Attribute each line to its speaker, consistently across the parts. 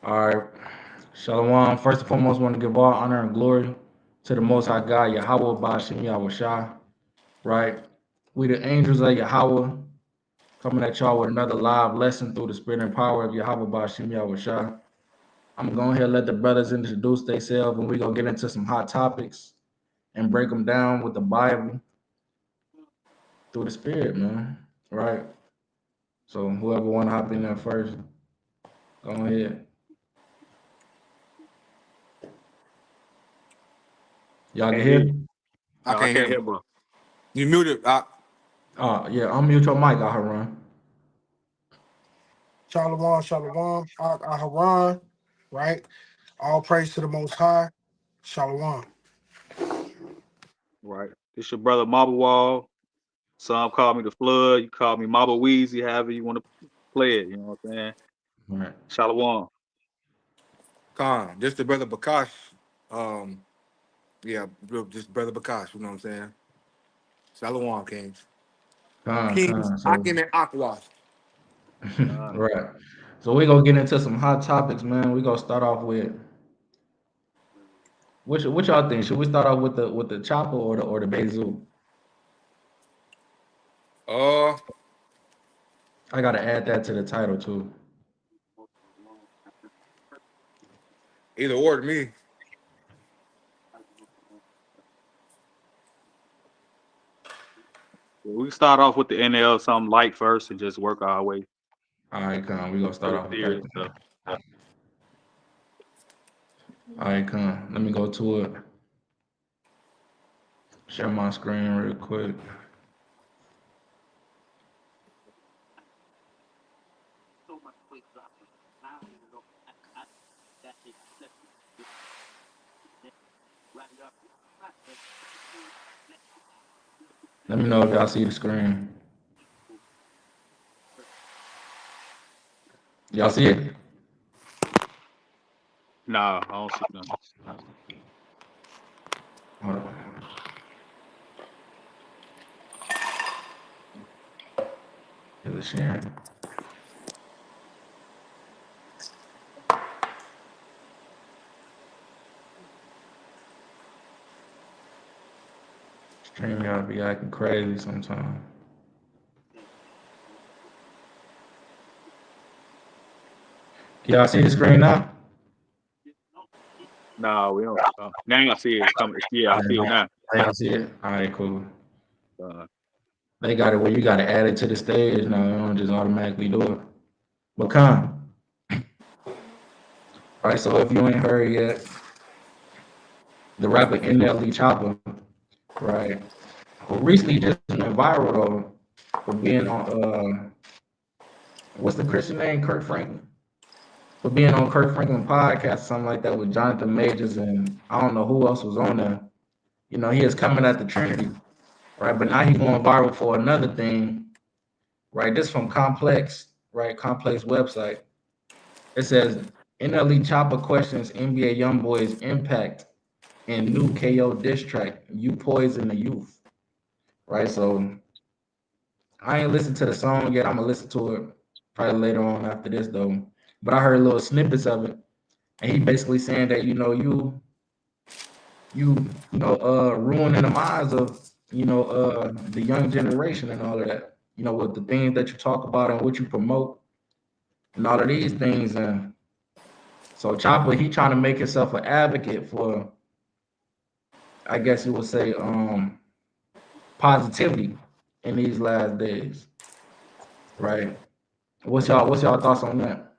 Speaker 1: All right. Shalom. First and foremost, want to give all honor and glory to the Most High God, Yahweh Bashim Yahweh Shah. Right. We the angels of Yahweh coming at y'all with another live lesson through the spirit and power of Yahweh Bashim Yahweh Shah. I'm going to go ahead and let the brothers introduce themselves, and we're going to get into some hot topics and break them down with the Bible through the spirit, man. Right. So whoever want to hop in there first, go ahead. Y'all
Speaker 2: Can't
Speaker 1: can
Speaker 2: hear
Speaker 1: hear?
Speaker 2: you.
Speaker 3: I
Speaker 2: No, I
Speaker 3: can't
Speaker 2: can't
Speaker 3: hear
Speaker 2: hear,
Speaker 3: him.
Speaker 2: bro.
Speaker 3: You muted.
Speaker 1: Yeah, unmute your mic, Aharon.
Speaker 4: Shalom, shalom, Aharon, right? All praise to the Most High. Shalom.
Speaker 2: Right. It's your brother Marble Wall. Some call me the Flood. You call me Marble Weezy, however you want to play it. You know what I'm saying?
Speaker 1: All right.
Speaker 2: Shalom.
Speaker 3: Khan, just the brother Bakash. Um, just brother Bakash. You know what I'm saying? Shalom, Kings. Kings,
Speaker 1: So
Speaker 3: Akin and Akwas.
Speaker 1: right. So we're gonna get into some hot topics, man. We're gonna start off with what y'all think? Should we start off with the chopper or the BAYZOO?
Speaker 3: Uh,
Speaker 1: I gotta add that to the title too.
Speaker 3: either or to me.
Speaker 2: We can start off with the NL something light first and just work our way
Speaker 1: All right, we're gonna
Speaker 2: to
Speaker 1: start
Speaker 2: the
Speaker 1: off with that.
Speaker 2: serious stuff.
Speaker 1: All right, let me go to it. Share my screen real quick. Let me know if y'all see the screen. Y'all see it?
Speaker 2: Nah, I don't see nothing.
Speaker 1: Hold on. Is it sharing? Stream y'all be acting crazy sometimes. Y'all see the screen now?
Speaker 2: Nah, we don't. Now I see it coming. Yeah, I see it now.
Speaker 1: Y'all see it? All right, cool.
Speaker 2: Uh,
Speaker 1: They got it where you got to add it to the stage now. You don't just automatically do it. But come. All right, so if you ain't heard yet, the rapper NLE Choppa, right, who recently just went viral though for being on what's the Christian name? Kurt Franklin. For being on Kurt Franklin podcast, something like that with Jonathan Majors and I don't know who else was on there. You know, he is coming at the Trinity, right? But now he's going viral for another thing, right? This from Complex, right? Complex website. It says NLE Chopper questions NBA YoungBoy's impact in new KO diss track. You poison the youth, right? So I ain't listened to the song yet. I'm gonna listen to it probably later on after this though. But I heard little snippets of it, and he basically saying that ruining the minds of the young generation and all of that. You know, with the things that you talk about and what you promote and all of these things. And so Chopper, he trying to make himself an advocate for, I guess you would say, positivity in these last days, right? What's y'all thoughts on that?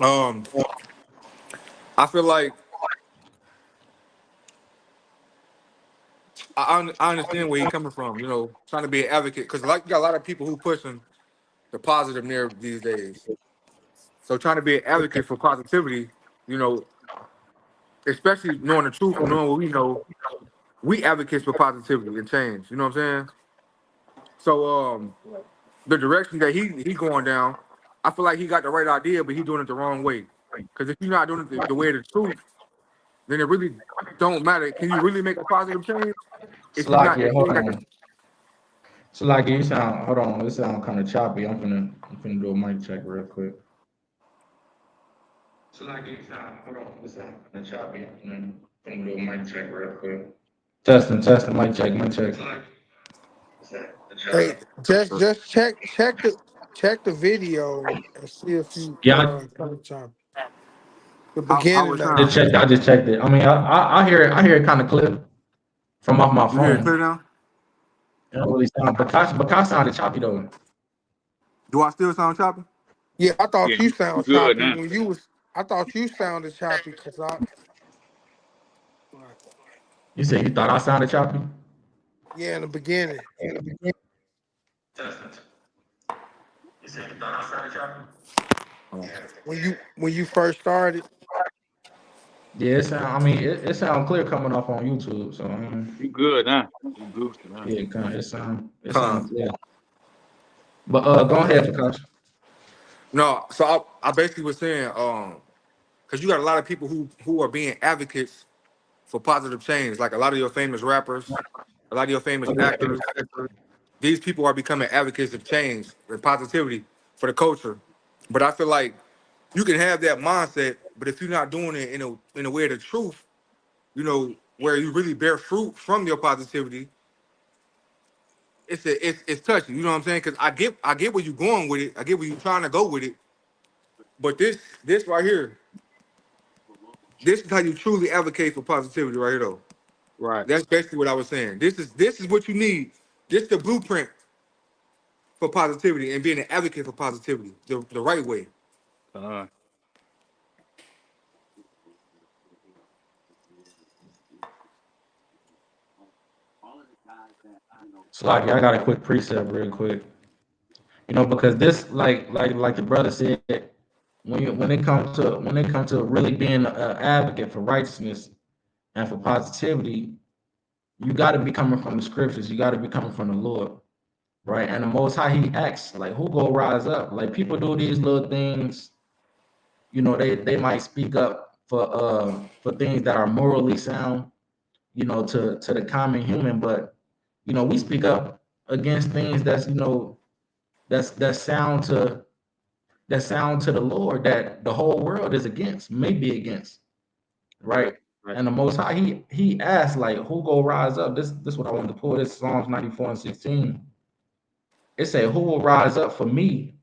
Speaker 3: Um, I feel like I understand where he's coming from. You know, trying to be an advocate because like you got a lot of people who pushing the positive narrative these days. So trying to be an advocate for positivity, you know, especially knowing the truth and knowing what we know, we advocates for positivity and change. You know what I'm saying? So the direction that he going down, I feel like he got the right idea, but he doing it the wrong way. Because if you're not doing it the way of the truth, then it really don't matter. Can you really make a positive change if you
Speaker 1: Slack,
Speaker 3: not
Speaker 1: yeah,
Speaker 3: if you
Speaker 1: hold
Speaker 3: ain't got the
Speaker 1: on. So like you sound, hold on, it sound kind of choppy. I'm finna do a mic check real quick. So like you sound, hold on, it sound kind of choppy. I'm finna do a mic check real quick. Testing, mic check.
Speaker 4: Hey, just check the video and see if you
Speaker 1: Yeah,
Speaker 4: the
Speaker 3: How
Speaker 4: beginning
Speaker 3: it
Speaker 4: of
Speaker 1: I
Speaker 4: it.
Speaker 1: just
Speaker 3: sound?
Speaker 1: checked. I just checked it. I mean, I hear it kind of clear from off my
Speaker 3: You hear it
Speaker 1: phone.
Speaker 3: clear now?
Speaker 1: It don't really sound, but sounded choppy though.
Speaker 3: Do I still sound choppy?
Speaker 4: Yeah, I
Speaker 2: Yeah,
Speaker 4: thought you
Speaker 2: you
Speaker 4: sound
Speaker 2: good
Speaker 4: choppy
Speaker 2: now.
Speaker 4: when you was. I thought you sounded choppy because I.
Speaker 1: You said you thought I sounded choppy?
Speaker 4: Yeah, in the beginning
Speaker 1: Testing. You said you thought I sounded choppy?
Speaker 3: Oh.
Speaker 4: when you first started.
Speaker 1: Yeah, it sound. I mean, it sound clear coming off on YouTube. So
Speaker 2: You good now. You good now.
Speaker 1: yeah, kind of, it sound
Speaker 3: Con.
Speaker 1: clear. But go
Speaker 4: Okay.
Speaker 1: ahead, Prakash.
Speaker 3: No, so I basically was saying, because you got a lot of people who are being advocates for positive change, like a lot of your famous rappers, a lot of your famous actors. These people are becoming advocates of change and positivity for the culture. But I feel like you can have that mindset, but if you're not doing it in a way of the truth, where you really bear fruit from your positivity, it's touchy. You know what I'm saying? Because I get where you're going with it. I get where you're trying to go with it. But this right here, this is how you truly advocate for positivity right here, though.
Speaker 2: Right.
Speaker 3: That's basically what I was saying. This is what you need. This is the blueprint for positivity and being an advocate for positivity the right way.
Speaker 2: Uh,
Speaker 1: So like, I got a quick precept real quick. Because this, like the brother said, when it comes to really being an advocate for righteousness and for positivity, you got to be coming from the scriptures. You got to be coming from the Lord, right? And the Most High, He acts like, who go rise up? Like people do these little things. They might speak up for things that are morally sound. To the common human, but we speak up against things that's sound to the Lord, that the whole world is against, maybe against, right?
Speaker 2: right.
Speaker 1: And the Most High, He asked, like, who go rise up? This what I wanted to pull. This Psalms 94:16. It said, who will rise up for me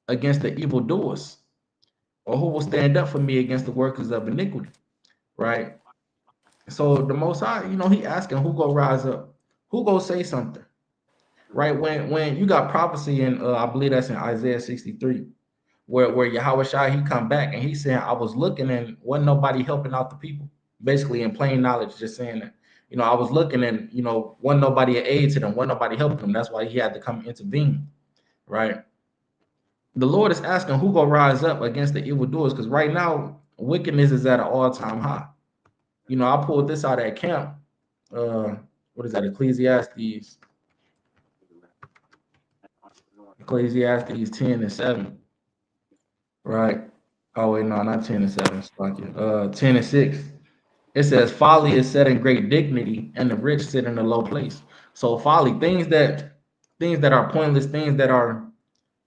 Speaker 1: against the evildoers, or who will stand up for me against the workers of iniquity, right? So the Most High, He asking who go rise up, who go say something, right? When you got prophecy in, I believe that's in Isaiah 63, where Yahweh Shai, he come back and he said, I was looking and wasn't nobody helping out the people. Basically, in plain knowledge, just saying that. I was looking and wasn't nobody an aid to them, wasn't nobody helping them. That's why he had to come intervene, right? The Lord is asking who gonna rise up against the evildoers, because right now wickedness is at an all-time high. I pulled this out at camp. What is that? Ecclesiastes 10:7. Right. Oh wait, no, not 10:7. Fuck it. 10:6. It says, "Folly is set in great dignity, and the rich sit in a low place." So folly, things that are pointless, things that are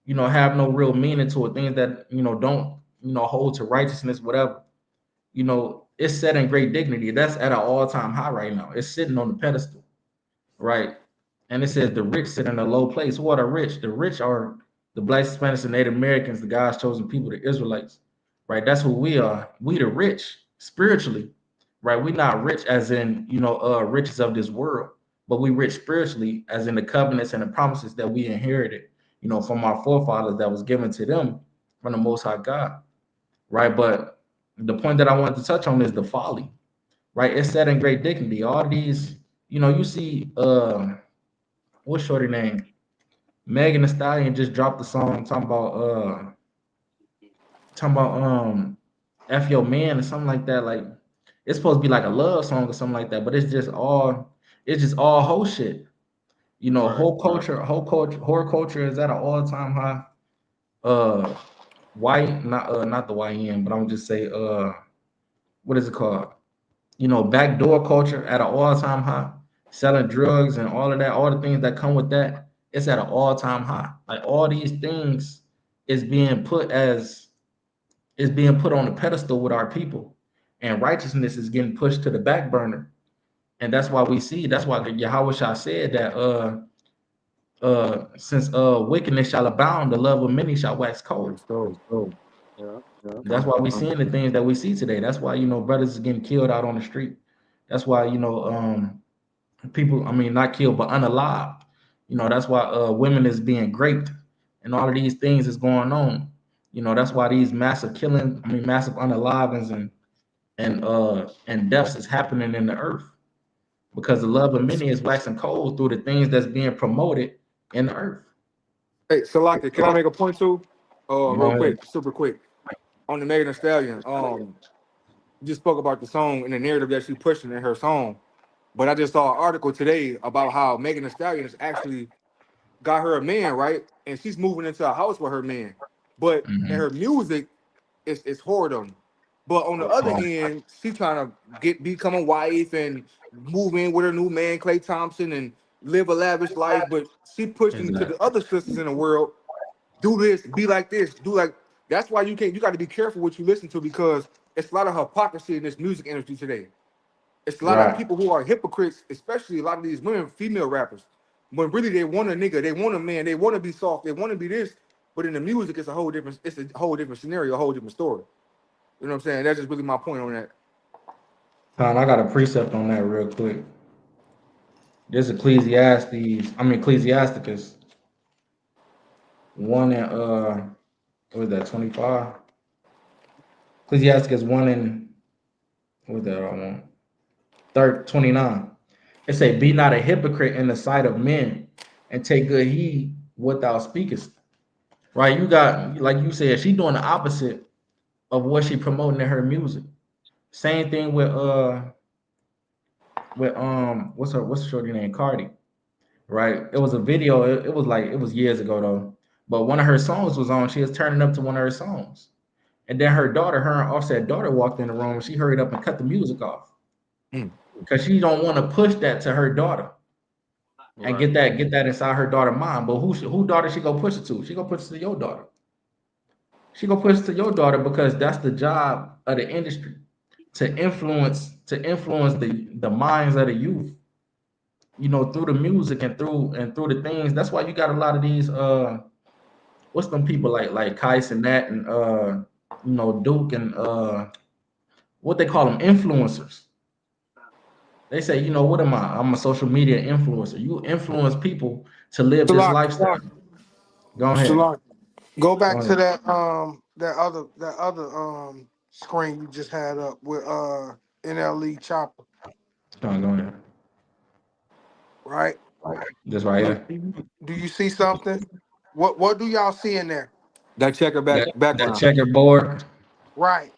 Speaker 1: have no real meaning to it, things that don't hold to righteousness, whatever. It's set in great dignity. That's at an all-time high right now. It's sitting on the pedestal, right? And it says the rich sit in a low place. Who are the rich? The rich are the Black, Spanish, and Native Americans, the God's chosen people, the Israelites, right? That's who we are. We the rich spiritually, right? We not rich as in riches of this world, but we rich spiritually as in the covenants and the promises that we inherited, from our forefathers that was given to them from the Most High God, right? But the point that I wanted to touch on is the folly, right? It's set in great dignity. All these, you see, what's shorty name? Megan Thee Stallion just dropped the song talking about F your man or something like that. Like it's supposed to be like a love song or something like that, but it's just all whole shit.
Speaker 3: Right.
Speaker 1: Horror culture is at an all-time high. Uh not the YN, but I'm gonna just say what is it called? Backdoor culture at an all-time high, selling drugs and all of that, all the things that come with that. it's at an all-time high. Like all these things is being put on the pedestal with our people, and righteousness is getting pushed to the back burner. And that's why that's why Yahweh Shah said that since wickedness shall abound, the love of many shall wax cold.
Speaker 3: So,
Speaker 2: Yeah, yeah.
Speaker 1: That's why we seeing the things that we see today. That's why brothers is getting killed out on the street. That's why people, I mean, not killed but unalived. That's why women is being raped, and all of these things is going on. That's why these massive killing, I mean, massive unalivings and deaths is happening in the earth, because the love of many is waxing cold through the things that's being promoted in the earth.
Speaker 3: hey, Salaki, can I make a point too?
Speaker 1: Go
Speaker 3: Real
Speaker 1: ahead.
Speaker 3: quick, super quick. On the Megan Thee Stallion, you just spoke about the song and the narrative that she's pushing in her song. But I just saw an article today about how Megan Thee Stallion has actually got her a man, right? And she's moving into a house with her man. But in
Speaker 1: Hmm.
Speaker 3: her music, it's whoredom. But on the other end, she's trying to become a wife and move in with her new man, Klay Thompson, and live a lavish life. But she pushing to
Speaker 1: Exactly.
Speaker 3: the other sisters in the world, do this, be like this, do like. That's why you got to be careful what you listen to, because it's a lot of hypocrisy in this music industry today. It's a lot of
Speaker 1: Right.
Speaker 3: people who are hypocrites, especially a lot of these women, female rappers. When really they want a nigga, they want a man, they want to be soft, they want to be this. But in the music, it's a whole different scenario, a whole different story. You know what I'm saying? That's just really my point on that.
Speaker 1: Con, I got a precept on that real quick. This Ecclesiasticus 1 and what was that, 25? Ecclesiasticus 1 and what was that I want? 29. It say, be not a hypocrite in the sight of men, and take good heed what thou speakest. Right? You got, like you said, she doing the opposite of what she promoting in her music. Same thing with what's the shorty name? Cardi. Right? It was a video, it was years ago though. But one of her songs was on, she was turning up to one of her songs. And then her and Offset daughter walked in the room, and she hurried up and cut the music off.
Speaker 3: Mm.
Speaker 1: Because she don't want to push that to her daughter and
Speaker 2: Right.
Speaker 1: get that inside her daughter mind. But who daughter she gonna push it to? She gonna push it to your daughter. She gonna push it to your daughter, because that's the job of the industry, to influence the minds of the youth, through the music and through the things. That's why you got a lot of these what's them people like Kais and that, and Duke, and what they call them, influencers. They say, what am I? I'm a social media influencer. You influence people to live this
Speaker 4: Salaki,
Speaker 1: lifestyle. Go ahead.
Speaker 4: Salaki. Go
Speaker 1: Go
Speaker 4: back to
Speaker 1: ahead.
Speaker 4: that other screen you just had up with NLE CHOPPA,
Speaker 1: Go ahead.
Speaker 4: right?
Speaker 1: This right
Speaker 4: Do,
Speaker 1: here.
Speaker 4: do you see something? What do y'all see in there?
Speaker 3: That checker
Speaker 1: That
Speaker 3: background.
Speaker 1: checkerboard.
Speaker 4: Right.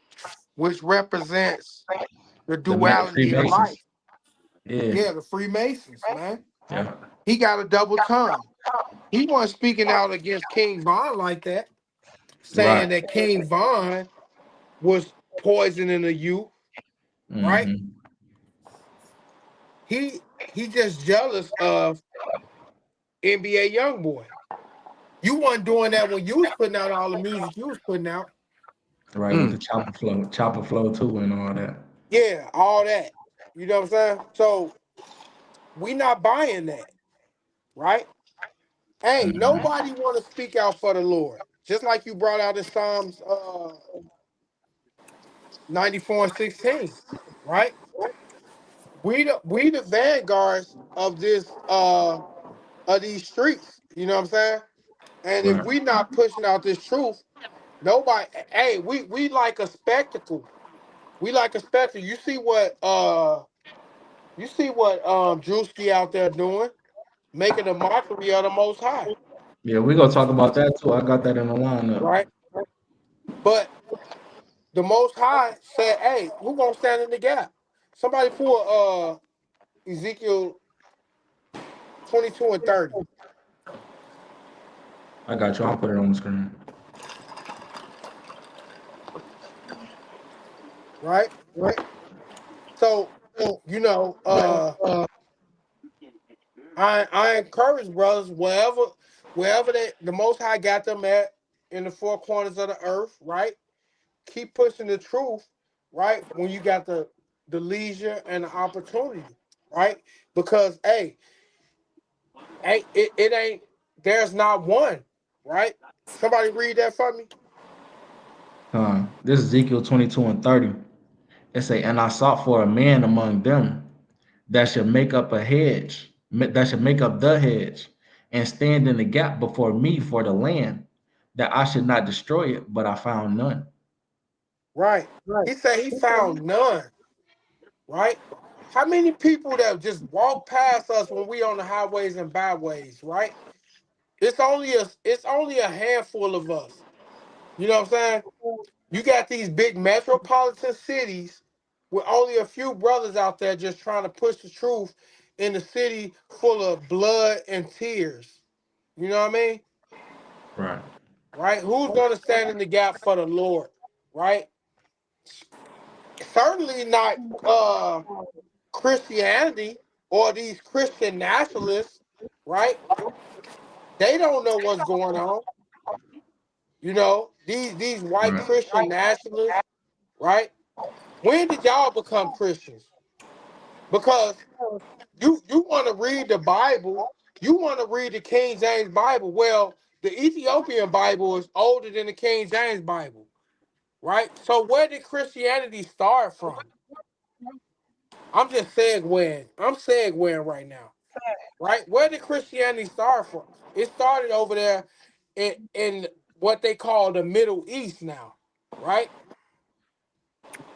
Speaker 4: Which represents the
Speaker 1: The
Speaker 4: duality of life.
Speaker 1: Freemasons. Yeah.
Speaker 4: Yeah, the Freemasons, man.
Speaker 1: Yeah.
Speaker 4: He got a double tongue. He wasn't speaking out against King Von like that, saying
Speaker 1: Right.
Speaker 4: that King Von was poisoning the youth, right?
Speaker 1: Mm-hmm.
Speaker 4: He just jealous of NBA YoungBoy. You weren't doing that when you was putting out all the music you was putting out.
Speaker 1: Right, with the
Speaker 3: Mm.
Speaker 1: chopper flow too, and all that.
Speaker 4: Yeah, all that. You know what I'm saying? So we not buying that, right? Hey,
Speaker 1: Mm-hmm.
Speaker 4: nobody want to speak out for the Lord. Just like you brought out in Psalms 94 and 16, right? We the vanguards of this of these streets. You know what I'm saying? And if
Speaker 1: Right.
Speaker 4: we not pushing out this truth, nobody. Hey, we like a spectacle. We like a spectacle. You see what Drewski out there doing, making a mockery of the Most High,
Speaker 1: Yeah, we gonna talk about that too. I got that in the lineup.
Speaker 4: right? But the Most High said, "Hey, who gonna stand in the gap? Somebody for Ezekiel 22 and 30,
Speaker 1: I got you. I'll put it on the screen.
Speaker 4: right? So you know, I encourage brothers wherever the Most High got them at in the four corners of the earth, right? Keep pushing the truth, right? When you got the leisure and the opportunity, right? Because it ain't there's not one, right? Somebody read that for me.
Speaker 1: This is Ezekiel 22 and 30. It say, and I sought for a man among them that should make up a hedge, that should make up the hedge, and stand in the gap before me for the land, that I should not destroy it, but I found none.
Speaker 4: Right. He said he found none, right? How many people that just walk past us when we on the highways and byways, right? It's only a handful of us. You know what I'm saying? You got these big metropolitan cities with only a few brothers out there just trying to push the truth in a city full of blood and tears. You know what I mean?
Speaker 1: Right.
Speaker 4: Right? Who's going to stand in the gap for the Lord? Right? Certainly not Christianity or these Christian nationalists, right? They don't know what's going on. You know, these white
Speaker 1: Right.
Speaker 4: Christian nationalists, right? When did y'all become Christians? Because you want to read the Bible, you want to read the King James Bible. Well, the Ethiopian Bible is older than the King James Bible, right? So where did Christianity start from? I'm just segueing. I'm segueing right now, right? Where did Christianity start from? It started over there in what they call the Middle East now, right?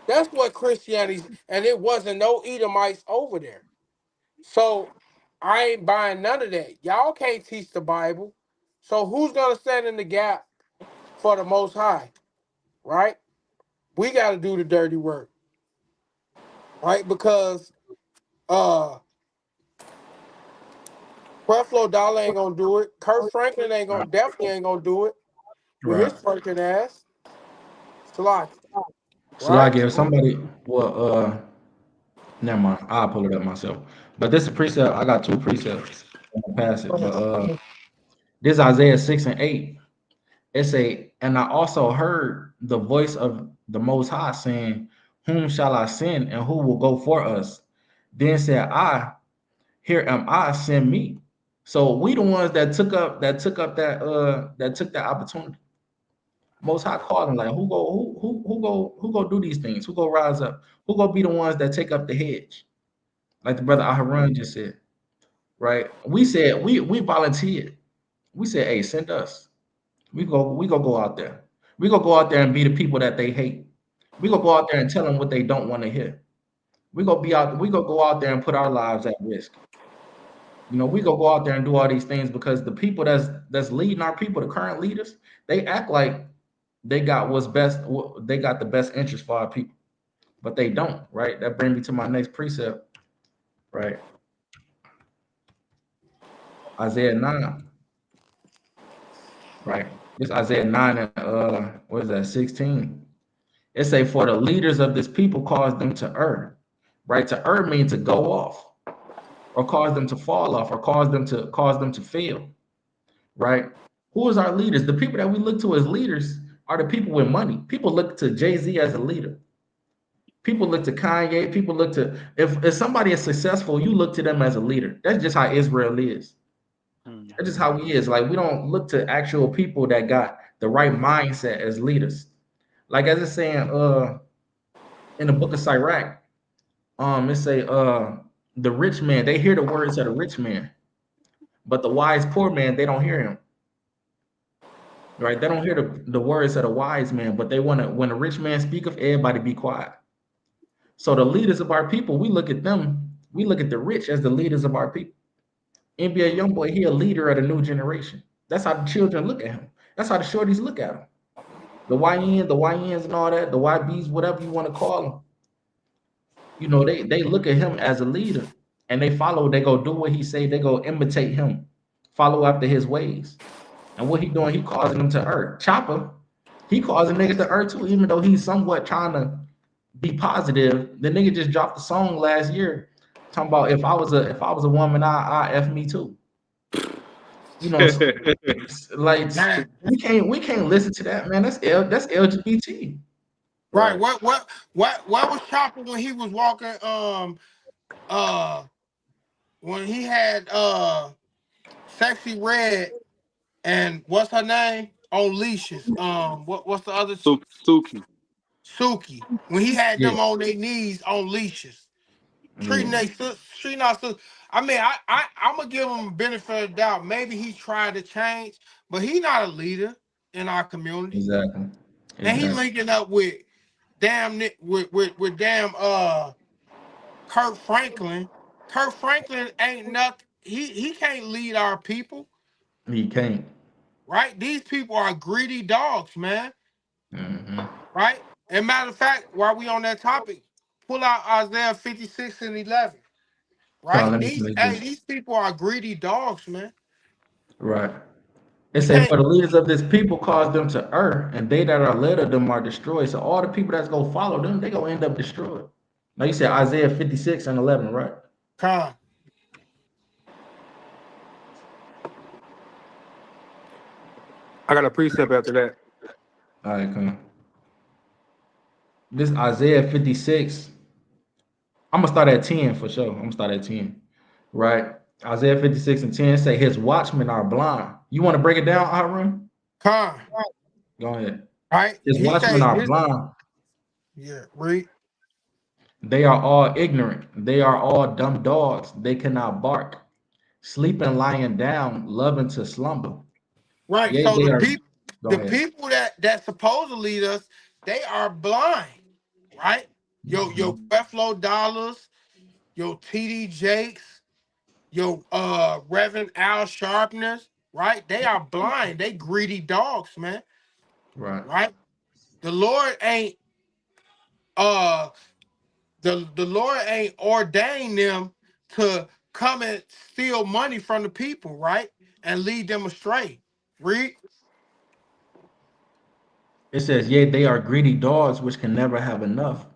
Speaker 4: That's what Christianity, and it wasn't no Edomites over there. So I ain't buying none of that. Y'all can't teach the Bible. So who's gonna stand in the gap for the Most High, right? We got to do the dirty work, right? Because uh, Creflo Dollar ain't gonna do it. Kurt Franklin definitely ain't gonna do it with his
Speaker 1: Right.
Speaker 4: freaking ass. Salaki,
Speaker 1: So like
Speaker 4: right?
Speaker 1: if somebody never mind, I'll pull it up myself. But this is a precept. I got two precepts. I'm gonna pass it. But this Isaiah 6 and 8. It say, and I also heard the voice of the Most High saying, whom shall I send and who will go for us? Then said I, here am I, send me. So we the ones that took that opportunity. Most High calling, like who go do these things? Who go rise up? Who go be the ones that take up the hedge? Like the brother Aharon just said, right? We said we volunteered. We said, hey, send us. We go out there. We go out there and be the people that they hate. We go out there and tell them what they don't want to hear. We go out there and put our lives at risk. You know, we go out there and do all these things because the people that's leading our people, the current leaders, they act like they got what's best, they got the best interest for our people, but they don't, right? That brings me to my next precept, right? Isaiah 9, right? This Isaiah 9 and what is that, 16? It say, for the leaders of this people cause them to err, right? To err means to go off, or cause them to fall off, or cause them to fail, right? Who is our leaders? The people that we look to as leaders are the people with money. People look to Jay-Z as a leader. People look to Kanye. People look to if somebody is successful, you look to them as a leader. That's just how Israel is. That's just how he is. Like we don't look to actual people that got the right mindset as leaders. Like as it's saying in the book of Sirach, it say the rich man, they hear the words of the rich man, but the wise poor man, they don't hear him. Right? They don't hear the words of the wise man, but they want to when a rich man speak of everybody be quiet. So the leaders of our people, we look at them, we look at the rich as the leaders of our people. NBA Youngboy, he a leader of the new generation. That's how the children look at him. That's how the shorties look at him. The YNs and all that, the YBs, whatever you want to call them. You know, they look at him as a leader and they follow, they go do what he say, they go imitate him, follow after his ways. And what he doing, he causing them to err. CHOPPA, he causing niggas to err too, even though he's somewhat trying to be positive. The nigga just dropped the song last year Talking about if I was a woman, I F me too. You know, like
Speaker 4: Man.
Speaker 1: we can't listen to that, man. That's LGBT.
Speaker 4: Right.
Speaker 2: Right.
Speaker 4: What was Chopper when he was walking uh when he had Sexy Red and what's her name? On leashes. What's the other
Speaker 2: Suki.
Speaker 4: Suki. When he had
Speaker 1: Yeah,
Speaker 4: them on their knees on leashes.
Speaker 1: yeah,
Speaker 4: Treating our sister. I mean, I'm gonna give him benefit of the doubt. Maybe he tried to change, but he not a leader in our community.
Speaker 1: exactly,
Speaker 4: And he
Speaker 1: exactly.
Speaker 4: linking up with with damn Kurt Franklin. Kurt Franklin ain't nothing. He can't lead our people,
Speaker 1: He can't.
Speaker 4: right? These people are greedy dogs, man.
Speaker 1: Hmm.
Speaker 4: Right? And matter of fact, while we on that topic, pull out Isaiah 56 and 11.
Speaker 1: Come on,
Speaker 4: Right?
Speaker 1: let me finish this.
Speaker 4: These people are greedy dogs, man.
Speaker 1: Right. It
Speaker 4: You
Speaker 1: said,
Speaker 4: can't
Speaker 1: for the leaders of this people cause them to err, and they that are led of them are destroyed. So all the people that's gonna follow them, they gonna end up destroyed. Now you said Isaiah 56 and 11, right?
Speaker 4: con.
Speaker 3: I got a precept after that.
Speaker 1: All right, come on. This Isaiah 56. I'm gonna start at 10 for sure. I'm gonna start at 10. Right? Isaiah 56 and 10 say his watchmen are blind. You want to break it down, Aaron?
Speaker 4: Con.
Speaker 1: Go ahead.
Speaker 4: Right?
Speaker 1: His
Speaker 4: He
Speaker 1: watchmen
Speaker 4: say
Speaker 1: are
Speaker 4: his
Speaker 1: blind.
Speaker 4: yeah, read.
Speaker 1: They are all ignorant. They are all dumb dogs. They cannot bark. Sleeping, lying down, loving to slumber.
Speaker 4: Right.
Speaker 1: Yea,
Speaker 4: So
Speaker 1: they are. Go
Speaker 4: the
Speaker 1: ahead.
Speaker 4: people that supposed to lead us, they are blind. Right? Your
Speaker 1: Mhm.
Speaker 4: Creflo Dollars, your TD Jakes, your Reverend Al Sharpness, right? They are blind. They greedy dogs, man.
Speaker 1: Right.
Speaker 4: Right? The Lord ain't uh the Lord ain't ordained them to come and steal money from the people, right? And lead them astray. Read.
Speaker 1: It says, yea, they are greedy dogs which can never have enough.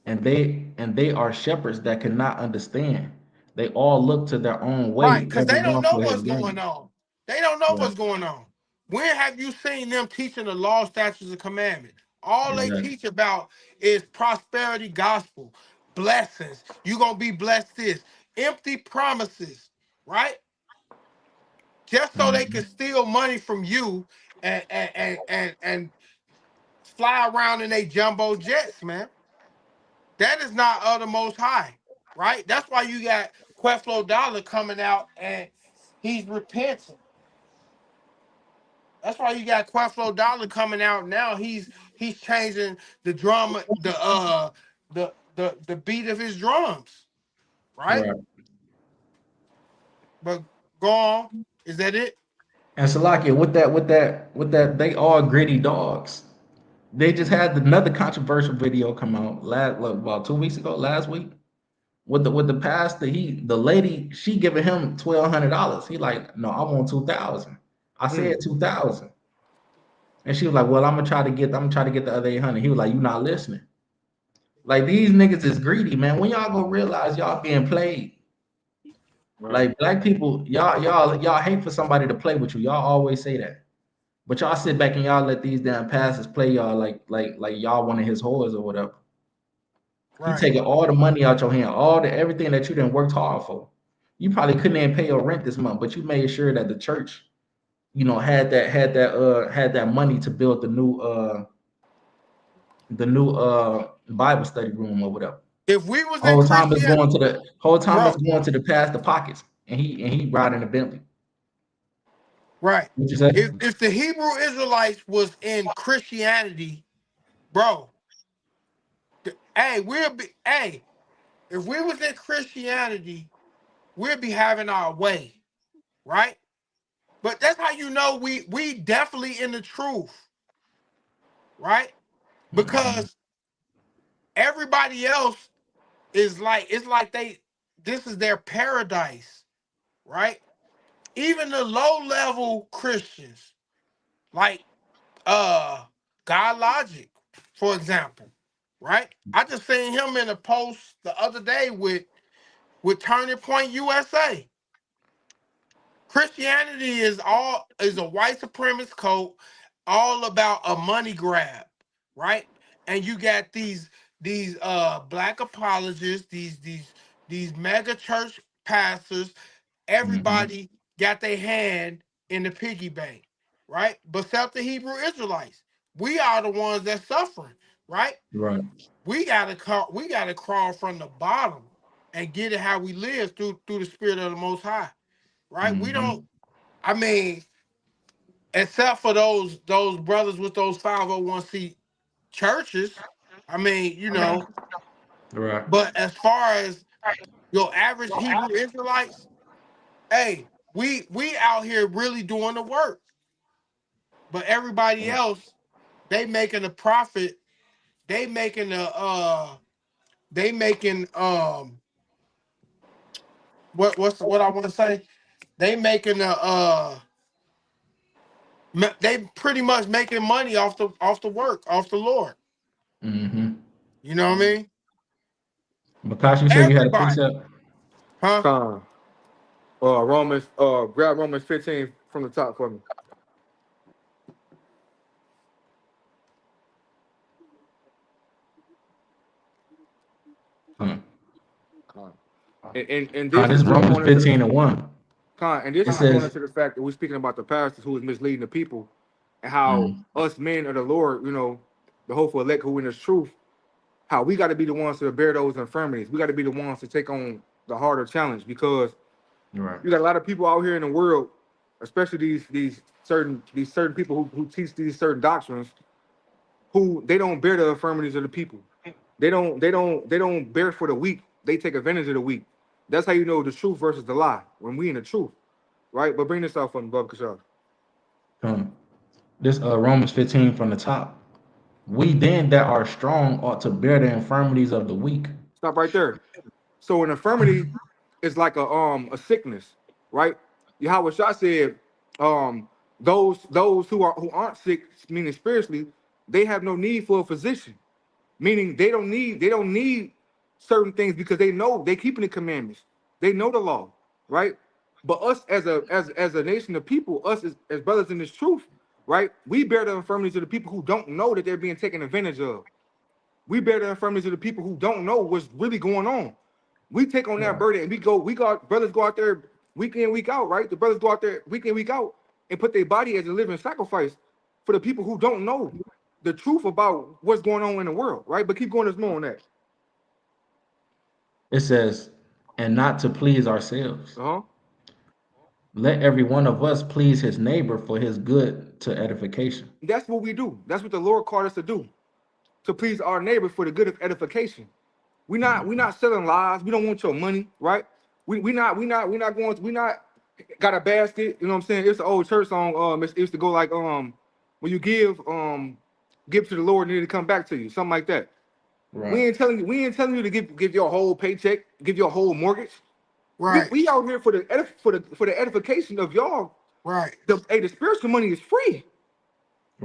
Speaker 1: And they are shepherds that cannot understand. They all look to their own
Speaker 4: Right,
Speaker 1: way,
Speaker 4: because they don't
Speaker 1: everyone
Speaker 4: know
Speaker 1: for his
Speaker 4: what's going
Speaker 1: gain.
Speaker 4: on. They don't know
Speaker 1: Right.
Speaker 4: what's going on. When have you seen them teaching the law, statutes, and commandments? All they
Speaker 1: Exactly.
Speaker 4: teach about is prosperity gospel, blessings. You're gonna be blessed this. Empty promises, right? Just so they can
Speaker 1: Mhm.
Speaker 4: steal money from you and fly around in they jumbo jets, man. That is not of the most high, right? That's why you got Queflo Dollar coming out and he's repenting. That's why you got Queflo Dollar coming out now. He's changing the drum, the beat of his drums, right?
Speaker 1: Right.
Speaker 4: But go on. Is that it?
Speaker 1: And Salakia, with that, they all gritty dogs. They just had another controversial video come out about 2 weeks ago, last week, with the pastor. The lady, she giving him $1,200. He like, no, I want 2,000. I said
Speaker 3: Mm.
Speaker 1: 2,000. And she was like, well, I'm gonna try to get the other 800. He was like, you not listening. Like these niggas is greedy, man. When y'all gonna realize y'all being played?
Speaker 2: Right.
Speaker 1: Like black people, y'all hate for somebody to play with you. Y'all always say that. But y'all sit back and y'all let these damn pastors play y'all like y'all one of his whores or whatever. He
Speaker 4: Right.
Speaker 1: taking all the money out your hand, all the everything that you done worked hard for. You probably couldn't even pay your rent this month, but you made sure that the church, had that money to build the new Bible study room or whatever.
Speaker 4: If we was in
Speaker 1: Whole time it's
Speaker 4: Christian,
Speaker 1: going to the whole time it's
Speaker 4: bro,
Speaker 1: going to the pastor pockets, and he riding a Bentley.
Speaker 4: right.
Speaker 1: What you say?
Speaker 4: If the Hebrew Israelites was in Christianity, bro, hey, if we was in Christianity, we'd be having our way, right? But that's how you know we definitely in the truth, right?
Speaker 1: Mhm.
Speaker 4: Because everybody else is like it's like this is their paradise, right? Even the low level Christians, like God Logic, for example, right? I just seen him in a post the other day with Turning Point USA. Christianity is a white supremacist cult, all about a money grab, right? And you got these black apologists, these mega church pastors.
Speaker 1: Mm-hmm.
Speaker 4: Everybody got their hand in the piggy bank, right? But except the Hebrew Israelites, we are the ones that's suffering, right?
Speaker 1: Right.
Speaker 4: We gotta crawl from the bottom and get it how we live through the spirit of the Most High, right? We
Speaker 1: Mm-hmm.
Speaker 4: don't. I mean, except for those brothers with those 501c churches. I mean,
Speaker 1: Right. Right.
Speaker 4: but as far as your average Hebrew Israelites, hey, we out here really doing the work. But everybody else, they making a profit. They making they making what I want to say? They making they pretty much making money off the work, off the Lord.
Speaker 1: Mm-hmm.
Speaker 4: You know what I mean?
Speaker 1: Because you said you had a
Speaker 4: Everybody,
Speaker 1: precept.
Speaker 4: huh?
Speaker 3: Con. Grab Romans 15 from the top for me.
Speaker 1: Huh.
Speaker 3: Con. And
Speaker 1: Huh,
Speaker 3: this
Speaker 1: this
Speaker 3: is
Speaker 1: is Romans
Speaker 3: going into the
Speaker 1: 15:1.
Speaker 3: and this
Speaker 1: It
Speaker 3: is going
Speaker 1: says,
Speaker 3: into the fact that we're speaking about the pastors who is misleading the people, and how
Speaker 1: mm,
Speaker 3: us men of the Lord, the hopeful elect who in this truth, how we got to be the ones to bear those infirmities. We got to be the ones to take on the harder challenge, because
Speaker 1: right.
Speaker 3: you got a lot of people out here in the world, especially these certain people who teach these certain doctrines, who they don't bear the infirmities of the people. They don't bear for the weak. They take advantage of the weak. That's how you know the truth versus the lie, when we in the truth, right? But bring this out from Bub Kashaf.
Speaker 1: Huh. This Romans 15 from the top. We then that are strong ought to bear the infirmities of the weak.
Speaker 3: Stop right there. So an infirmity is like a sickness, right? Yahweh Shah said, those who aren't sick, meaning spiritually, they have no need for a physician, meaning they don't need certain things, because they know they keeping the commandments, they know the law, right? But us as a nation of people, us as brothers in this truth, right? We bear the infirmities of the people who don't know that they're being taken advantage of. We bear the infirmities of the people who don't know what's really going on. We take on that
Speaker 1: Right.
Speaker 3: burden, and brothers go out there week in, week out, right? The brothers go out there week in, week out, and put their body as a living sacrifice for the people who don't know the truth about what's going on in the world, right? But keep going, there's more on that.
Speaker 1: It says, and not to please ourselves.
Speaker 3: Uh-huh.
Speaker 1: Let every one of us please his neighbor for his good to edification.
Speaker 3: That's what we do. That's what the Lord called us to do, to please our neighbor for the good of edification. We not selling lies. We don't want your money, right? We not going. We not got a basket. You know what I'm saying? It's an old church song. It used to go like when you give to the Lord and it'll come back to you, something like that.
Speaker 1: Right.
Speaker 3: We ain't telling you to give your whole paycheck, give your whole mortgage. We,
Speaker 4: Right,
Speaker 3: we out here for the edification of y'all.
Speaker 4: right.
Speaker 3: The spiritual money is free.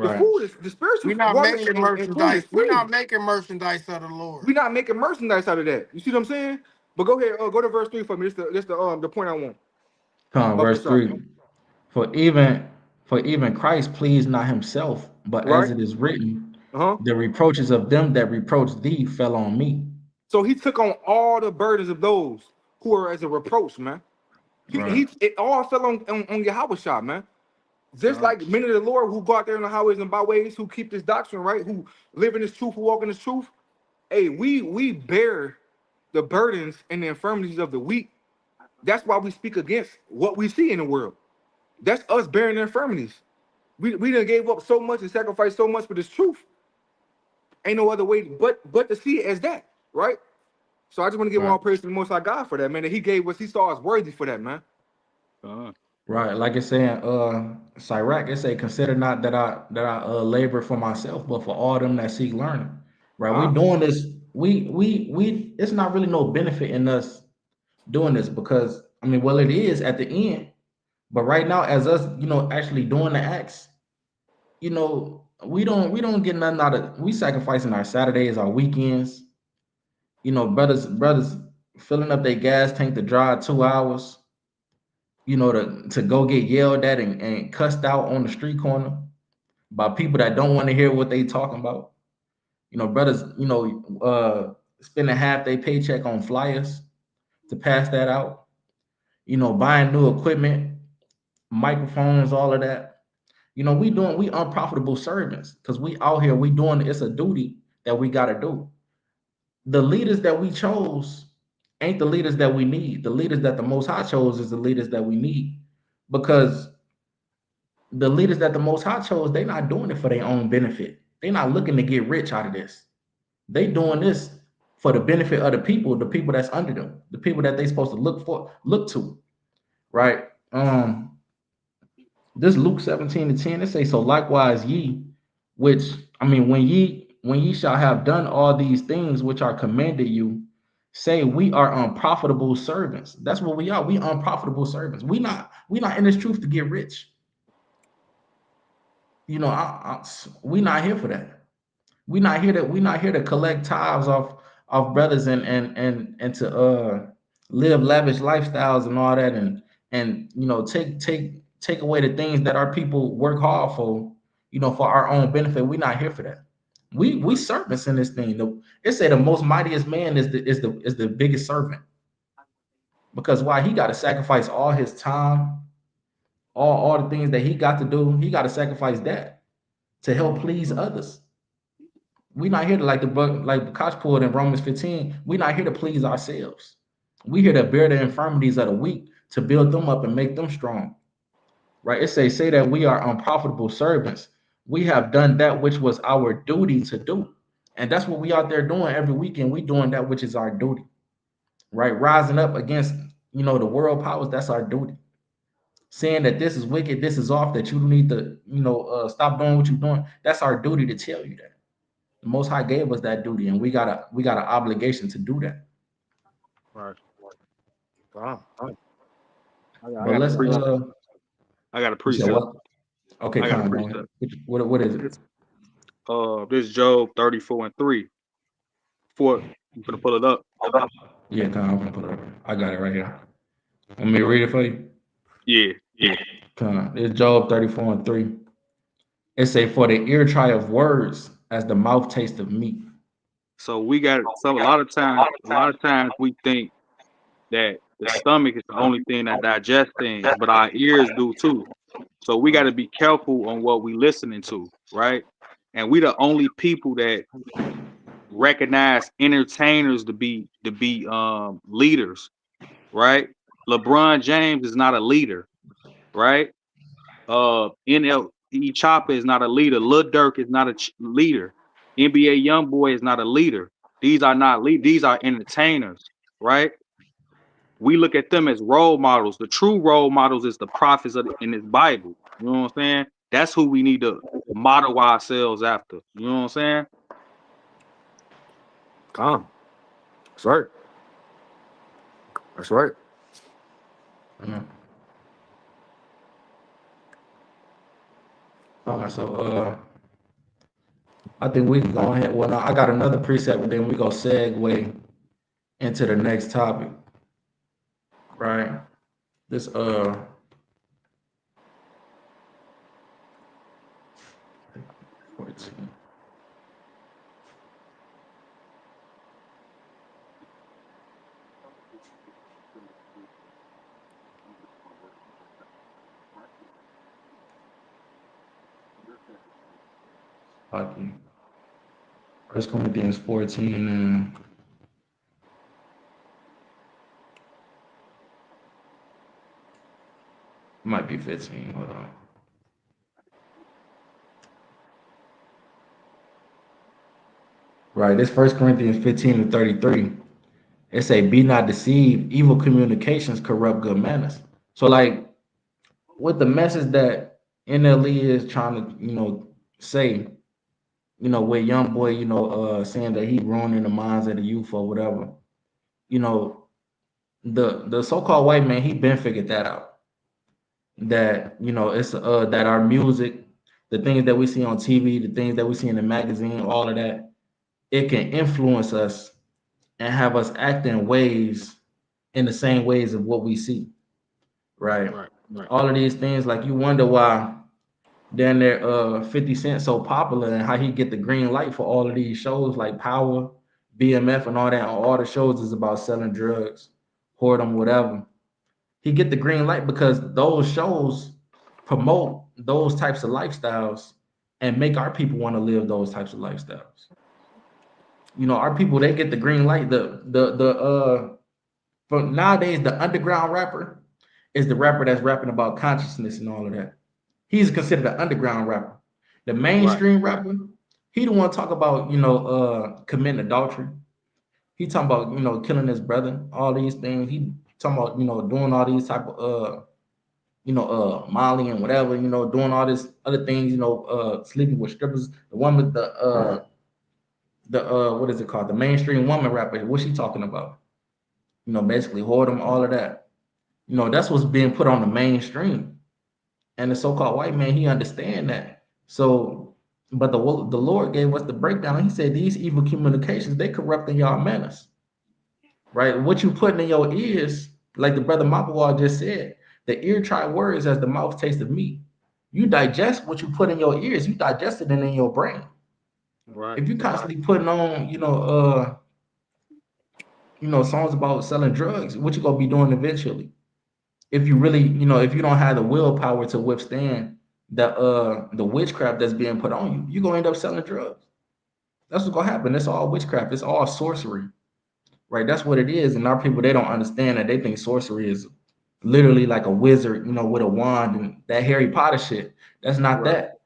Speaker 3: The
Speaker 1: Right.
Speaker 3: food is the spiritual
Speaker 4: We're not
Speaker 3: water
Speaker 4: making
Speaker 3: and food is
Speaker 4: merchandise. We're
Speaker 3: free.
Speaker 4: not making merchandise of the Lord.
Speaker 3: We're not making merchandise out of that. You see what I'm saying? But go ahead, go to verse 3 for me. This the point I want.
Speaker 1: Come on,
Speaker 3: Bubba
Speaker 1: verse
Speaker 3: Kashaw.
Speaker 1: 3. For even for even Christ pleased not himself, but as
Speaker 3: Right?
Speaker 1: it is written,
Speaker 3: Uh-huh.
Speaker 1: the reproaches of them that reproach thee fell on me.
Speaker 3: So he took on all the burdens of those who are as a reproach, man.
Speaker 1: Right.
Speaker 3: It all fell on Yahweh Shah, man. Just
Speaker 4: God.
Speaker 3: like men of the Lord who go out there in the highways and byways, who keep this doctrine, right? Who live in this truth, who walk in this truth. Hey, we bear the burdens and the infirmities of the weak. That's why we speak against what we see in the world. That's us bearing the infirmities. We done gave up so much and sacrificed so much for this truth. Ain't no other way but to see it as that, right? So I just want to give
Speaker 1: Right.
Speaker 3: all praise to the Most High God for that, man. That He gave us, He saw us worthy for that, man.
Speaker 1: Right. Like it's saying, Sirach, it say, consider not that I labor for myself, but for all them that seek learning. Right. We
Speaker 3: Huh?
Speaker 1: doing this, we it's not really no benefit in us doing this because I mean, well, it is at the end, but right now, as us, actually doing the acts, we don't get nothing out of we sacrificing our Saturdays, our weekends, brothers filling up their gas tank to drive 2 hours, you know, to go get yelled at and cussed out on the street corner by people that don't want to hear what they talking about. You know, brothers, you know, spending half their paycheck on flyers to pass that out. You know, buying new equipment, microphones, all of that. You know, we unprofitable servants because we out here, we doing it's a duty that we gotta do. The leaders that we chose ain't the leaders that we need. The leaders that the Most High chose is the leaders that we need, because the leaders that the Most High chose, they not doing it for their own benefit. They not looking to get rich out of this. They doing this for the benefit of the people that's under them, the people that they supposed to look to, right? This Luke 17:10, it say, so likewise ye, which, I mean, when ye shall have done all these things which are commanded you, say we are unprofitable servants. That's what we are. We unprofitable servants. We not in this truth to get rich. You know, we not here for that. We not here to collect tithes off brothers and to live lavish lifestyles and all that, and you know, take away the things that our people work hard for, you know, for our own benefit. We not here for that. We servants in this thing. It say the most mightiest man is the biggest servant, because why? He got to sacrifice all his time, all the things that he got to do. He got to sacrifice that to help please others. We not here to, like the Koch pulled in Romans 15. We not here to please ourselves. We here to bear the infirmities of the weak, to build them up and make them strong. Right? It say that we are unprofitable servants. We have done that which was our duty to do. And that's what we out there doing every weekend. We doing that which is our duty. Right? Rising up against, you know, the world powers, that's our duty. Saying that this is wicked, this is off, that you need to, you know, stop doing what you're doing. That's our duty to tell you that. The Most High gave us that duty, and we got an obligation to do that.
Speaker 2: Right.
Speaker 3: Wow.
Speaker 2: I
Speaker 1: But
Speaker 2: got a
Speaker 1: let's
Speaker 2: precept. I got a
Speaker 1: you said
Speaker 2: precept.
Speaker 1: what? Okay,
Speaker 2: I got a
Speaker 1: come on.
Speaker 2: precept.
Speaker 1: What is it?
Speaker 2: This is Job 34:3. I'm gonna pull it up.
Speaker 1: Yeah, come on, I'm gonna put it up. I got it right here. Want me to read it for you?
Speaker 2: Yeah.
Speaker 1: Come on. It's Job 34:3. It say, for the ear trieth words as the mouth taste of meat.
Speaker 2: So we got a lot of times we think that the stomach is the only thing that digests things, but our ears do too. So we got to be careful on what we listening to, right? And we the only people that recognize entertainers to be leaders, right? LeBron James is not a leader, right? NLE CHOPPA is not a leader. Lil Durk is not a leader. NBA YoungBoy is not a leader. These are not lead. These are entertainers, right? We look at them as role models. The true role models is the prophets in this Bible. You know what I'm saying? That's who we need to model ourselves after. You know what I'm saying?
Speaker 3: Calm. That's right. That's right.
Speaker 1: Mhm. All right, so I think we can go ahead. Well, now I got another precept, but then we go segue into the next topic, right? This 14. Okay. 1 Corinthians 14 and might be 15. Hold on. Right. This 1 Corinthians 15 and 33. It say, be not deceived, evil communications corrupt good manners. So, like, with the message that NLE is trying to, you know, say, you know, with young boy, you know, saying that he ruining the minds of the youth or whatever, you know, the so-called white man, he been figured that out. That, you know, it's that our music, the things that we see on TV, the things that we see in the magazine, all of that, it can influence us and have us act in ways in the same ways of what we see, right?
Speaker 4: Right.
Speaker 1: All of these things, like you wonder why then there 50 Cent so popular and how he get the green light for all of these shows like Power, BMF, and all that. All the shows is about selling drugs, whoredom, whatever. He get the green light because those shows promote those types of lifestyles and make our people want to live those types of lifestyles. You know, our people, they get the green light. From nowadays, the underground rapper is the rapper that's rapping about consciousness and all of that. He's considered an underground rapper. The mainstream rapper, he don't want to talk about, committing adultery. He talking about, killing his brother, all these things. He talking about, doing all these type of Molly and whatever, doing all this other things, sleeping with strippers. The woman, the what is it called? The mainstream woman rapper. What's she talking about? Basically whoredom, all of that. That's what's being put on the mainstream. And the so-called white man, he understand that. So, but the Lord gave us the breakdown. He said these evil communications, they corrupting y'all manners, right? What you putting in your ears, like the brother Mapawal just said, the ear try words as the mouth tastes of meat. You digest what you put in your ears, you digest it in your brain.
Speaker 2: Right.
Speaker 1: If you constantly putting on, songs about selling drugs, what you gonna be doing eventually? If you really, if you don't have the willpower to withstand the witchcraft that's being put on you, you're gonna end up selling drugs. That's what's gonna happen. It's all witchcraft, it's all sorcery, right? That's what it is. And our people, they don't understand that. They think sorcery is literally like a wizard, with a wand and that Harry Potter shit. That's not that.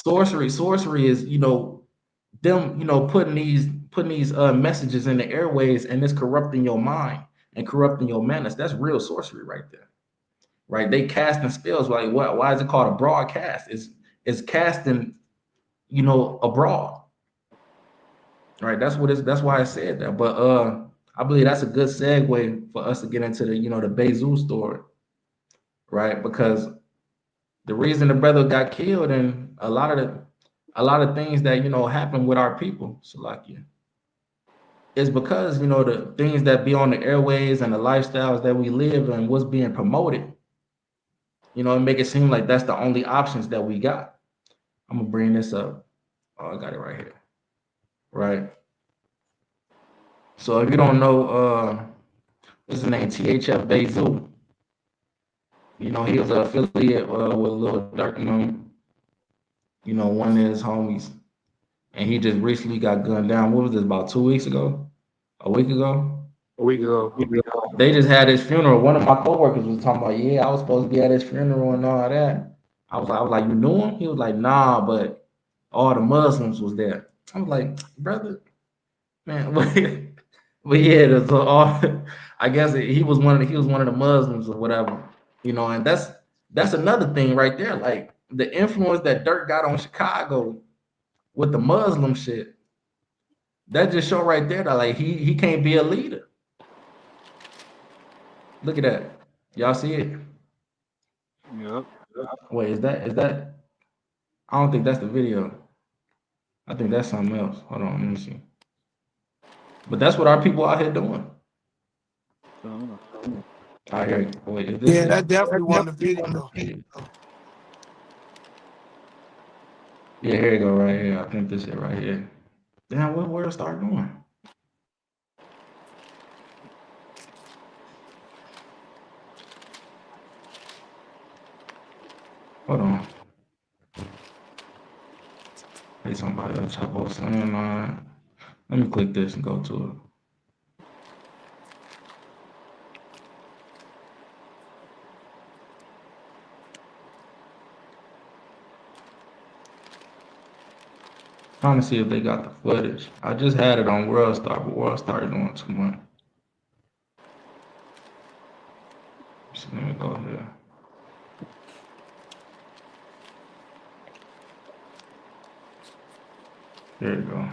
Speaker 1: Sorcery is, them, putting these messages in the airways, and it's corrupting your mind and corrupting your manners. That's real sorcery right there. Right? They casting spells. Like, why is it called a broadcast? It's casting, abroad. Right? That's why I said that. But I believe that's a good segue for us to get into the, the BAYZOO story. Right? Because the reason the brother got killed and a lot of things that happened with our people, Salakia, is because the things that be on the airways and the lifestyles that we live and what's being promoted, and make it seem like that's the only options that we got. I'm gonna bring this up. Oh, I got it right here. Right. So if you don't know, what's his name? THF BAYZOO. He was an affiliate with Lil Durk, one of his homies, and he just recently got gunned down. What was this? About 2 weeks ago? A week ago?
Speaker 4: A week ago.
Speaker 1: They just had his funeral. One of my coworkers was talking about, yeah, I was supposed to be at his funeral and all that. I was like, you knew him? He was like, nah, but all the Muslims was there. I was like, brother, man, but yeah, so all, I guess he was one of the Muslims or whatever, and that's another thing right there. Like the influence that Dirk got on Chicago with the Muslim shit, that just show right there that like he can't be a leader. Look at that. Y'all see it?
Speaker 2: Yep.
Speaker 1: Wait, is that? I don't think that's the video. I think that's something else. Hold on, let me see. But that's what our people out here doing. All right, here. Wait, is this
Speaker 4: Yeah,
Speaker 1: it?
Speaker 4: that definitely wasn't a video.
Speaker 1: Yeah, here you go, right here. I think this is it right here. Damn, where it start going? Hold on. Hey, somebody else type of line. Let me click this and go to it. Trying to see if they got the footage. I just had it on World Star, but World Star doing too much. So let me go here. There you go.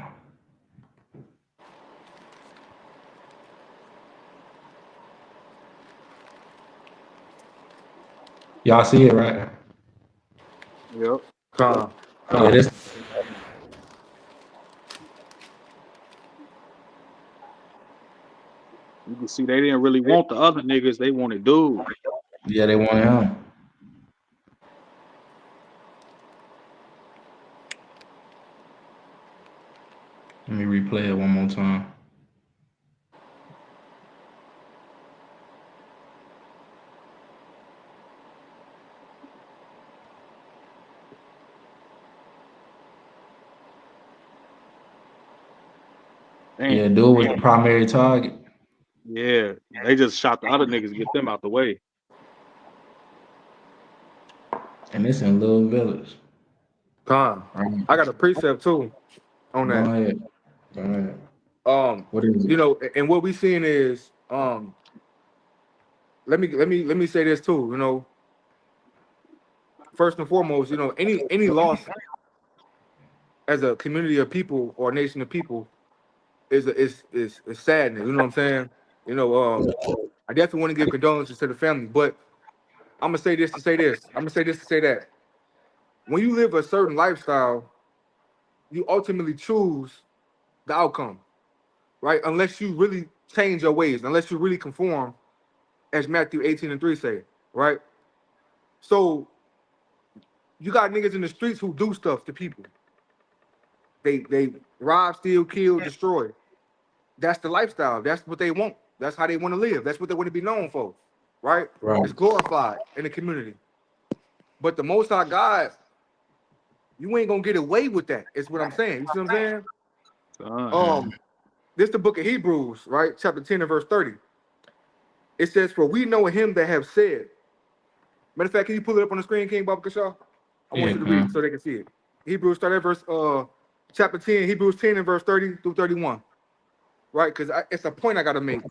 Speaker 1: Y'all see it, right?
Speaker 2: Yep.
Speaker 1: Yeah, this.
Speaker 2: You see, they didn't really want the other niggas. They wanted dude.
Speaker 1: Yeah, they want him. Let me replay it one more time. Yeah,
Speaker 2: Damn.
Speaker 1: dude was the primary target.
Speaker 2: Yeah, they just shot the other niggas to get them out the way.
Speaker 1: And it's in Little Village.
Speaker 3: Con.
Speaker 1: Right.
Speaker 3: I got a precept too on
Speaker 1: Go
Speaker 3: that.
Speaker 1: ahead. Go ahead.
Speaker 3: Um,
Speaker 1: What is
Speaker 3: you
Speaker 1: it?
Speaker 3: know, and what we seeing is let me say this too, you know, first and foremost, you know, any loss as a community of people or a nation of people is saddening, you know what I'm saying? You know, I definitely want to give condolences to the family, but I'm gonna say this to say this. I'm gonna say this to say that. When you live a certain lifestyle, you ultimately choose the outcome, right? Unless you really change your ways, unless you really conform, as Matthew 18:3 say, right? So you got niggas in the streets who do stuff to people. They rob, steal, kill, destroy. That's the lifestyle. That's what they want. That's how they want to live. That's what they want to be known for, right?
Speaker 1: Right.
Speaker 3: It's glorified in the community. But the Most High God, you ain't gonna get away with that. Is what I'm saying. You see what I'm saying?
Speaker 2: Son.
Speaker 3: This the book of Hebrews, right? Chapter 10 and verse 30. It says, "For we know him that have said." Matter of fact, can you pull it up on the screen, King Baba Kashaw? I want
Speaker 1: Yeah,
Speaker 3: you to read it
Speaker 1: man.
Speaker 3: so they can see it. Hebrews, start at verse chapter 10, Hebrews 10 and verse 30 through 31. Right? Because it's a point I gotta make.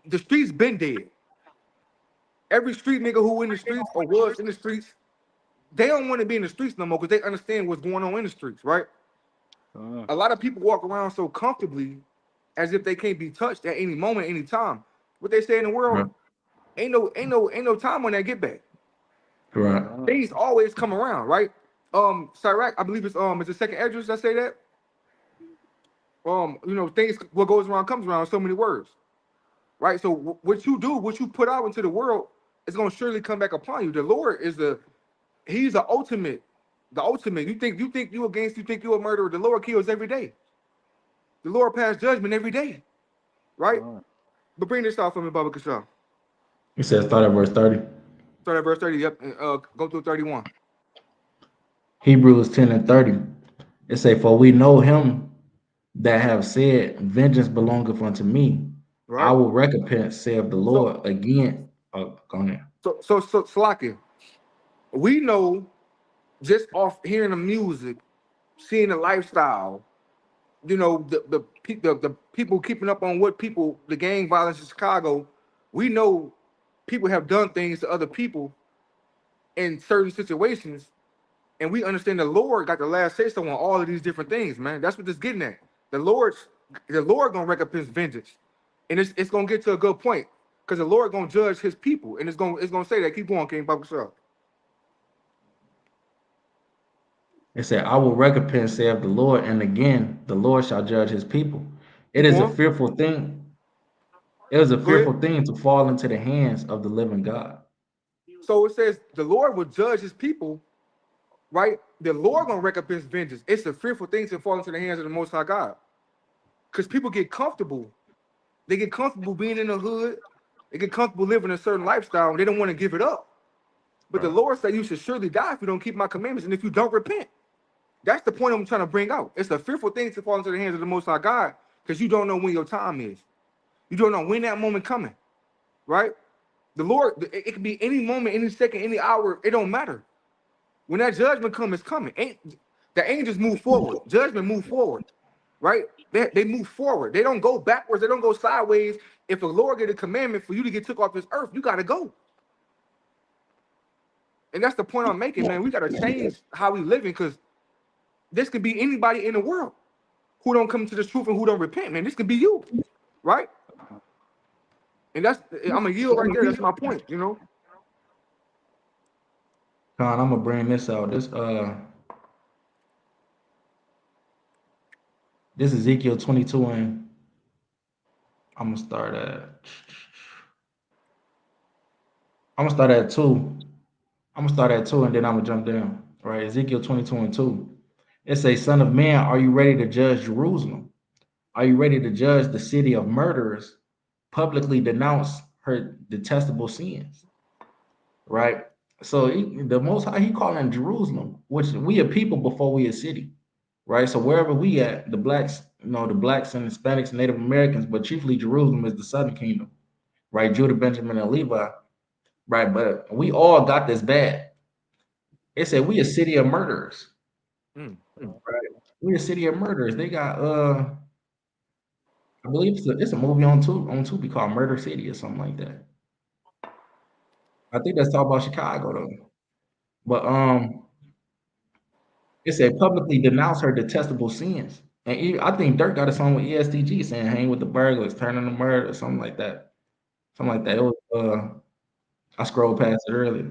Speaker 3: The streets been dead. Every street nigga who in the streets or was in the streets, they don't want to be in the streets no more because they understand what's going on in the streets, right? A lot of people walk around so comfortably as if they can't be touched at any moment, any time. What they say in the world,
Speaker 1: Right.
Speaker 3: ain't no time on that get back.
Speaker 1: Right.
Speaker 3: Things always come around, right? Sirach, I believe it's the second address that say that. You know, things what goes around comes around, so many words, right? So what you do, what you put out into the world, is gonna surely come back upon you. The Lord is He's the ultimate, the ultimate. You think you a murderer. The Lord kills every day. The Lord passed judgment every day, right? But bring this out for me, Baba Kashaw.
Speaker 1: It says start at verse 30.
Speaker 3: Start at verse 30. Yep, and, go through 31.
Speaker 1: Hebrews 10 and 30. It say, for we know him that have said, vengeance belongeth unto me. I
Speaker 3: Right.
Speaker 1: will recompense, saith the
Speaker 3: So,
Speaker 1: Lord. Again. Oh, go ahead.
Speaker 3: Slaki, we know just off hearing the music, seeing the lifestyle, you know, the people keeping up on what people, the gang violence in Chicago, we know people have done things to other people in certain situations, and we understand the Lord got the last say so on all of these different things, man. That's what this getting at. The Lord gonna recompense vengeance, and it's gonna get to a good point because the Lord gonna judge His people, and it's gonna say that. Keep going, King Baba Shah.
Speaker 1: It said, I will recompense, saith the Lord, and again the Lord shall judge his people. It
Speaker 3: Keep
Speaker 1: is a
Speaker 3: going.
Speaker 1: fearful thing. It was a
Speaker 3: Go ahead.
Speaker 1: fearful thing to fall into the hands of the living God.
Speaker 3: So it says the Lord will judge His people, right? The Lord gonna recompense vengeance. It's a fearful thing to fall into the hands of the Most High God, because people get comfortable. They get comfortable being in the hood. They get comfortable living a certain lifestyle, and they don't want to give it up. But the
Speaker 1: Right.
Speaker 3: Lord said, "You should surely die if you don't keep My commandments and if you don't repent." That's the point I'm trying to bring out. It's a fearful thing to fall into the hands of the Most High God because you don't know when your time is. You don't know when that moment coming, right? The Lord, it can be any moment, any second, any hour. It don't matter. When that judgment comes, it's coming. The angels move forward. Judgment move forward, right? They move forward. They don't go backwards. They don't go sideways. If the Lord get a commandment for you to get took off this earth, you got to go. And that's the point I'm making, man. We got to change how we living because this could be anybody in the world who don't come to this truth and who don't repent, man. This could be you, right? And I'm a yield right there. That's my point, you know.
Speaker 1: Con, I'm gonna bring this out. This Ezekiel 22 and I'm gonna start at. I'm gonna start at 2. I'm gonna start at 2, and then I'm gonna jump down. Right, Ezekiel 22:2. It says, "Son of man, are you ready to judge Jerusalem? Are you ready to judge the city of murderers? Publicly denounce her detestable sins." Right. So the Most High, He calling Jerusalem, which we a people before we a city. Right. So wherever we at, the blacks, the blacks and Hispanics, Native Americans, but chiefly Jerusalem is the southern kingdom. Right. Judah, Benjamin, and Levi. Right. But we all got this bad. It said we a city of murderers.
Speaker 3: Mm.
Speaker 1: Right. We a city of murderers. They got I believe it's a movie on Tubi called Murder City or something like that. I think that's talking about Chicago though. But it said publicly denounce her detestable sins. And I think Dirk got a song with ESTG saying hang with the burglars, turning the murder, or something like that. Something like that. It was I scrolled past it earlier.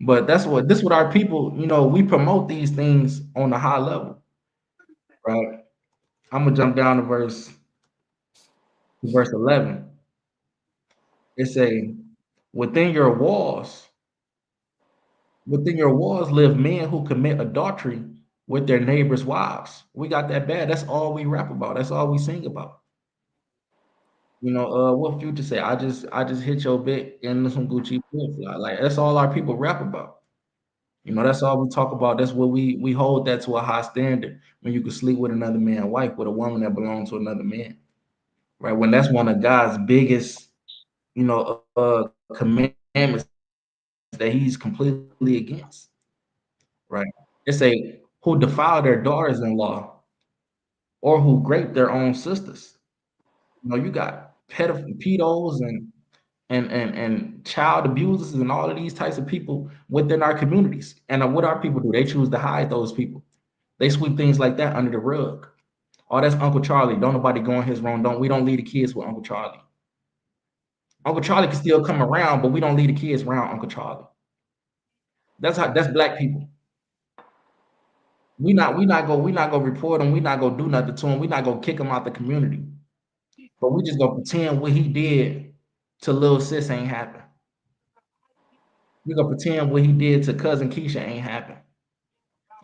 Speaker 1: But this what our people, we promote these things on a high level, right? I'm gonna jump down to verse 11. It say, within your walls, within your walls live men who commit adultery with their neighbors' wives. We got that bad. That's all we rap about. That's all we sing about. What Future say? I just hit your bit in some Gucci flip fly. Like that's all our people rap about. That's all we talk about. That's what we hold that to a high standard. When you can sleep with another man's wife, with a woman that belongs to another man, right? When that's one of God's biggest, commandments that He's completely against, right? It say who defile their daughters-in-law or who rape their own sisters. You got pedos and child abusers and all of these types of people within our communities. And what our people do, they choose to hide those people. They sweep things like that under the rug. Oh, that's Uncle Charlie. Don't nobody go in his room. We don't leave the kids with Uncle Charlie. Uncle Charlie can still come around, but we don't leave the kids around Uncle Charlie. That's black people. We not go report him. We not go do nothing to him. We not go kick him out the community. But we just go pretend what he did to little sis ain't happen. We gonna pretend what he did to cousin Keisha ain't happen.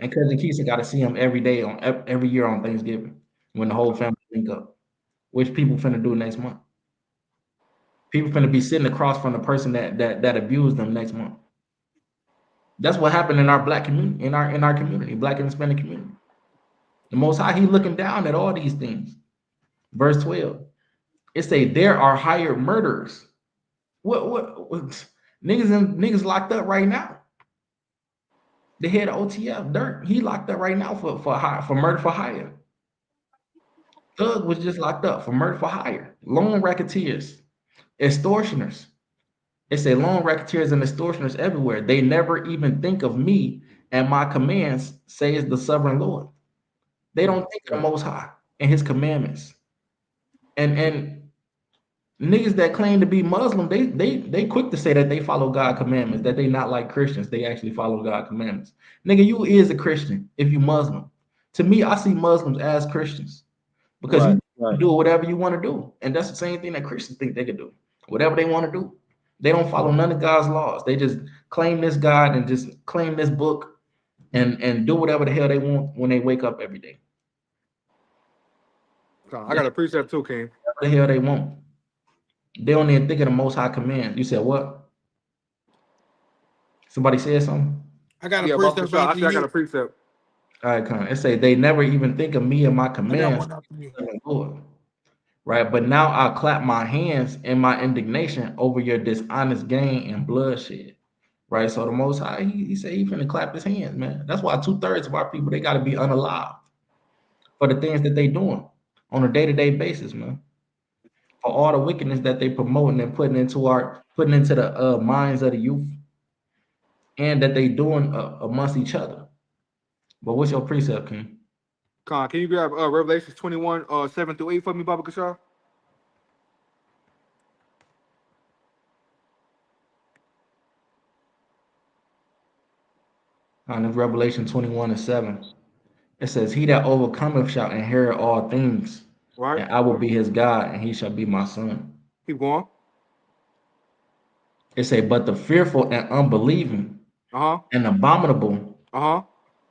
Speaker 1: And cousin Keisha got to see him every day on every year on Thanksgiving when the whole family link up. Which people finna do next month? People finna be sitting across from the person that abused them next month. That's what happened in our black community, in our community, black and Hispanic community. The Most High, He looking down at all these things. Verse 12, it say there are hired murderers. What niggas locked up right now. The head of OTF, Dirk, he locked up right now for murder for hire. Thug was just locked up for murder for hire. Loan racketeers, extortioners. It say loan racketeers and extortioners everywhere. They never even think of me and my commands, says the sovereign Lord. They don't think of the Most High and His commandments. And niggas that claim to be Muslim, they quick to say that they follow God commandments, that they not like Christians. They actually follow God commandments. Nigga, you is a Christian if you Muslim. To me, I see Muslims as Christians because you do whatever you want to do, and that's the same thing that Christians think they can do. Whatever they want to do, they don't follow none of God's laws. They just claim this God and just claim this book and do whatever the hell they want when they wake up every day.
Speaker 3: I got a precept too, King.
Speaker 1: Whatever the hell they want. They don't even think of the Most High commands. You said what? Somebody said something?
Speaker 4: I got a
Speaker 3: Yeah, Baba
Speaker 4: precept
Speaker 3: Kasha,
Speaker 4: after
Speaker 3: actually, I got a
Speaker 4: you.
Speaker 3: precept.
Speaker 1: All right, come on. It say they never even think of me and my
Speaker 4: I got
Speaker 1: commands,
Speaker 4: one after you.
Speaker 1: Lord. Right, but now I clap my hands in my indignation over your dishonest gain and bloodshed. Right, so the Most High, he said he finna clap his hands, man. That's why 2/3 of our people, they got to be unalive for the things that they doing on a day-to-day basis, man. For all the wickedness that they promoting and putting into the minds of the youth, and that they doing amongst each other. But what's your precept, King?
Speaker 3: Con, can you grab Revelations 21, 7 through 8 for me, Baba Kasha?
Speaker 1: On Revelation 21:7. It says, he that overcometh shall inherit all things,
Speaker 4: Right.
Speaker 1: and I will be his God, and he shall be my son.
Speaker 4: Keep going.
Speaker 1: It say, but the fearful and unbelieving
Speaker 4: Uh-huh.
Speaker 1: and abominable
Speaker 4: Uh-huh.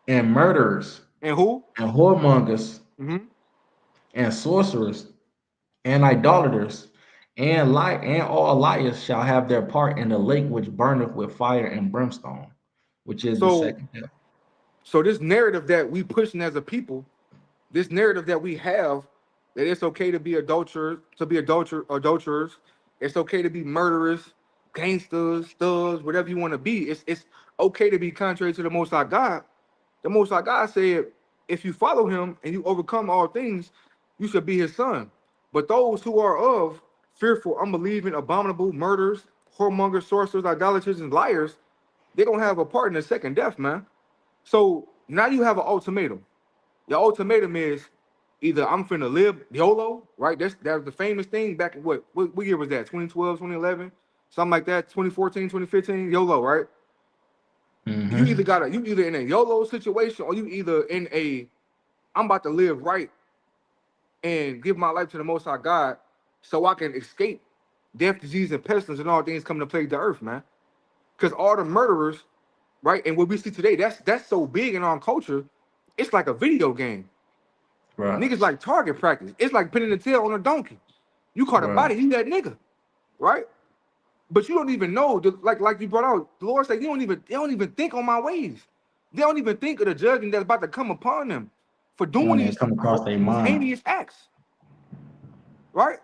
Speaker 1: and murderers
Speaker 4: And who?
Speaker 1: and whoremongers
Speaker 4: Mm-hmm.
Speaker 1: and sorcerers and idolaters and all liars shall have their part in the lake which burneth with fire and brimstone, which is the
Speaker 4: So
Speaker 1: second death.
Speaker 4: so this narrative that we pushing as a people, this narrative that we have, that it's okay to be adulterers, it's okay to be murderers, gangsters, thugs, whatever you want to be. It's okay to be contrary to the Most High God. The Most High God said, if you follow him and you overcome all things, you should be his son. But those who are of fearful, unbelieving, abominable, murderers, whoremongers, sorcerers, idolaters, and liars, they're gonna have a part in the second death, man. So now you have an ultimatum. The ultimatum is either I'm finna live YOLO, right? That was the famous thing back in what year was that? 2012, 2011, something like that, 2014, 2015, YOLO, right? You either
Speaker 1: Mm-hmm.
Speaker 4: gotta you either in a YOLO situation or you either in a I'm about to live right and give my life to the Most High God so I can escape death, disease, and pestilence and all things coming to plague the earth, man. Because all the murderers, right? And what we see today, that's so big in our culture, it's like a video game.
Speaker 1: Right.
Speaker 4: Niggas like target practice. It's like pinning the tail on a donkey. You caught a
Speaker 1: Right.
Speaker 4: body, you that nigga, right? But you don't even know, like you brought out, the Lord said, they don't even think on my ways. They don't even think of the judgment that's about to come upon them for
Speaker 1: They
Speaker 4: doing
Speaker 1: don't even come across their
Speaker 4: these
Speaker 1: mind.
Speaker 4: heinous acts, right?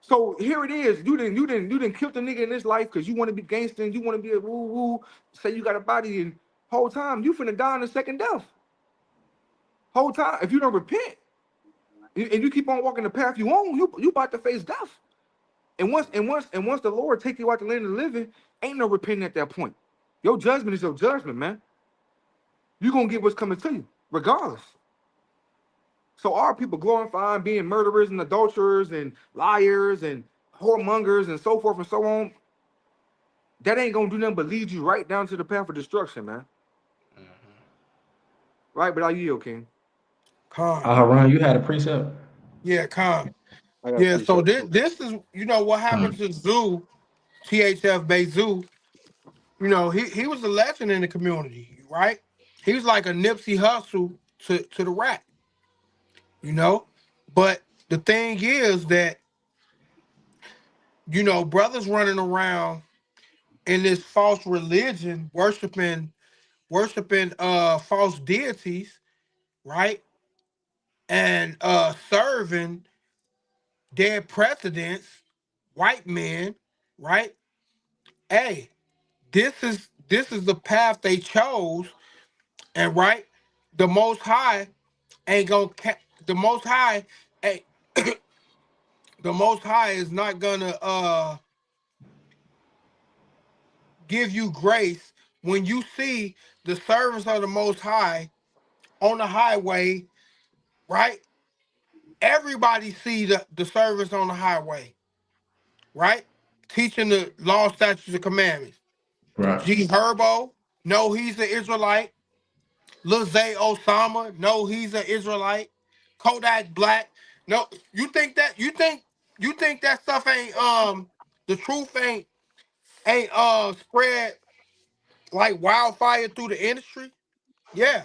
Speaker 4: So here it is. You didn't kill the nigga in this life because you want to be gangster and you want to be a woo woo. Say you got a body and whole time you finna die in the second death. Whole time, if you don't repent and you keep on walking the path you on, you about to face death. And once the Lord take you out the land of the living, ain't no repenting at that point. Your judgment is your judgment, man. You gonna get what's coming to you, regardless. So our people glorifying being murderers and adulterers and liars and whoremongers and so forth and so on. That ain't gonna do nothing but lead you right down to the path of destruction, man. Right? But I yield, King. Con.
Speaker 1: Haran, you had a precept?
Speaker 4: Yeah, con.
Speaker 2: I got a
Speaker 4: Yeah, so
Speaker 2: precept
Speaker 4: this
Speaker 2: too.
Speaker 4: this is what happened to Zoo, THF BAYZOO. He was a legend in the community, right? He was like a Nipsey Hussle to the rap, you know. But the thing is that brothers running around in this false religion, worshiping false deities, right? And serving dead presidents, white men, right? Hey, this is the path they chose, and right, the Most High ain't gonna the Most High ain't the Most High is not gonna give you grace when you see the servants of the Most High on the highway, right? Everybody see the servants on the highway, right? Teaching the law, statutes, and commandments.
Speaker 1: Right.
Speaker 4: G Herbo, no, he's an Israelite. Lil Zay Osama, no, he's an Israelite. Kodak Black, no. You think that stuff ain't the truth ain't spread like wildfire through the industry? Yeah,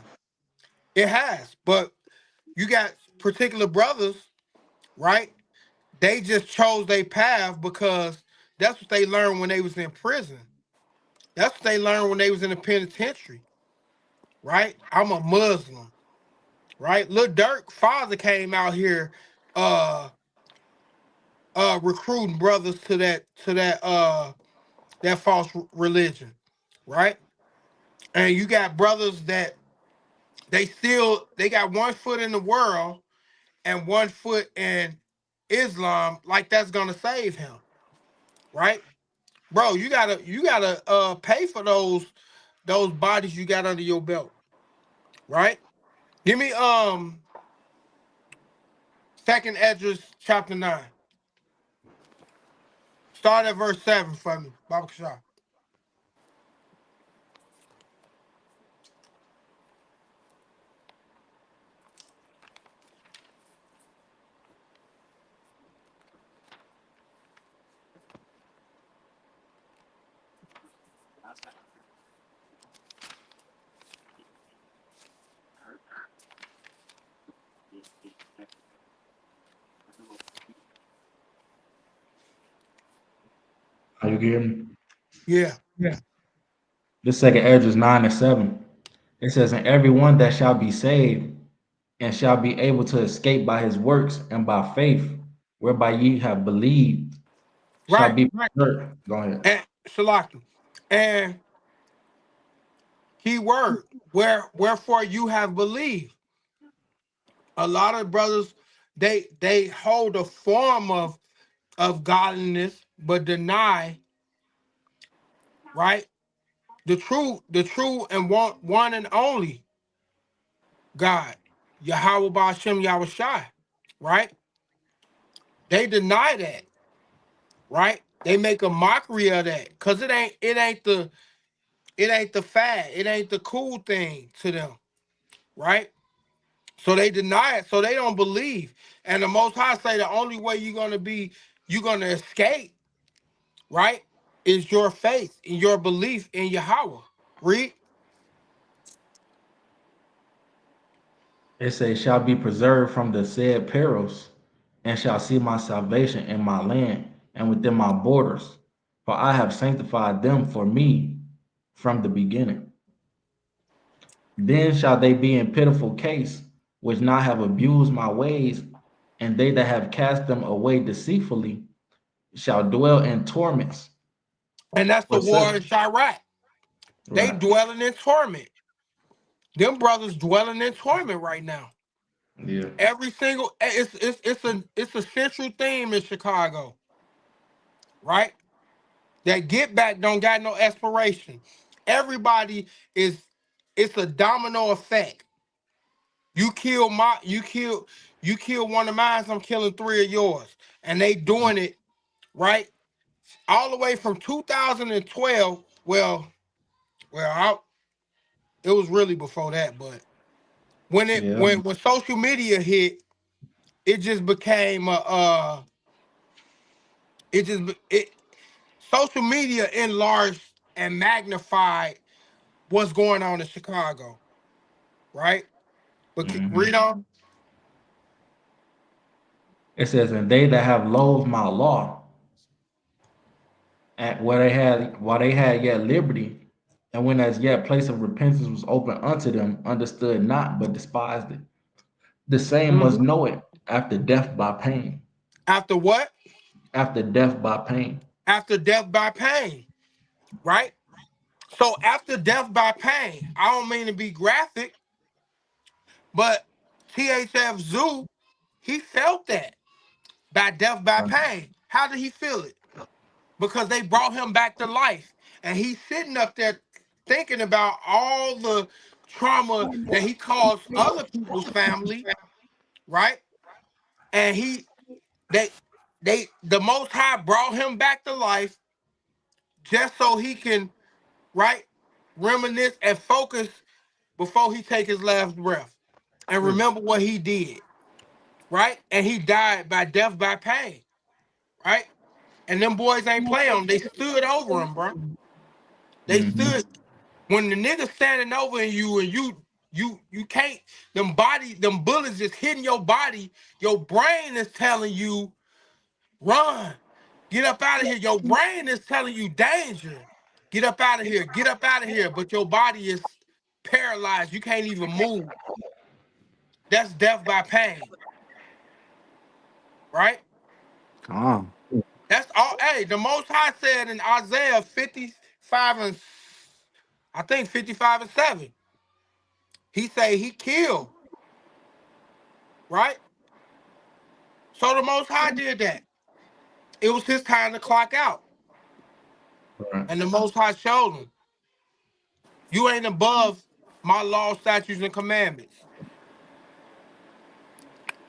Speaker 4: it has. But you got particular brothers, right? They just chose their path because that's what they learned when they was in prison. That's what they learned when they was in the penitentiary, right? I'm a Muslim, right? Lil Durk father came out here uh recruiting brothers to that false religion, right? And you got brothers that they got one foot in the world and one foot in Islam, like that's gonna save him, right? Bro, you gotta pay for those bodies you got under your belt, right? Give me second Esdras chapter 9. Start at verse 7 for me, Baba Kashah.
Speaker 1: Are you hear me?
Speaker 4: Yeah.
Speaker 1: The second Esdras 9 and 7. It says, and everyone that shall be saved and shall be able to escape by his works and by faith, whereby ye have believed, shall
Speaker 4: Right.
Speaker 1: be preserved. Go ahead.
Speaker 4: And Shalaki. And key word, wherefore you have believed. A lot of brothers, they hold a form of godliness, but deny, right? The true and one and only God, Yahweh Ba'ashem Yahweh Shai, right? They deny that, right? They make a mockery of that because it ain't the fad, it ain't the cool thing to them, right? So they deny it, so they don't believe. And the Most High say the only way you're gonna escape, right, is your faith and your belief in Yahweh. Read.
Speaker 1: It says, shall be preserved from the said perils, and shall see my salvation in my land and within my borders. For I have sanctified them for me from the beginning. Then shall they be in pitiful case, which not have abused my ways, and they that have cast them away deceitfully shall dwell in torments.
Speaker 4: And that's the
Speaker 1: For such,
Speaker 4: war in Chirac. They
Speaker 1: right?
Speaker 4: dwelling in torment. Them brothers dwelling in torment right now.
Speaker 1: Yeah,
Speaker 4: Every single it's a central theme in Chicago, right? That get back don't got no expiration. Everybody is it's a domino effect. You kill one of mine, I'm killing three of yours. And they doing it, right? All the way from 2012. It was really before that, but
Speaker 1: yeah,
Speaker 4: when social media hit, it just became it just it social media enlarged and magnified what's going on in Chicago, right? But
Speaker 1: hmm.
Speaker 4: read on.
Speaker 1: It says, and they that have loathed my law, and while they had yet liberty, and when as yet place of repentance was open unto them, understood not, but despised it. The same must
Speaker 4: Mhm.
Speaker 1: know it after death by pain.
Speaker 4: After what?
Speaker 1: After death by pain.
Speaker 4: After death by pain, right? So after death by pain, I don't mean to be graphic, but THF Zoo, he felt that by death by
Speaker 1: Right.
Speaker 4: pain. How did he feel it? Because they brought him back to life. And he's sitting up there thinking about all the trauma that he caused other people's family, right? And they the Most High brought him back to life just so he can, right, reminisce and focus before he take his last breath and remember what he did, right? And he died by death by pain, right? And them boys ain't playing. They stood over him, bro. They
Speaker 1: Mm-hmm.
Speaker 4: stood when the nigga standing over you and you can't them bullets just hitting your body. Your brain is telling you run, get up out of here. Your brain is telling you danger, get up out of here, get up out of here. But your body is paralyzed. You can't even move. That's death by pain, right?
Speaker 3: Come
Speaker 4: That's all. Hey, the Most High said in Isaiah 55 and I think 55 and 7. He say he killed, right? So the Most High did that. It was his time to clock out.
Speaker 1: Right.
Speaker 4: And the Most High showed him, you ain't above my law, statutes, and commandments.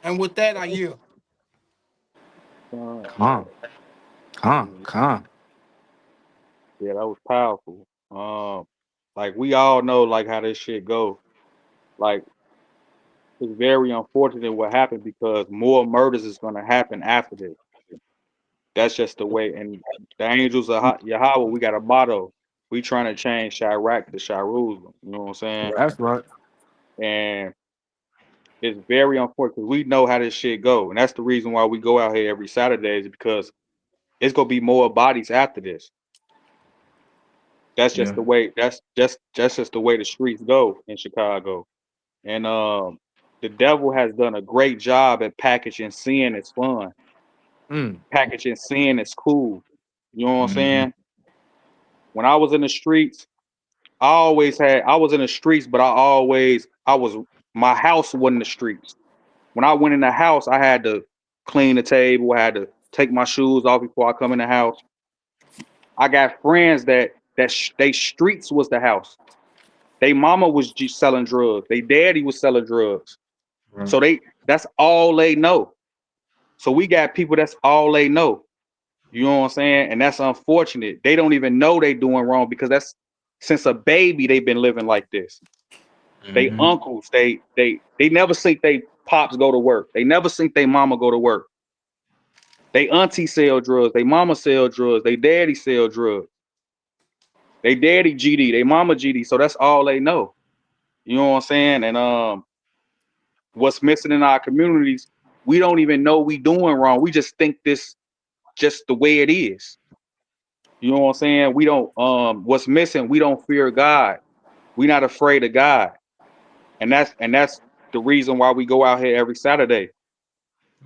Speaker 4: And with that, I yield.
Speaker 3: on. Come on.
Speaker 2: Yeah, that was powerful. Like we all know like how this shit go. Like it's very unfortunate what happened because more murders is gonna happen after this. That's just the way. And the angels of Yahweh, we got a motto. We trying to change Chirac to Jerusalem. You know what I'm saying?
Speaker 3: That's right.
Speaker 2: And it's very unfortunate because we know how this shit go, and that's the reason why we go out here every Saturday is because it's gonna be more bodies after this. That's just
Speaker 1: Yeah.
Speaker 2: the way. That's just the way the streets go in Chicago. And the devil has done a great job at packaging sin as fun,
Speaker 3: Mm.
Speaker 2: packaging sin as cool. You know what I'm
Speaker 1: Mm-hmm.
Speaker 2: saying? When I was in the streets, I was in the streets, but my house wasn't the streets. When I went in the house, I had to clean the table, I had to take my shoes off before I come in the house. I got friends they streets was the house. They mama was just selling drugs. They daddy was selling drugs.
Speaker 1: Right.
Speaker 2: So that's all they know. So we got people that's all they know. You know what I'm saying? And that's unfortunate. They don't even know they doing wrong because that's since a baby they've been living like this. They
Speaker 1: Mm-hmm.
Speaker 2: uncles, they never seen they pops go to work. They never seen they mama go to work. They auntie sell drugs. They mama sell drugs. They daddy sell drugs. They daddy GD. They mama GD. So that's all they know. You know what I'm saying? And what's missing in our communities, we don't even know we doing wrong. We just think this just the way it is. You know what I'm saying? We don't what's missing, we don't fear God. We're not afraid of God. And that's the reason why we go out here every Saturday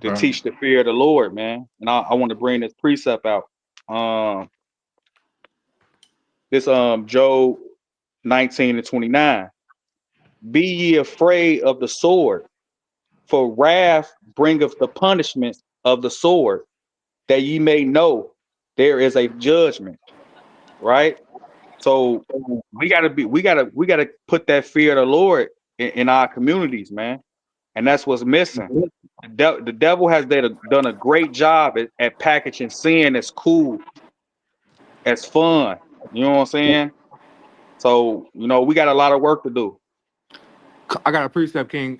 Speaker 2: to
Speaker 1: Right.
Speaker 2: teach the fear of the Lord, man. And I want to bring this precept out. Um this Job 19:29. Be ye afraid of the sword, for wrath bringeth the punishment of the sword, that ye may know there is a judgment, right? So we gotta put that fear of the Lord in our communities, man. And that's what's missing. The devil has done a great job at packaging sin as cool, as fun. You know what I'm saying? So, we got a lot of work to do.
Speaker 3: I got a precept, King.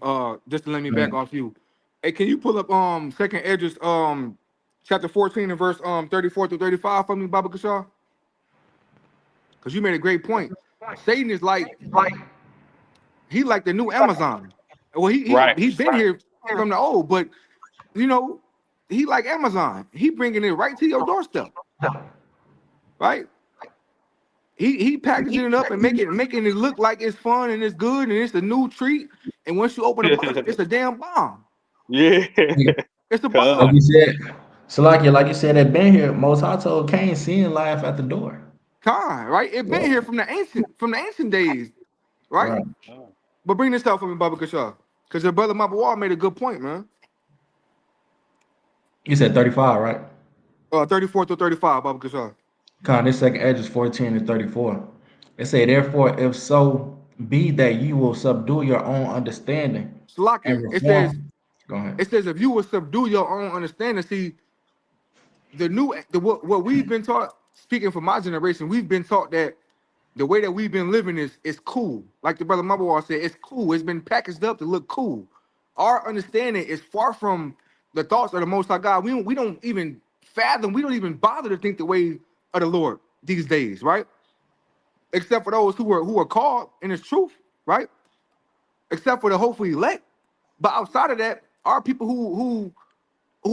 Speaker 3: Just to let me back
Speaker 1: Right.
Speaker 3: off you. Hey, can you pull up Second Edges chapter 14 and verse 34 through 35 for me, Baba Kashar? Because you made a great point. Satan is like the new Amazon. Well,
Speaker 2: Right.
Speaker 3: he's been here from the old, but you know, he like Amazon. He bringing it right to your doorstep, right? He packaging it up and making it look like it's fun and it's good and it's a new treat. And once you open the box, it's a damn bomb.
Speaker 2: Yeah.
Speaker 3: It's a
Speaker 1: Like
Speaker 2: Con.
Speaker 3: bomb.
Speaker 1: you said, so like you said, they've been here. Most High told Cain, sin life at the door.
Speaker 3: Con, right? It been here from the ancient days, right?
Speaker 1: Right.
Speaker 3: But bring this out for me, Baba Kashar. Because your brother Mabawar made a good point, man.
Speaker 1: You said 35, right?
Speaker 3: 34 to 35, Baba Kashar.
Speaker 1: Con, this second edge is 14 and 34. It say, therefore, if so be that you will subdue your own understanding and
Speaker 3: Salakia.
Speaker 1: reform. Go ahead.
Speaker 3: It says if you will subdue your own understanding, see what we've been taught, speaking for my generation, we've been taught that the way that we've been living is cool. Like the brother Mabawar said, it's cool. It's been packaged up to look cool. Our understanding is far from the thoughts of the Most High God. We don't even fathom, we don't even bother to think the way of the Lord these days, right? Except for those who are called in His truth, right? Except for the hopefully elect. But outside of that, our people who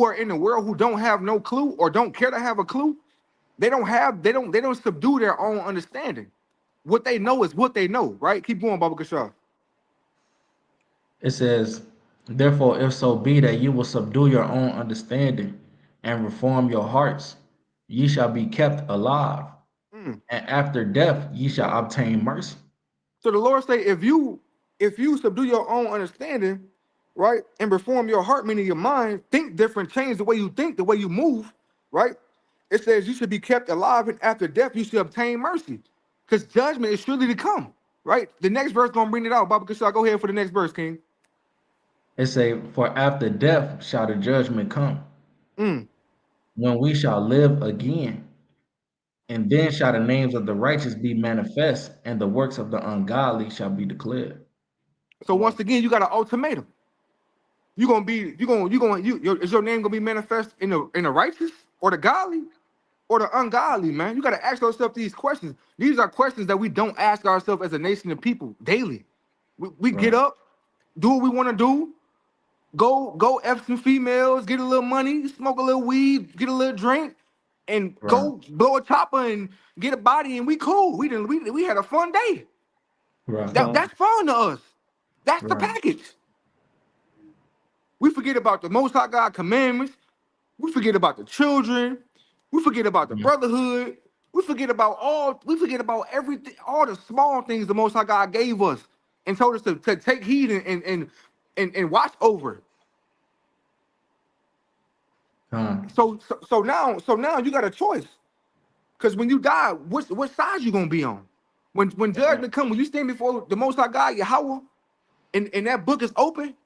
Speaker 3: are in the world who don't have no clue or don't care to have a clue, they don't subdue their own understanding. What they know is what they know, right? Keep going, Baba Kashar.
Speaker 1: It says, therefore, if so be that you will subdue your own understanding and reform your hearts, ye shall be kept alive,
Speaker 3: Mm.
Speaker 1: and after death ye shall obtain mercy.
Speaker 3: So the Lord say, if you subdue your own understanding, right, and reform your heart, meaning your mind, think different, change the way you think, the way you move, right? It says you should be kept alive, and after death you should obtain mercy, because judgment is surely to come, right? The next verse gonna bring it out. Baba Kashar, go ahead for the next verse, King.
Speaker 1: It say, for after death shall the judgment come,
Speaker 3: Mm.
Speaker 1: when we shall live again. And then shall the names of the righteous be manifest, and the works of the ungodly shall be declared.
Speaker 3: So once again, you got an ultimatum. Is your name gonna be manifest in the righteous or the godly? or the ungodly, man. You got to ask yourself these questions. These are questions that we don't ask ourselves as a nation of people daily. We get
Speaker 1: Right.
Speaker 3: up, do what we want to do, go F some females, get a little money, smoke a little weed, get a little drink, and
Speaker 1: Right.
Speaker 3: go blow a chopper and get a body, and we cool. We had a fun day.
Speaker 1: Right.
Speaker 3: That's fun to us. That's the
Speaker 1: Right.
Speaker 3: package. We forget about the Most High God commandments. We forget about the children. We forget about the
Speaker 1: Mhm.
Speaker 3: brotherhood. We forget about all. We forget about everything, all the small things the Most High God gave us and told us to take heed and watch over.
Speaker 1: Con.
Speaker 3: So now you got a choice. Because when you die, what side you gonna be on? When judgment come, when you stand before the Most High God, Yahweh, and that book is open,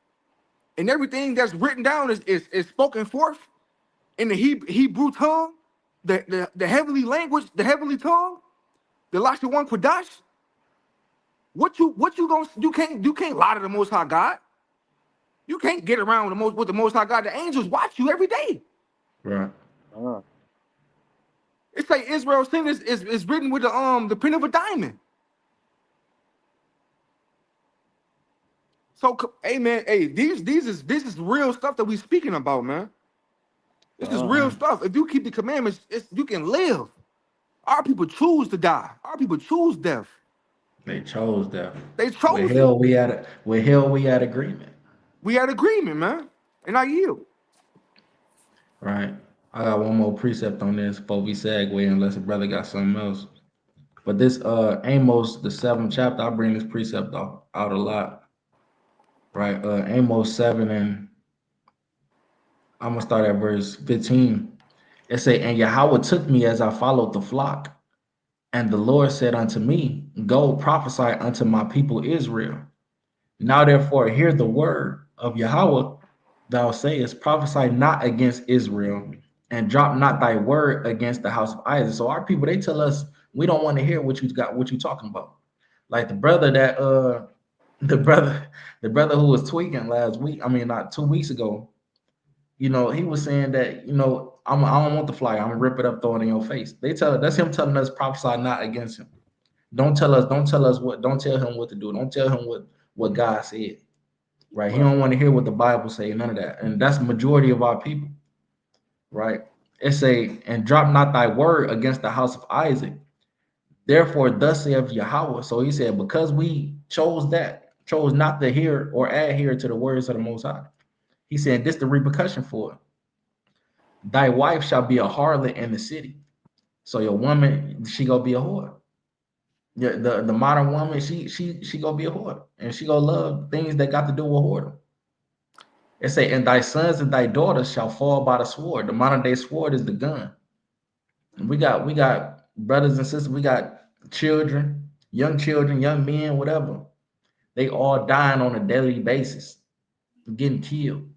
Speaker 3: and everything that's written down is spoken forth in the Hebrew tongue, the heavenly language, the heavenly tongue, the Lashawan Kodash. You can't lie to the Most High God. You can't get around with the Most High God. The angels watch you every day.
Speaker 1: Right.
Speaker 3: It say Israel's sin is written with the pen of a diamond. So, hey man, hey, this is real stuff that we speaking about, man. This is real
Speaker 1: Right.
Speaker 3: stuff. If you keep the commandments, you can live. Our people choose to die. Our people choose death.
Speaker 1: They chose that.
Speaker 3: They
Speaker 1: With
Speaker 3: chose it.
Speaker 1: hell we had agreement.
Speaker 3: We had agreement, man. And I yield.
Speaker 1: Right. I got one more precept on this before we segue unless a brother got something else. But this Amos, the 7th chapter, I bring this precept out a lot. Right. Amos 7, and I'm gonna start at verse 15. It say, and Yahweh took me as I followed the flock, and the Lord said unto me, go prophesy unto my people Israel. Now therefore hear the word of Yahweh. Thou sayest, prophesy not against Israel, and drop not thy word against the house of Isaac. So our people, they tell us we don't want to hear what you talking about. Like the brother that the brother the brother who was tweaking last week, I mean not 2 weeks ago, he was saying that, I don't want the flyer, I'm gonna rip it up, throw it in your face. That's him telling us prophesy not against him. Don't tell him what to do. Don't tell him what God said. Right? He don't want to hear what the Bible say, none of that. And that's the majority of our people, right? It say, and drop not thy word against the house of Isaac. Therefore, thus saith Yahweh. So he said, because we chose not to hear or adhere to the words of the Most High. He said, this the repercussion for it. Thy wife shall be a harlot in the city. So your woman, she gonna be a whore. Yeah, the modern woman, she gonna be a whore, and she gonna love things that got to do with whoredom. It say, and thy sons and thy daughters shall fall by the sword. The modern day sword is the gun. And we got brothers and sisters, we got children, young men, whatever. They all dying on a daily basis, getting killed.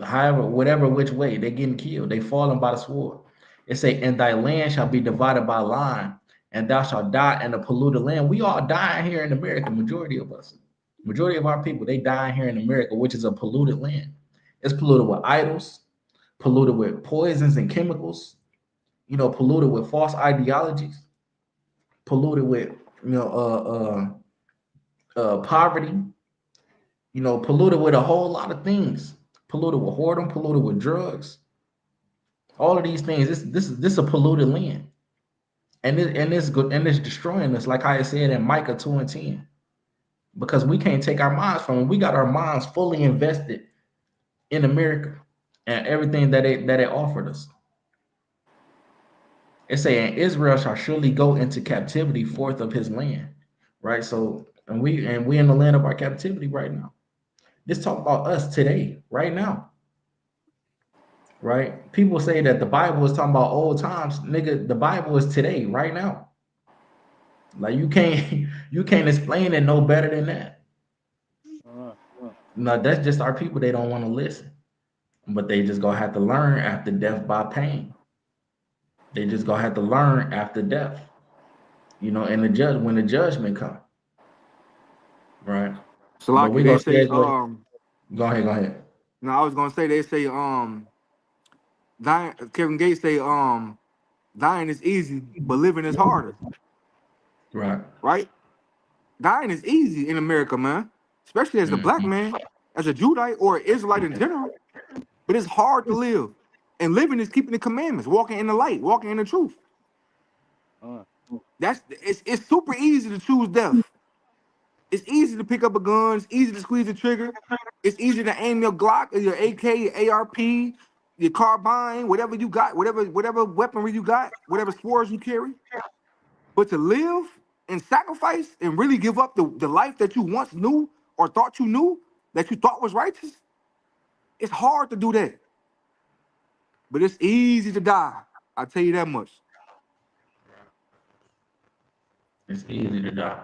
Speaker 1: However, whatever which way, they getting killed. They falling by the sword. It say, and thy land shall be divided by line, and thou shalt die in a polluted land. We all dying here in America, majority of us. Majority of our people, they dying here in America, which is a polluted land. It's polluted with idols, polluted with poisons and chemicals, polluted with false ideologies, polluted with, poverty, polluted with a whole lot of things, polluted with whoredom, polluted with drugs, all of these things. This is a polluted land, and it's destroying us, like I said in Micah 2:10, because we can't take our minds from it. We got our minds fully invested in America and everything that it offered us. It's saying Israel shall surely go into captivity forth of his land, right? So, and we in the land of our captivity right now. This talk about us today, right now, right? People say that the Bible is talking about old times, nigga. The Bible is today, right now. Like you can't you can't explain it no better than that. No, that's just our people. They don't want to listen, but they just gonna have to learn after death by pain. They just gonna have to learn after death, and when the judgment come, right? But we
Speaker 3: Salaki, they
Speaker 1: gonna
Speaker 3: say,
Speaker 1: segue. Go ahead.
Speaker 3: no, I was gonna say they say Kevin Gates say dying is easy, but living is harder,
Speaker 1: Right.
Speaker 3: right? Dying is easy in America, man, especially as a black man, as a Judite or an Israelite in general. But it's hard to live. And living is keeping the commandments, walking in the light, walking in the truth. It's super easy to choose death. It's easy to pick up a gun, it's easy to squeeze the trigger, it's easy to aim your Glock or your AK, your ARP, your carbine, whatever you got, whatever weaponry you got, whatever swords you carry. But to live and sacrifice and really give up the life that you once knew or thought you knew, that you thought was righteous, it's hard to do that. But it's easy to die. I'll tell you that much.
Speaker 1: It's easy to die.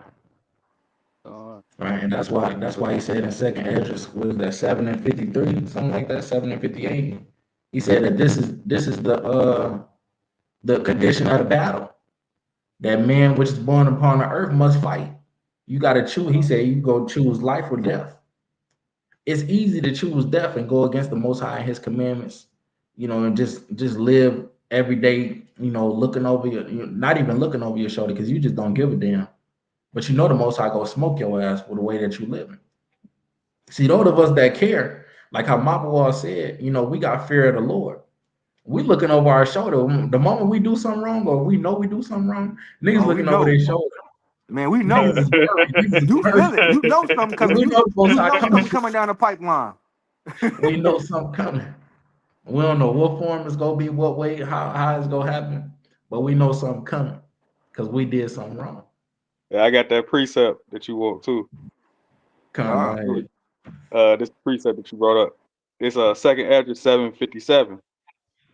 Speaker 1: Right, and that's why he said in second Esdras was that 7:53, something like that, 7:58. He said that this is the condition of the battle. That man which is born upon the earth must fight. You gotta choose. He said you go choose life or death. It's easy to choose death and go against the Most High and His commandments, and just live every day, looking over not even looking over your shoulder because you just don't give a damn. But the Most High gonna smoke your ass with the way that you living. See, those of us that care, like how Mapawal said, we got fear of the Lord. We looking over our shoulder. The moment we do something wrong or we know we do something wrong, niggas looking over their shoulder.
Speaker 3: Man, we know.
Speaker 1: Niggas is worried. Niggas is
Speaker 3: You
Speaker 1: worried.
Speaker 3: feel it. You know something coming.
Speaker 1: We know the Most High
Speaker 3: Something coming down the pipeline.
Speaker 1: We know something coming. We don't know what form it's gonna be, what way, how it's gonna happen, but we know something coming because we did something wrong.
Speaker 2: Yeah, I got that precept that you want too.
Speaker 1: Come on.
Speaker 2: This precept that you brought up. It's second Esdras 7:57.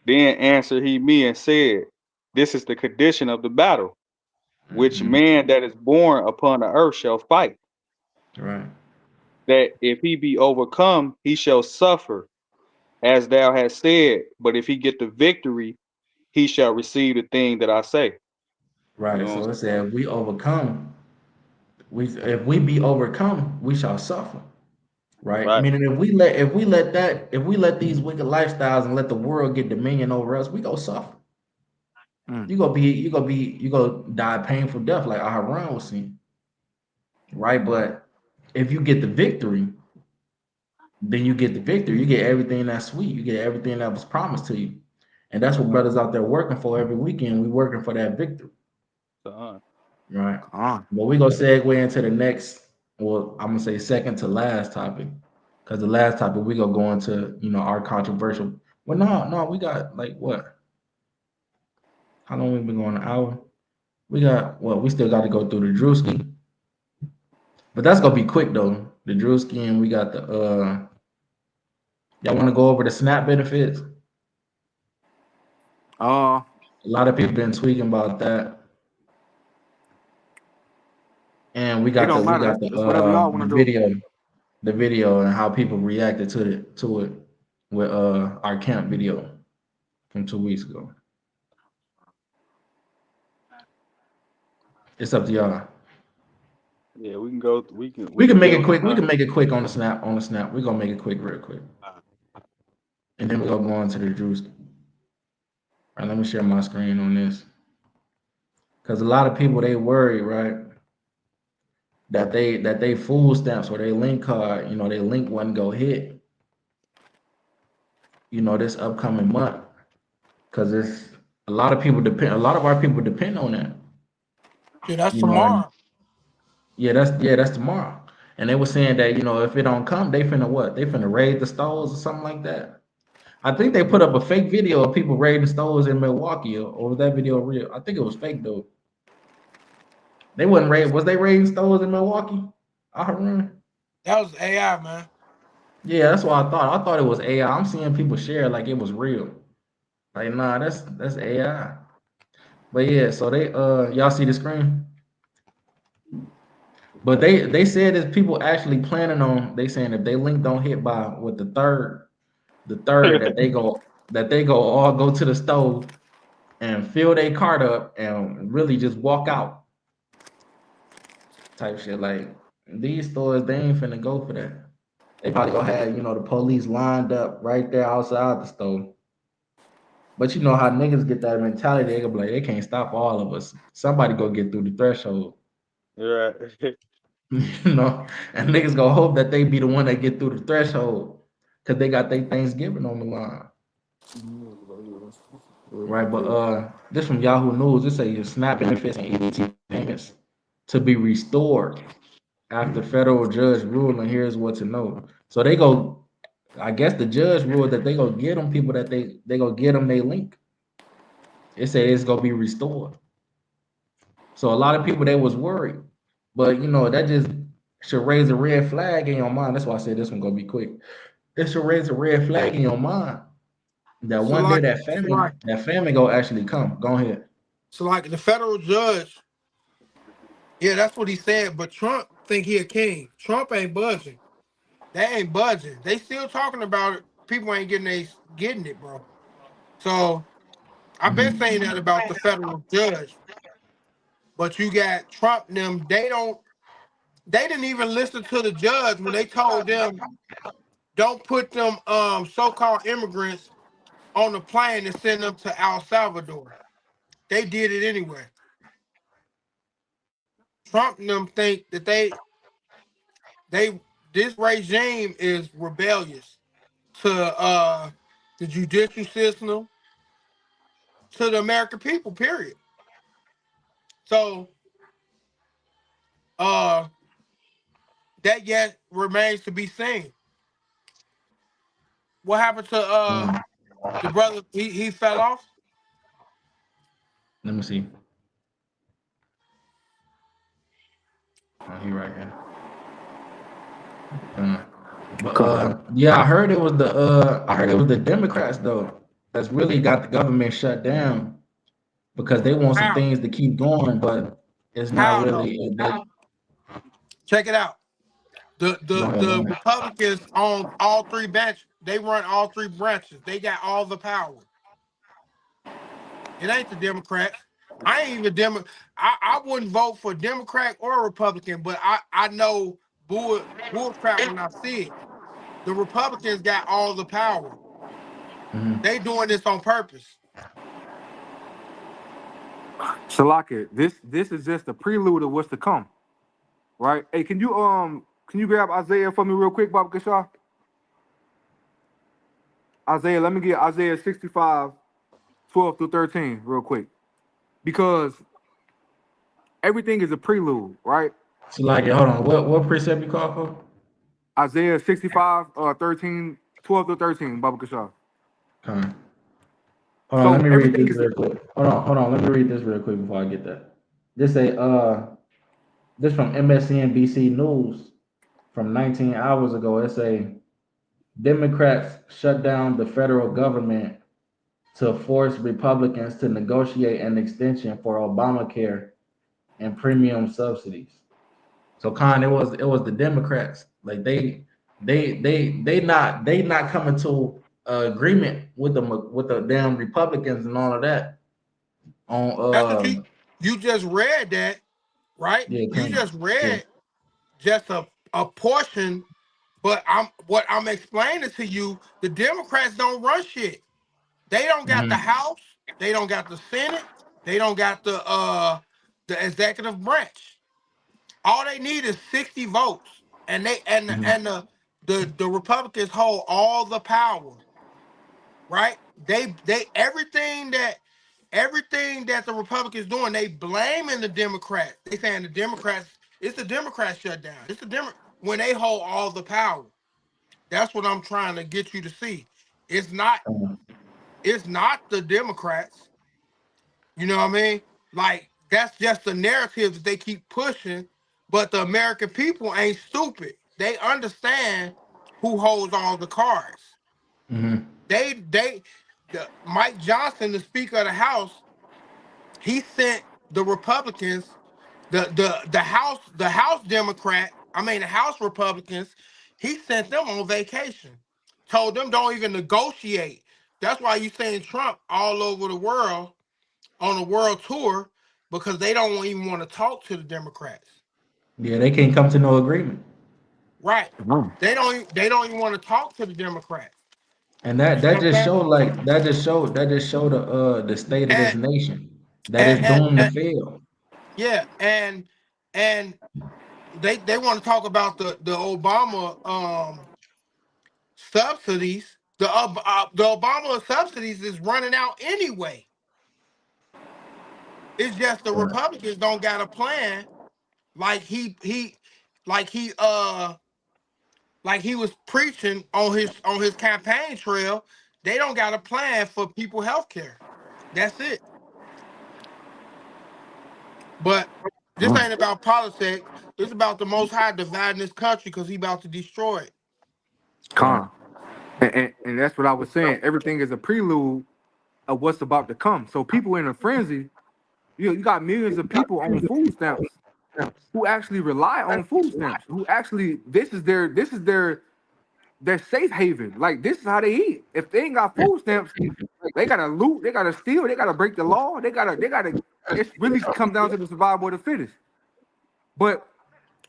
Speaker 2: Then answered he me and said, "This is the condition of the battle, which man that is born upon the earth shall fight.
Speaker 1: Right.
Speaker 2: That if he be overcome, he shall suffer, as thou hast said. But if he get the victory, he shall receive the thing that I say."
Speaker 1: Right.
Speaker 2: You know
Speaker 1: So it said, if we overcome, if we be overcome, we shall suffer. Right. Meaning if we let these wicked lifestyles and let the world get dominion over us, we go suffer. You gonna die a painful death like Aharon was saying. Right. But if you get the victory, then you get the victory. You get everything that's sweet. You get everything that was promised to you. And that's what brothers out there working for every weekend. We working for that victory. Right. But we gonna segue into the next, well, I'm gonna say second to last topic. Because the last topic we gonna go into, our controversial. Well, no, we got like what? How long we been going? An hour? We still got to go through the DRUSKI. But that's gonna be quick though. The DRUSKI, and we got the y'all want to go over the SNAP benefits? A lot of people been tweaking about that. And we got the video and how people reacted to it with our camp video from 2 weeks ago. It's up to y'all.
Speaker 2: Yeah, we can go. We can
Speaker 1: make it quick. We can make it quick on the snap. We're gonna make it quick, real quick. And then we're gonna go on to the DRUSKI. All right, let me share my screen on this. Because a lot of people, they worry, right? That they food stamps or their link card, their link wasn't go hit, this upcoming month. Because it's a lot of our people depend on that.
Speaker 4: Yeah, that's tomorrow.
Speaker 1: That's tomorrow. And they were saying that, if it don't come, they finna what? They finna raid the stores or something like that. I think they put up a fake video of people raiding stores in Milwaukee, or was that video real? I think it was fake though. They wasn't raiding. Was they raiding stores in Milwaukee? That
Speaker 4: was AI, man.
Speaker 1: Yeah, that's what I thought. I thought it was AI. I'm seeing people share like it was real. Like, nah, that's AI. But yeah, so they y'all see the screen? But they said that people actually planning on, they saying if they link don't hit by with the third that they go all go to the stove and fill their cart up and really just walk out. Type shit. Like these stores, they ain't finna go for that. They probably gonna have, the police lined up right there outside the store. But you know how niggas get that mentality, they go be like, they can't stop all of us. Somebody go get through the threshold.
Speaker 2: Right.
Speaker 1: You know, and niggas go hope that they be the one that get through the threshold because they got their Thanksgiving on the line. Right, but this from Yahoo News. It say your SNAP benefits and EBT payments to be restored after federal judge ruling. Here's what to know. So they go, I guess the judge ruled that they go get them people that they go get them they link. It said it's gonna be restored. So a lot of people they was worried, but you know that just should raise a red flag in your mind. That's why I said this one gonna be quick. It should raise a red flag in your mind that
Speaker 4: So
Speaker 1: one day
Speaker 4: like,
Speaker 1: that famine gonna actually come. Go ahead.
Speaker 4: so like the federal judge, yeah, that's what he said. But Trump think he a king. Trump ain't budging. They ain't budging. They still talking about it. People ain't getting it, bro. So I've been
Speaker 1: Mhm.
Speaker 4: saying that about the federal judge. But you got Trump and them. They didn't even listen to the judge when they told them don't put them so-called immigrants on the plane and send them to El Salvador. They did it anyway. Trump and them think that they this regime is rebellious to the judicial system, to the American people, period. So uh that yet remains to be seen. What happened to
Speaker 1: Um,
Speaker 4: the brother? He fell off.
Speaker 1: let me see. Oh, he right here. Uh, but yeah, I heard it was the Democrats though that's really got the government shut down because they want some
Speaker 4: How?
Speaker 1: things to keep going, but it's not
Speaker 4: How though?
Speaker 1: really.
Speaker 4: Check it out. The
Speaker 1: Go
Speaker 4: the
Speaker 1: ahead, go
Speaker 4: the
Speaker 1: ahead.
Speaker 4: Republicans on all three branches. They run all three branches. They got all the power. It ain't the Democrats. I ain't even I wouldn't vote for Democrat or Republican, but I know bull crap when I see it. The Republicans got all the power.
Speaker 1: Mhm.
Speaker 4: They doing this on purpose.
Speaker 3: Shalaka, this is just a prelude of what's to come, right? Hey, can you grab Isaiah for me real quick, Baba Kashar? Isaiah, let me get Isaiah 65, 12 through 13, real quick. Because everything is a prelude, right?
Speaker 1: So like, hold on, what precept you call for?
Speaker 3: Isaiah 65, 13, 12 through 13, Baba Kashar.
Speaker 1: Come on. Hold on, let
Speaker 3: So
Speaker 1: me read
Speaker 3: everything
Speaker 1: this
Speaker 3: is
Speaker 1: real quick. Hold on, let me read this real quick before I get that. This from MSNBC News from 19 hours ago. It say Democrats shut down the federal government to force Republicans to negotiate an extension for Obamacare and premium subsidies. So it was the Democrats. Like they not coming to agreement with the damn Republicans and all of that.
Speaker 4: That's what
Speaker 1: On
Speaker 4: you just read that, right?
Speaker 1: yeah,
Speaker 4: You just
Speaker 1: yeah.
Speaker 4: read just a portion, but I'm explaining to you, the Democrats don't run shit. They don't got the
Speaker 1: Mm-hmm,
Speaker 4: House, they don't got the Senate, they don't got the executive branch. All they need is 60 votes. And they
Speaker 1: mm-hmm,
Speaker 4: and the Republicans hold all the power, right? They everything that the Republicans doing, they blaming the Democrats. They saying the Democrats, it's the Democrats shut down. It's the when they hold all the power. That's what I'm trying to get you to see. It's not it's not the Democrats. You know what I mean? Like that's just the narrative that they keep pushing, but the American people ain't stupid. They understand who holds all the cards.
Speaker 1: mm-hmm.
Speaker 4: Mike Johnson, the Speaker of the House, he sent the Republicans, the House Democrat, I mean the House Republicans, he sent them on vacation. Told them don't even negotiate. That's why you seeing Trump all over the world on a world tour, because they don't even want to talk to the Democrats.
Speaker 1: Yeah, they can't come to no agreement.
Speaker 4: Right. They don't even want to talk to the Democrats.
Speaker 1: And that just show like that just show the state of this
Speaker 4: And,
Speaker 1: nation that is
Speaker 4: and,
Speaker 1: doomed to
Speaker 4: and
Speaker 1: fail.
Speaker 4: yeah, and they want to talk about the Obama subsidies. The Obama subsidies is running out anyway. It's just the
Speaker 1: Right.
Speaker 4: Republicans don't got a plan like like he like he was preaching on his campaign trail. They don't got a plan for people health care. That's it. But this ain't about politics. It's about the Most High dividing this country because he about to destroy it.
Speaker 1: Right.
Speaker 3: Con. And that's what I was saying. Everything is a prelude of what's about to come. So people in a frenzy, you got millions of people on food stamps who actually rely on food stamps, who actually this is their safe haven. Like this is how they eat. If they ain't got food stamps, they gotta loot, they gotta steal, they gotta break the law, they gotta it's really come down to the survival of the fittest. But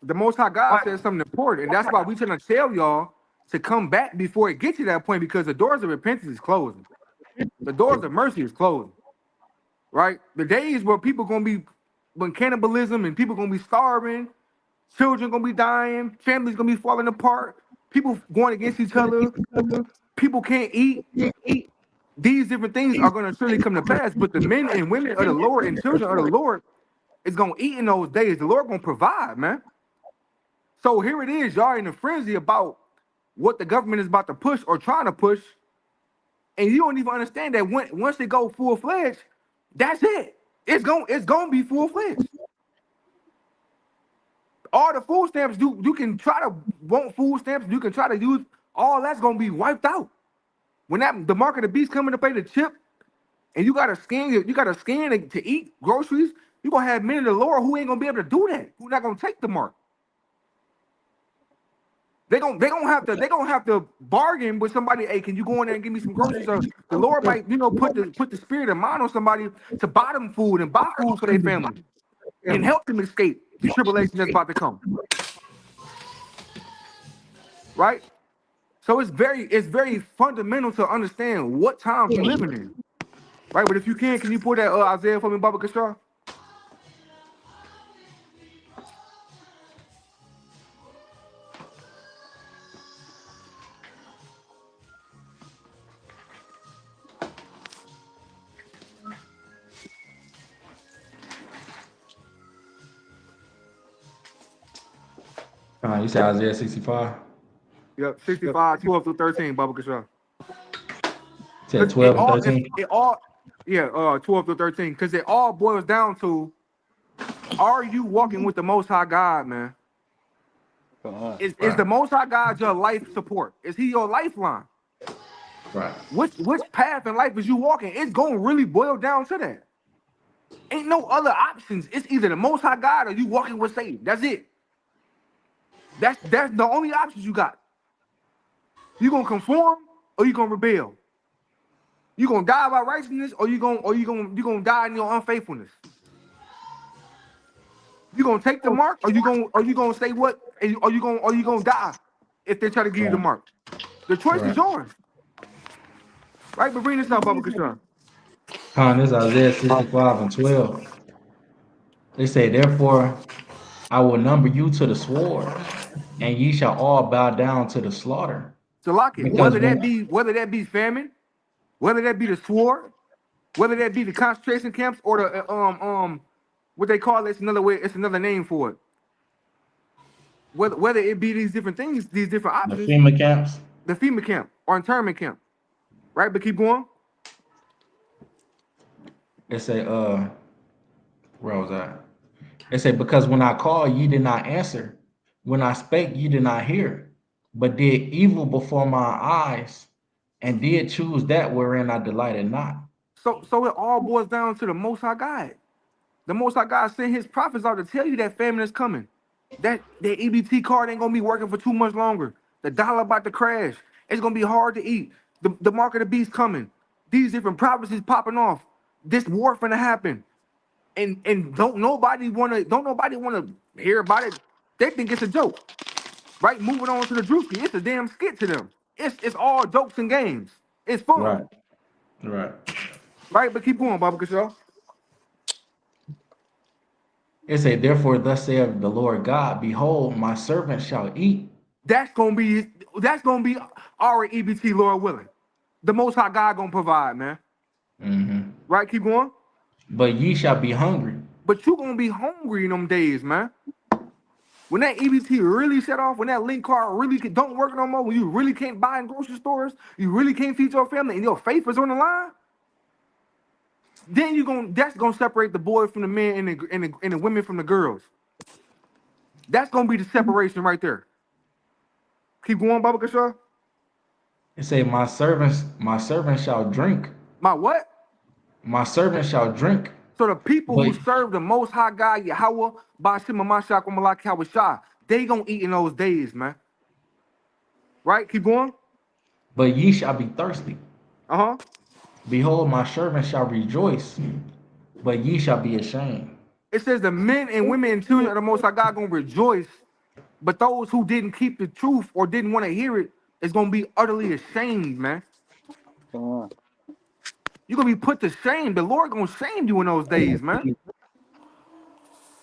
Speaker 3: the Most High God says something important, and that's why we trying to tell y'all to come back before it gets to that point, because the doors of repentance is closing. The doors of mercy is closing, right? The days where people gonna be, when cannibalism and people gonna be starving, children gonna be dying, families gonna be falling apart, people going against each other, people can't eat. These different things are gonna surely come to pass. But the men and women of the Lord and children of the Lord is gonna eat in those days. The Lord gonna provide, man. So here it is, y'all in a frenzy about what the government is about to push or trying to push, and you don't even understand that once they go full fledged, that's it. It's gonna be full fledged. All the food stamps you can try to want food stamps, you can try to use, all that's gonna be wiped out. When the mark of the beast coming to pay the chip, and you gotta scan to eat groceries, you gonna have men of the Lord who ain't gonna be able to do that, who not gonna take the mark. They gonna have to bargain with somebody. Hey, can you go in there and give me some groceries? Or the Lord might, put the spirit of mind on somebody to buy them food and buy food for their family and help them escape the tribulation that's about to come. Right? So it's very fundamental to understand what times we living in. Right? But if you can you pull that Isaiah for me, Baba Kashar?
Speaker 1: You said Isaiah 65.
Speaker 3: Yep, 65, 12 through 13, Baba Kashar.
Speaker 1: Said
Speaker 3: Because it
Speaker 1: 12 and
Speaker 3: all
Speaker 1: 13.
Speaker 3: it all yeah, 12 through 13. Because it all boils down to, are you walking with the Most High God, man? Is
Speaker 1: Right.
Speaker 3: the Most High God your life support? Is he your lifeline?
Speaker 1: Right.
Speaker 3: Which path in life is you walking? It's gonna really boil down to that. Ain't no other options. It's either the Most High God or you walking with Satan. That's it. That's the only options you got. You gonna conform or you gonna rebel. You gonna die by righteousness or you gonna die in your unfaithfulness. You gonna take the mark or you gonna say what? Or you gonna die if they try to give you the
Speaker 1: Right.
Speaker 3: mark. The choice is
Speaker 1: Right.
Speaker 3: yours, right? But bring this up, Baba Kashan.
Speaker 1: This is Isaiah 65 and 12. They say, therefore, I will number you to the sword, and ye shall all bow down to the slaughter.
Speaker 3: So lock it.
Speaker 1: Because
Speaker 3: Whether that be famine, whether that be the sword, whether that be the concentration camps or the what they call it's another way, it's another name for it. Whether it be these different things, these different
Speaker 1: the
Speaker 3: options,
Speaker 1: FEMA camps,
Speaker 3: the FEMA camp or internment camp, right? But keep going.
Speaker 1: they say, where was that? They say, because when I called, ye did not answer. When I spake, ye did not hear, but did evil before my eyes, and did choose that wherein I delighted not.
Speaker 3: So it all boils down to the Most High God. The Most High God sent His prophets out to tell you that famine is coming. That EBT card ain't gonna be working for too much longer. The dollar about to crash. It's gonna be hard to eat. The mark of the beast coming. These different prophecies popping off. This war finna happen. And don't nobody wanna hear about it. They think it's a joke, right? Moving on to the DRUSKI. It's a damn skit to them. It's all jokes and games. It's fun.
Speaker 1: Right. Right.
Speaker 3: Right? But keep going, Baba Kashaw.
Speaker 1: It say, therefore, thus saith the Lord God, behold, my servant shall eat.
Speaker 3: That's gonna be our EBT, Lord willing. The Most High God gonna provide, man.
Speaker 1: Mm-hmm.
Speaker 3: Right? Keep going.
Speaker 1: But ye shall be hungry.
Speaker 3: But you gonna be hungry in them days, man. When that EBT really shut off, when that link card really don't work no more, when you really can't buy in grocery stores, you really can't feed your family, and your faith is on the line, then that's gonna separate the boys from the men and the women from the girls. That's gonna be the separation right there. Keep going, Baba Kashaw.
Speaker 1: It say, my servant shall drink.
Speaker 3: My what?
Speaker 1: My servant shall drink.
Speaker 3: So the people who
Speaker 1: But
Speaker 3: serve the Most High God, Yahweh, Bashim Mashak Malak Hawashah, they gonna eat in those days, man. Right? Keep going.
Speaker 1: but ye shall be thirsty.
Speaker 3: Uh-huh.
Speaker 1: Behold, my servant shall rejoice, but ye shall be ashamed.
Speaker 3: It says the men and women and children of the Most High God gonna rejoice, but those who didn't keep the truth or didn't want to hear it is gonna be utterly ashamed, man. You're gonna be put to shame. The Lord gonna shame you in those days, man.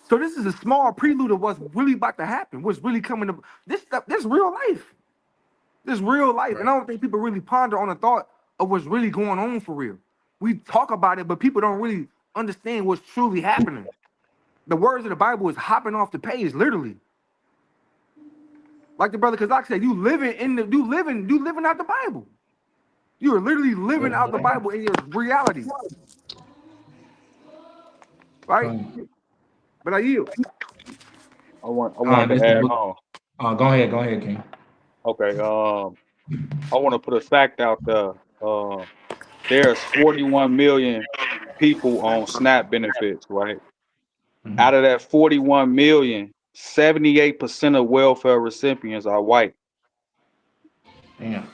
Speaker 3: So this is a small prelude of what's really about to happen, what's really coming to this stuff, this real life. This real life. And I don't think people really ponder on the thought of what's really going on for real. We talk about it, but people don't really understand what's truly happening. The words of the Bible is hopping off the page, literally. Like the brother Kazak said, you living out the Bible. You are literally living out the Bible in your reality. Right? But I yield.
Speaker 2: I wanted
Speaker 1: This
Speaker 2: to
Speaker 1: the
Speaker 2: add
Speaker 1: book.
Speaker 2: on.
Speaker 1: Go ahead, King.
Speaker 2: Okay. I want to put a fact out there. There's 41 million people on SNAP benefits, right?
Speaker 1: Mhm.
Speaker 2: Out of that 41 million, 78% of welfare recipients are white.
Speaker 1: Damn.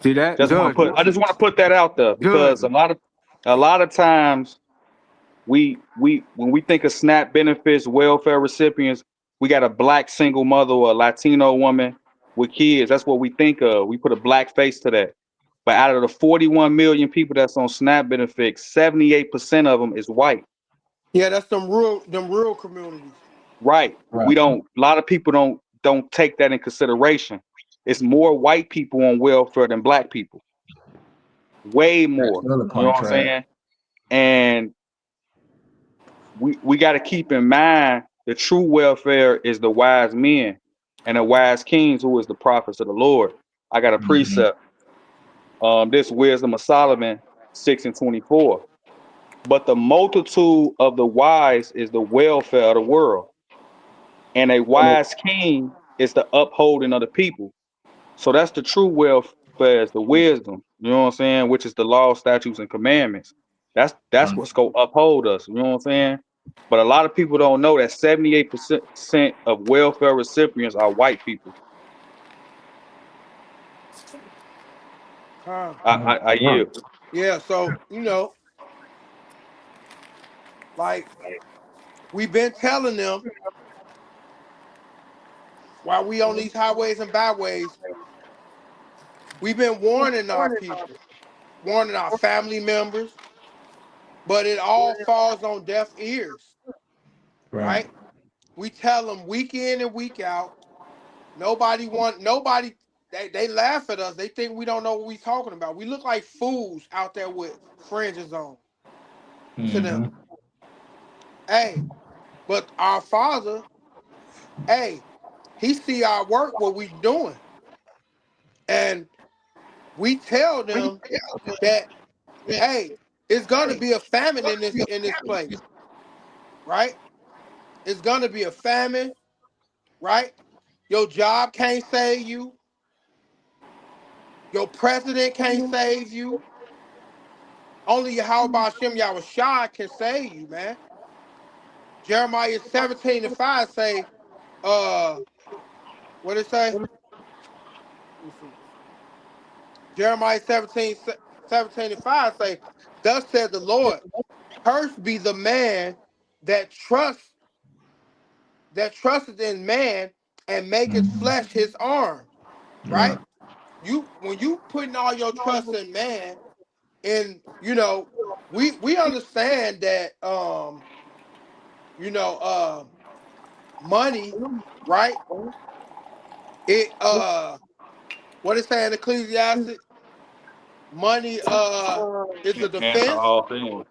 Speaker 3: See that? Judgment.
Speaker 2: I just want to put that out there because
Speaker 3: Judgment.
Speaker 2: a lot of times when we think of SNAP benefits, welfare recipients, we got a black single mother or a Latino woman with kids. That's what we think of. We put a black face to that. But out of the 41 million people that's on SNAP benefits, 78% of them is white.
Speaker 4: Yeah, that's them rural communities.
Speaker 2: Right.
Speaker 1: Right.
Speaker 2: A lot of people don't take that in consideration. It's more white people on welfare than black people. Way more.
Speaker 1: Another
Speaker 2: You know
Speaker 1: point,
Speaker 2: what I'm saying? And we got to keep in mind the true welfare is the wise men and the wise kings who is the prophets of the Lord. I got a precept. This Wisdom of Solomon 6:24. But the multitude of the wise is the welfare of the world, and a wise king is the upholding of the people. So that's the true welfare, is the wisdom. You know what I'm saying? Which is the law, statutes, and commandments. That's what's gonna uphold us. You know what I'm saying? But a lot of people don't know that 78% of welfare recipients are white people. I yield.
Speaker 4: Yeah, so like we've been telling them while we on these highways and byways, we've been warning our people, warning our family members, but it all falls on deaf ears, right? We tell them week in and week out. Nobody, they laugh at us. They think we don't know what we talking about. We look like fools out there with fringes on to them. Hey, but our Father, hey, he see our work, what we doing. And we tell them that, hey, it's gonna be a famine in this place, right? It's gonna be a famine, right? Your job can't save you. Your president can't save you. Only Yahweh Hashem Yahushua can save you, man. Jeremiah 17:5 say, what it say? Let me see. Jeremiah 17:5 say, thus said the Lord, cursed be the man that trusteth in man and maketh flesh his arm, right? when you putting all your trust in man, and we understand that money, right? It what it say in Ecclesiastes? Money is a
Speaker 2: Answer
Speaker 4: defense.
Speaker 2: all things.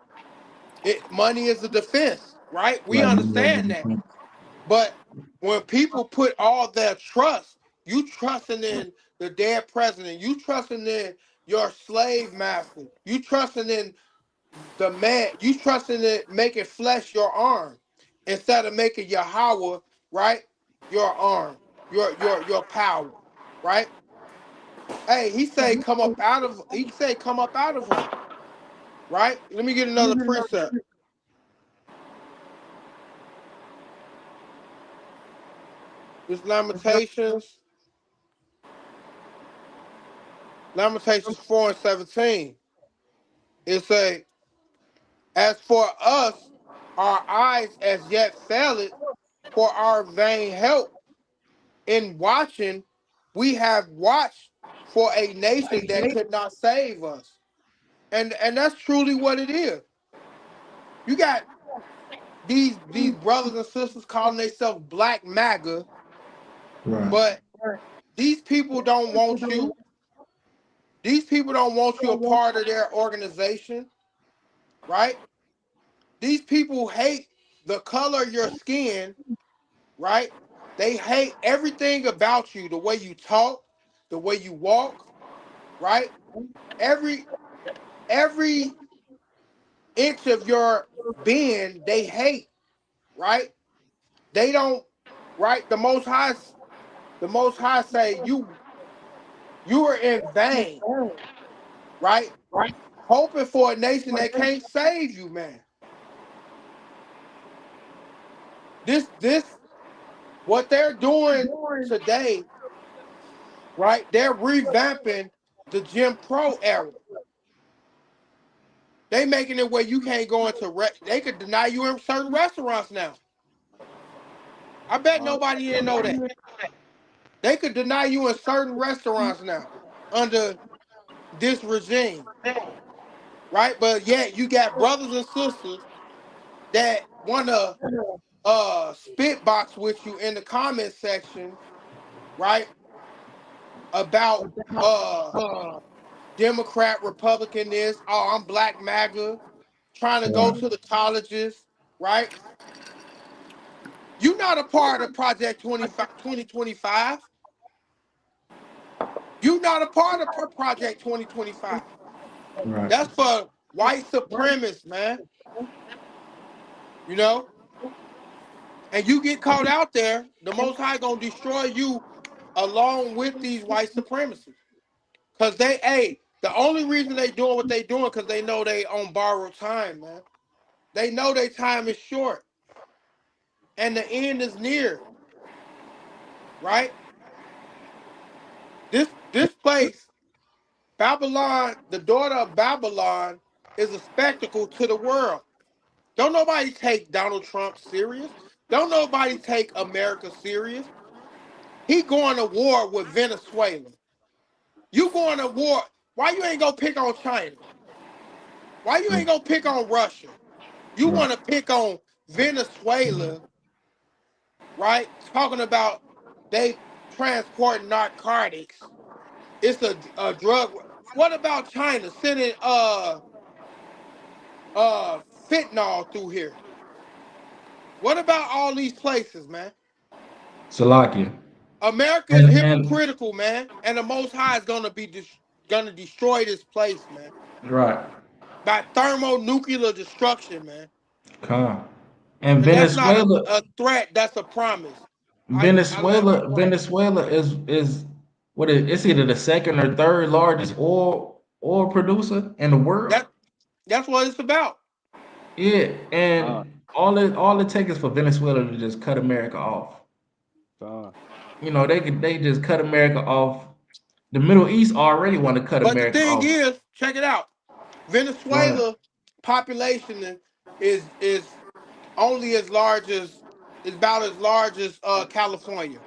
Speaker 4: Money is a defense, right? We
Speaker 1: Right.
Speaker 4: understand that. But when people put all their trust, you trusting in the dead president, you trusting in your slave master, you trusting in the man, you trusting in making flesh your arm instead of making Yahweh, right? Your arm, your power, right? Hey, he say come up out of her, right? Let me get another precept. This Lamentations 4 and 17. It say, as for us, our eyes as yet failed for our vain help. In watching, we have watched for a nation that could not save us. And that's truly what it is. You got these brothers and sisters calling themselves Black MAGA,
Speaker 1: Right.
Speaker 4: but these people don't want you. These people don't want you a part of their organization, right? These people hate the color of your skin, right? They hate everything about you, the way you talk, the way you walk, right? Every every inch of your being, they hate, right? They don't, right? The Most High say you are in vain, right? Hoping for a nation that can't save you, man. This what they're doing today, right? They're revamping the Jim Crow era. They making it where you can't go into they could deny you in certain restaurants now. I bet nobody didn't know that. They could deny you in certain restaurants now under this regime, right? But yet you got brothers and sisters that want to spit box with you in the comment section, right? About Democrat, Republican this, oh, I'm Black MAGA, trying to go
Speaker 1: Right.
Speaker 4: to the colleges, right? You're not a part of Project 2025. You're not a part of Project 2025.
Speaker 1: Right.
Speaker 4: That's for white supremacists, man. You know? And you get caught out there, the Most High gonna destroy you along with these white supremacists. Because the only reason they doing what they doing because they know they on borrowed time, man. They know their time is short. And the end is near, right? This place, Babylon, the daughter of Babylon, is a spectacle to the world. Don't nobody take Donald Trump serious. Don't nobody take America serious. He going to war with Venezuela. You going to war. Why you ain't gonna pick on China? Why you ain't gonna pick on Russia? You
Speaker 1: Right.
Speaker 4: want to pick on Venezuela, right? Talking about they transport narcotics. It's a drug. What about China sending fentanyl through here? What about all these places, man?
Speaker 1: Salakia.
Speaker 4: America is
Speaker 1: And
Speaker 4: hypocritical, man, and the Most High is gonna destroy this place, man,
Speaker 1: right.
Speaker 4: by thermonuclear destruction, man.
Speaker 1: Come. And
Speaker 4: And that's not
Speaker 1: Venezuela,
Speaker 4: a threat. That's a promise. I land my
Speaker 1: Venezuela,
Speaker 4: plane.
Speaker 1: Venezuela is what is it's either the second or third largest oil producer in the world.
Speaker 4: That that's what it's about.
Speaker 1: Yeah,
Speaker 2: Uh,
Speaker 1: and all it takes is for Venezuela to just cut America off.
Speaker 2: uh,
Speaker 1: They just cut America off. The Middle East already want to cut
Speaker 4: But the
Speaker 1: America
Speaker 4: thing
Speaker 1: off.
Speaker 4: is, check it out.
Speaker 1: Right.
Speaker 4: Venezuela population is only as large as is about as large as California.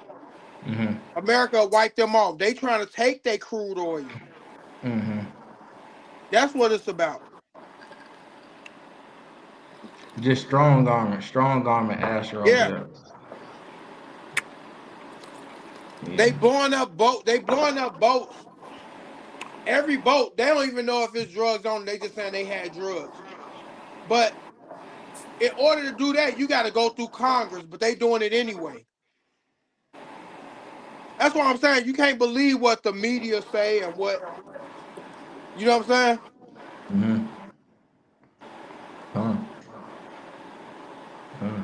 Speaker 1: Mm-hmm.
Speaker 4: America wiped them off. They trying to take their crude oil.
Speaker 1: Mm-hmm.
Speaker 4: That's what it's about.
Speaker 1: Just strong armor Asher over
Speaker 4: Yeah.
Speaker 1: there.
Speaker 4: They
Speaker 1: Yeah.
Speaker 4: blowing up boats. Every boat, they don't even know if it's drugs on. They just saying they had drugs. But in order to do that, you got to go through Congress. But they doing it anyway. That's what I'm saying. You can't believe what the media say and what, you know what I'm saying?
Speaker 1: Mm-hmm. Huh. Huh.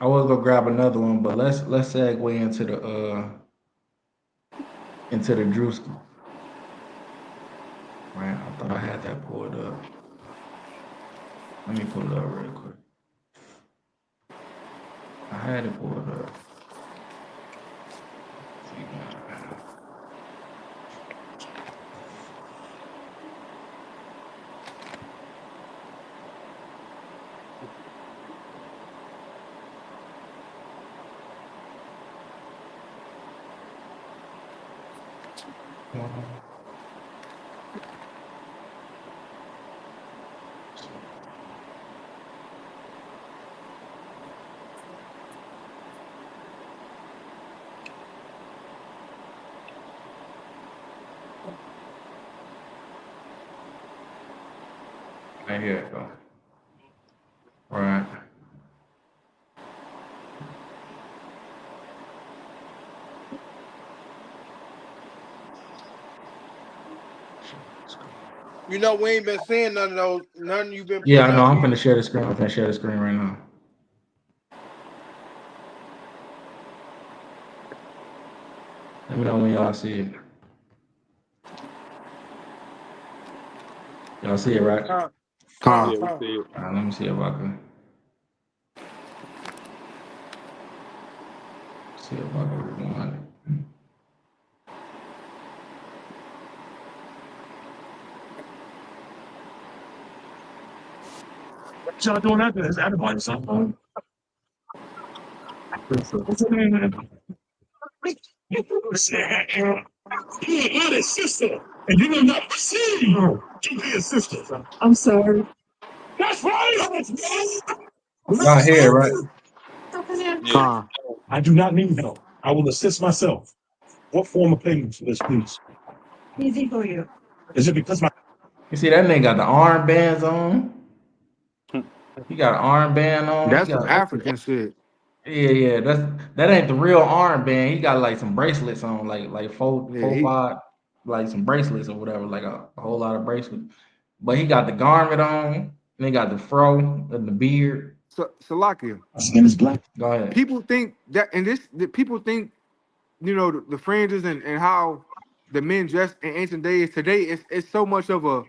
Speaker 1: I was gonna grab another one, but let's segue into the Drewski. Right. I thought I had that pulled up. Let me pull it up real quick. I had it pulled up. Right here it go. Right.
Speaker 4: You know, we ain't been seeing none of those, none you've been
Speaker 1: Yeah, I
Speaker 4: putting
Speaker 1: know.
Speaker 4: up.
Speaker 1: I'm finna share the screen. I'm finna share the screen right now. Let me know when y'all see it. Y'all see it, right?
Speaker 4: Con,
Speaker 3: Con.
Speaker 2: Yeah, we see it.
Speaker 1: All right, let me see if I can rewind it.
Speaker 5: What y'all doing after this? Everybody something. What's the name of it? You are a sister, and you will not receive to be a sister. I'm sorry. That's right.
Speaker 1: Y'all hear it, right?
Speaker 2: Yeah.
Speaker 3: Con.
Speaker 5: I do not need help. I will assist myself. What form of payment for this, please? Easy for you. Is it because my
Speaker 1: You see that nigga got the armbands on? He got an armband on. He
Speaker 3: That's some
Speaker 1: got
Speaker 3: African shit.
Speaker 1: yeah. That ain't the real armband. He got like some bracelets on, like
Speaker 3: Yeah,
Speaker 1: four,
Speaker 3: he
Speaker 1: five, like some bracelets or whatever, like a whole lot of bracelets. But he got the garment on, and he got the fro and the beard.
Speaker 3: Salakia.
Speaker 5: skin is black?
Speaker 1: Go ahead.
Speaker 3: People think that, and people think, the fringes and how the men dressed in ancient days. Today, it's so much of a,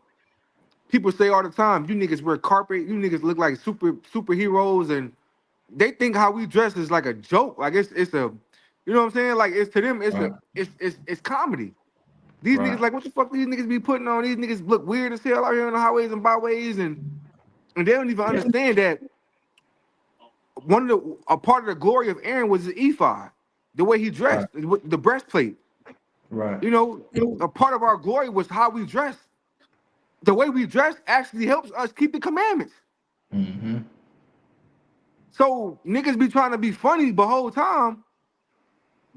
Speaker 3: people say all the time, you niggas wear carpet, you niggas look like superheroes, and they think how we dress is like a joke. Like it's a, you know what I'm saying? Like it's to them,
Speaker 1: Right,
Speaker 3: it's comedy. These niggas
Speaker 1: right,
Speaker 3: like, what the fuck these niggas be putting on? These niggas look weird as hell out here on the highways and byways, and they don't even understand that a part of the glory of Aaron was his ephod, the way he
Speaker 1: right,
Speaker 3: dressed, with the breastplate.
Speaker 1: right.
Speaker 3: A part of our glory was how we dress. The way we dress actually helps us keep the commandments.
Speaker 1: Mm-hmm.
Speaker 3: So niggas be trying to be funny the whole time.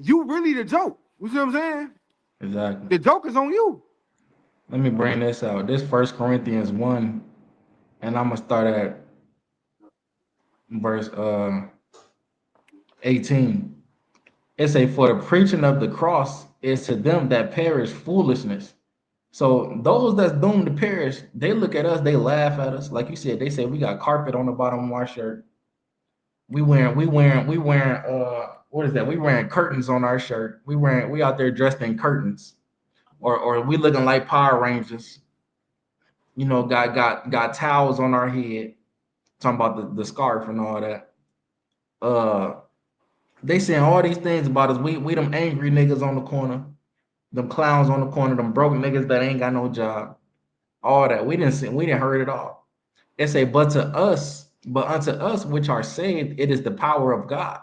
Speaker 3: You really the joke. You see what I'm saying?
Speaker 1: Exactly.
Speaker 3: The joke is on you.
Speaker 1: Let me bring this out. This First Corinthians 1, and I'm gonna start at verse 18. It say, "For the preaching of the cross is to them that perish foolishness." So those that's doomed to perish, they look at us, they laugh at us. Like you said, they say we got carpet on the bottom of our shirt. We wearing what is that? We wearing curtains on our shirt. We out there dressed in curtains. Or we looking like Power Rangers. Got towels on our head. Talking about the scarf and all that. Uh they saying all these things about us. We them angry niggas on the corner, them clowns on the corner, them broke niggas that ain't got no job. All that. We didn't heard it all. It say, but to us But unto us which are saved, it is the power of God.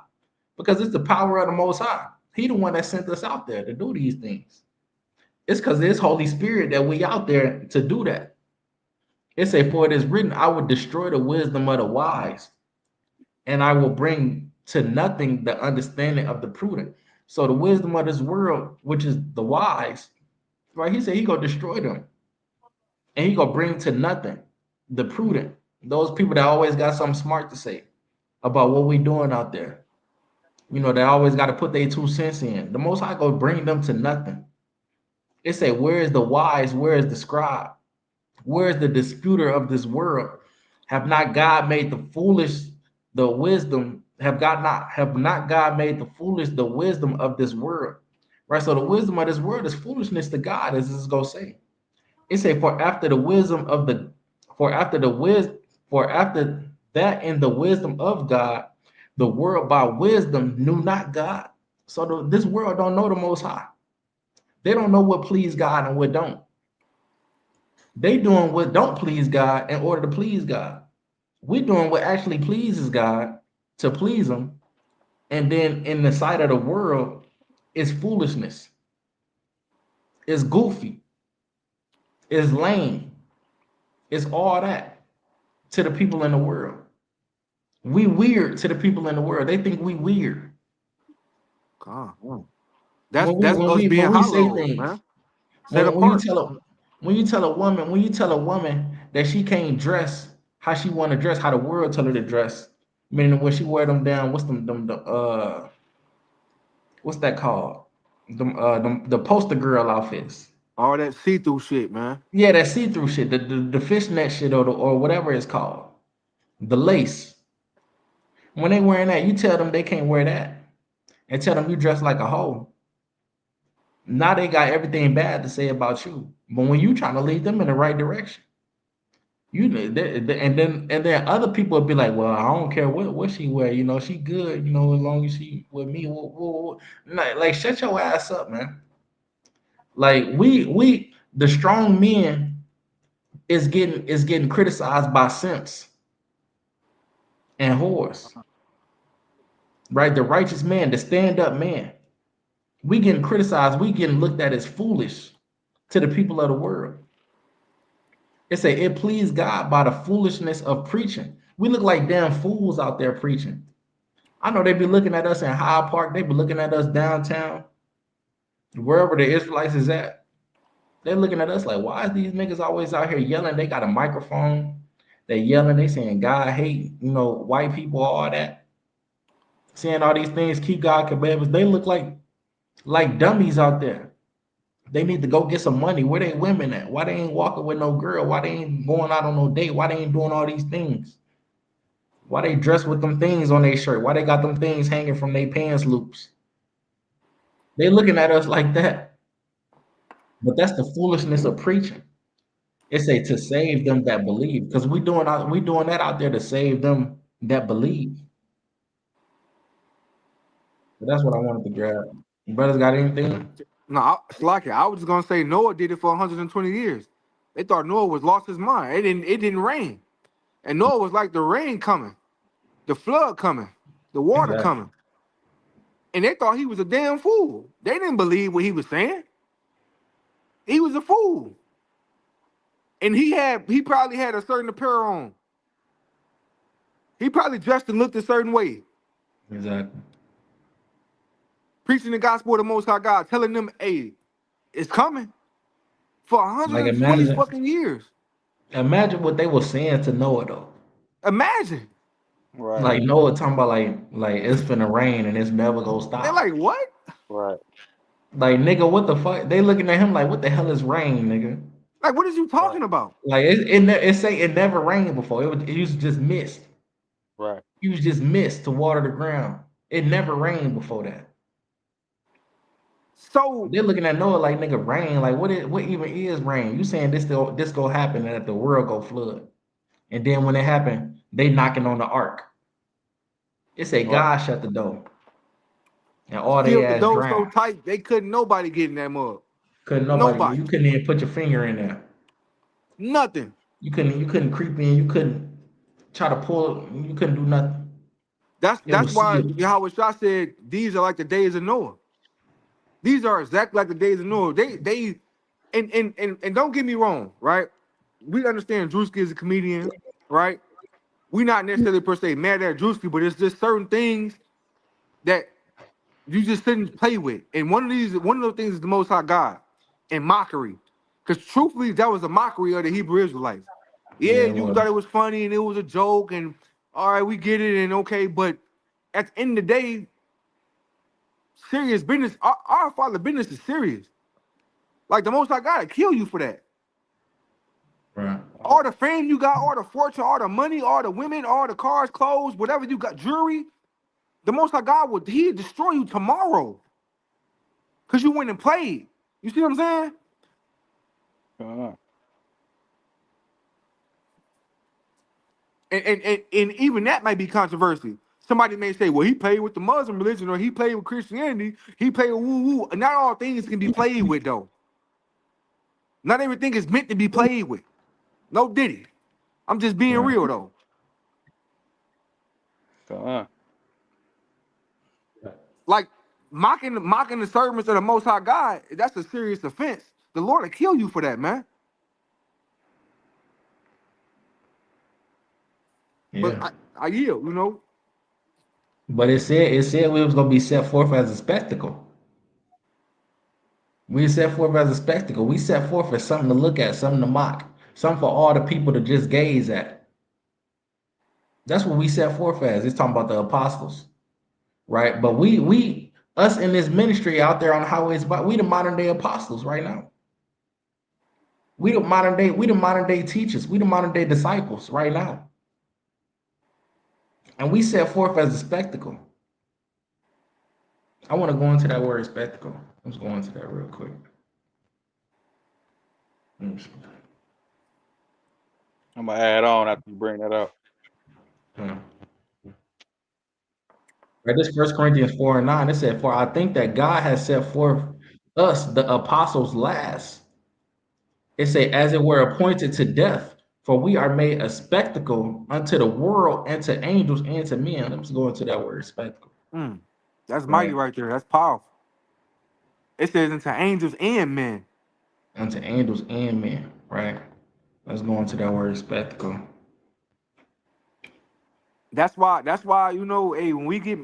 Speaker 1: Because it's the power of the Most High. He the one that sent us out there to do these things. It's because it's Holy Spirit that we out there to do that. It say, for it is written, I will destroy the wisdom of the wise, and I will bring to nothing the understanding of the prudent. So the wisdom of this world, which is the wise, right? He said he gonna destroy them, and he gonna bring to nothing the prudent. Those people that always got something smart to say about what we doing out there. You know, they always got to put their 2 cents in. The Most High gonna bring them to nothing. It say, where is the wise? Where is the scribe? Where is the disputer of this world? Have not God made the foolish the wisdom? Have not God made the foolish the wisdom of this world? Right. So the wisdom of this world is foolishness to God, as this gonna say. It say, for after the wisdom of the for after the wisdom for after that in the wisdom of God, the world by wisdom knew not God. So this world don't know the Most High. They don't know what please God and what don't. They doing what don't please God in order to please God. We doing what actually pleases God to please Him, and then in the sight of the world, it's foolishness, it's goofy, it's lame, it's all that to the people in the world. We weird to the people in the world. They think we weird
Speaker 3: God.
Speaker 1: when we
Speaker 3: That's
Speaker 1: when
Speaker 3: us
Speaker 1: we when
Speaker 3: being
Speaker 1: we say
Speaker 3: hollow,
Speaker 1: things.
Speaker 3: man. Set
Speaker 1: When you
Speaker 3: apart.
Speaker 1: tell a woman that she can't dress how she want to dress, how the world tell her to dress, meaning when she wear them down, what's that called? The poster girl outfits.
Speaker 3: All that see-through shit, man.
Speaker 1: Yeah, that see-through shit, the fishnet shit or whatever it's called. The lace. When they wearing that, you tell them they can't wear that. And tell them you dress like a hoe. Now they got everything bad to say about you. But when you trying to lead them in the right direction, and then other people would be like, well, I don't care what she wear, she good, as long as she with me. Like shut your ass up, man. Like we the strong men is getting criticized by simps and whores, right? The righteous man, the stand-up man. We getting criticized, we getting looked at as foolish to the people of the world. It pleased God by the foolishness of preaching. We look like damn fools out there preaching. I know they be looking at us in Hyde Park, they be looking at us downtown, wherever the Israelites is at. They're looking at us like, why is these niggas always out here yelling? They got a microphone, they yelling, they saying God hate, white people, all that. Saying all these things, keep God commandments. They look like dummies out there. They need to go get some money. Where they women at? Why they ain't walking with no girl? Why they ain't going out on no date? Why they ain't doing all these things? Why they dressed with them things on their shirt? Why they got them things hanging from their pants loops? They looking at us like that. But that's the foolishness of preaching. It's to save them that believe, because we doing that out there to save them that believe. But that's what I wanted to grab. You brothers got anything?
Speaker 3: No, Slocky, I was just gonna say Noah did it for 120 years. They thought Noah was lost his mind. It didn't rain. And Noah was like the rain coming, the flood coming, the water
Speaker 1: Exactly.
Speaker 3: coming. And they thought he was a damn fool. They didn't believe what he was saying. He was a fool. And he probably had a certain apparel on. He probably dressed and looked a certain way.
Speaker 1: Exactly.
Speaker 3: Preaching the gospel of the Most High God, telling them, hey, it's coming for
Speaker 1: Like
Speaker 3: 120
Speaker 1: imagine
Speaker 3: fucking years.
Speaker 1: imagine what they were saying to Noah though.
Speaker 3: Imagine.
Speaker 2: Right,
Speaker 1: Like Noah talking about like it's finna rain and it's never gonna
Speaker 3: They're
Speaker 1: stop.
Speaker 3: like, what?
Speaker 2: right.
Speaker 1: Like nigga, what the fuck? They looking at him like, what the hell is rain, nigga?
Speaker 3: Like, what is you
Speaker 2: Right,
Speaker 3: talking about?
Speaker 1: Like it say it never rained before. It used to just mist.
Speaker 2: right.
Speaker 1: It was just mist to water the ground. It never rained before that.
Speaker 3: So
Speaker 1: They're looking at Noah like nigga rain. Like what even is rain? You saying this go happen and that the world go flood. And then when it happened, they knocking on the ark. It say
Speaker 2: Right.
Speaker 1: God shut the door. And all they
Speaker 3: sealed the
Speaker 1: ass
Speaker 3: door so
Speaker 1: drowned.
Speaker 3: tight they couldn't nobody get in that mug.
Speaker 1: Couldn't nobody,
Speaker 3: Nobody.
Speaker 1: you couldn't even put your finger in there.
Speaker 3: Nothing.
Speaker 1: You couldn't creep in, you couldn't. try to pull, you couldn't do nothing. It
Speaker 3: That's
Speaker 1: was
Speaker 3: why
Speaker 1: sealed.
Speaker 3: Yahweh Shah said these are like the days of Noah. These are exactly like the days of Noah. They and don't get me wrong, right? We understand Drewski is a comedian, right? We not necessarily per se mad at Drewski, but it's just certain things that you just shouldn't play with. And one of those things is the Most High God and mockery. Because truthfully, that was a mockery of the Hebrew Israelites.
Speaker 1: Yeah,
Speaker 3: Yeah,
Speaker 1: it
Speaker 3: you
Speaker 1: was.
Speaker 3: thought it was funny and it was a joke, and all right, we get it, and okay, but at the end of the day, serious business, our Father business is serious. Like the Most High God, kill you for that.
Speaker 1: Right.
Speaker 3: All the fame you got, all the fortune, all the money, all the women, all the cars, clothes, whatever you got, jewelry, the Most High God he'd destroy you tomorrow. Because you went and played. You see what I'm saying? And even that might be controversial. Somebody may say, well, he played with the Muslim religion or he played with Christianity. He played with woo-woo. Not all things can be played with, though. Not everything is meant to be played with. No diddy. I'm just being
Speaker 1: Right.
Speaker 3: real, though. Like, mocking the servants of the Most High God, that's a serious offense. The Lord will kill you for that, man. But
Speaker 1: Yeah.
Speaker 3: I yield, you know.
Speaker 1: But it said we was gonna be set forth as a spectacle. We set forth as a spectacle. We set forth as something to look at, something to mock, something for all the people to just gaze at. That's what we set forth as. It's talking about the apostles, right? But us in this ministry out there on the highways, but we the modern day apostles right now. We the modern day teachers. We the modern day disciples right now. And we set forth as a spectacle. I want to go into that word spectacle. Let's go into that real quick.
Speaker 2: I'm gonna add on after you bring that up.
Speaker 1: Hmm. Right, this First Corinthians 4:9, it said, "For I think that God has set forth us, the apostles, last." It say, "As it were appointed to death, for we are made a spectacle unto the world and to angels and to men." Let's go into that word spectacle.
Speaker 3: That's mighty
Speaker 1: Right,
Speaker 3: right there. That's powerful. It says into angels and men.
Speaker 1: unto angels and men. Right. Let's go into that word spectacle.
Speaker 3: That's why, you know, hey, when we get,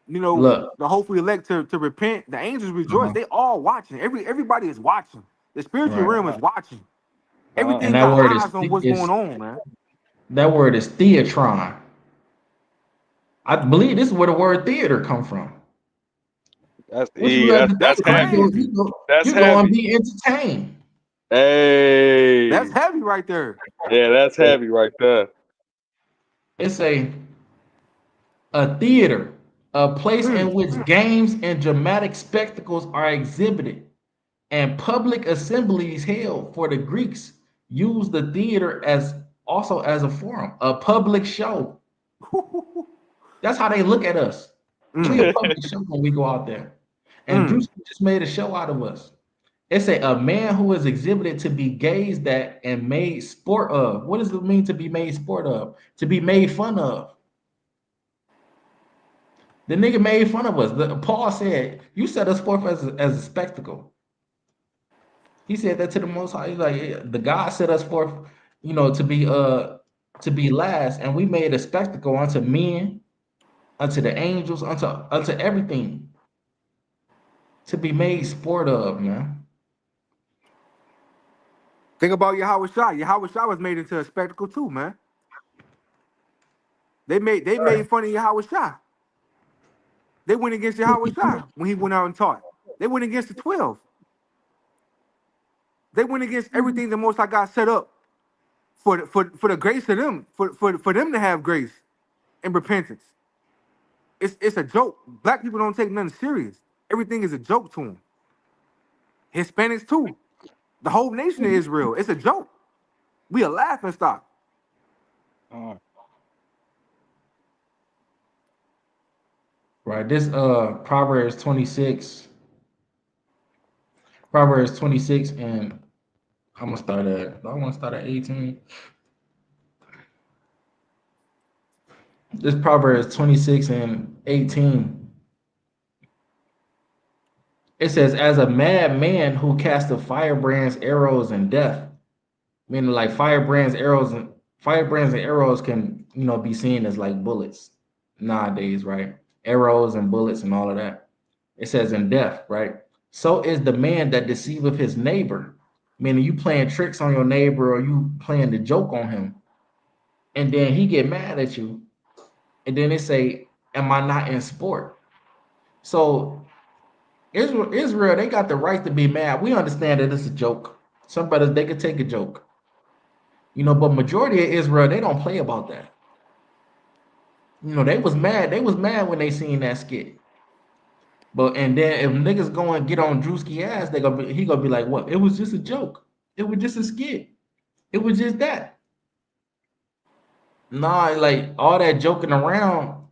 Speaker 3: you know,
Speaker 1: Look,
Speaker 3: the hopefully elect to repent, the angels rejoice.
Speaker 1: uh-huh,
Speaker 3: They all watching. Everybody is watching. The spiritual
Speaker 1: right,
Speaker 3: realm is watching.
Speaker 1: and
Speaker 3: Everything
Speaker 1: that
Speaker 3: got
Speaker 1: word
Speaker 3: eyes on what's going on, man.
Speaker 1: theatron. I believe this is where the word theater come from.
Speaker 2: That's
Speaker 1: What you
Speaker 2: E.
Speaker 1: like
Speaker 2: That's
Speaker 1: to
Speaker 3: That's
Speaker 2: that's
Speaker 1: theater?
Speaker 2: heavy.
Speaker 3: crazy.
Speaker 2: That's
Speaker 1: You go and
Speaker 2: heavy.
Speaker 1: be entertained.
Speaker 3: That's
Speaker 2: Hey,
Speaker 3: heavy right there.
Speaker 2: yeah, that's heavy right there.
Speaker 1: It's a theater, a place in
Speaker 3: Mm.
Speaker 1: which games and dramatic spectacles are exhibited, and public assemblies held. For the Greeks used the theater as also as a forum, a public show. That's how they look at us. We
Speaker 3: Mm.
Speaker 1: a public show when we go out there. And
Speaker 3: Mm.
Speaker 1: Bruce just made a show out of us. It's a man who is exhibited to be gazed at and made sport of. What does it mean to be made sport of? To be made fun of. The nigga made fun of us. Paul said, "You set us forth as a spectacle." He said that to the Most High. He's like, "Yeah, the God set us forth, to be last, and we made a spectacle unto men, unto the angels, unto everything, to be made sport of, man."
Speaker 3: Think about Yahweh Shai. Yahweh Shai was made into a spectacle too, man. They made fun of Yahweh Shai. They went against Yahweh Shai when he went out and taught. They went against the 12. They went against everything the Most High God set up for the grace of them, for them to have grace and repentance. It's a joke. Black people don't take nothing serious. Everything is a joke to them. Hispanics too. The whole nation of Israel. It's a joke. We a laughing stock.
Speaker 1: Right. This Proverbs 26, and I want to start at 18. 18. This Proverbs 26 and 18. It says, as a mad man who casteth firebrands, arrows, and death. Meaning like firebrands and arrows can, be seen as like bullets nowadays, right? Arrows and bullets and all of that. It says in death, right? So is the man that deceiveth his neighbor. Meaning you playing tricks on your neighbor or you playing the joke on him. And then he get mad at you. And then they say, am I not in sport? So Israel, they got the right to be mad. We understand that it's a joke. Some brothers, they could take a joke. But majority of Israel, they don't play about that. They was mad. They was mad when they seen that skit. But and then if niggas go and get on Drewski ass, he gonna be like, what? It was just a joke. It was just a skit. It was just that. Nah, like all that joking around,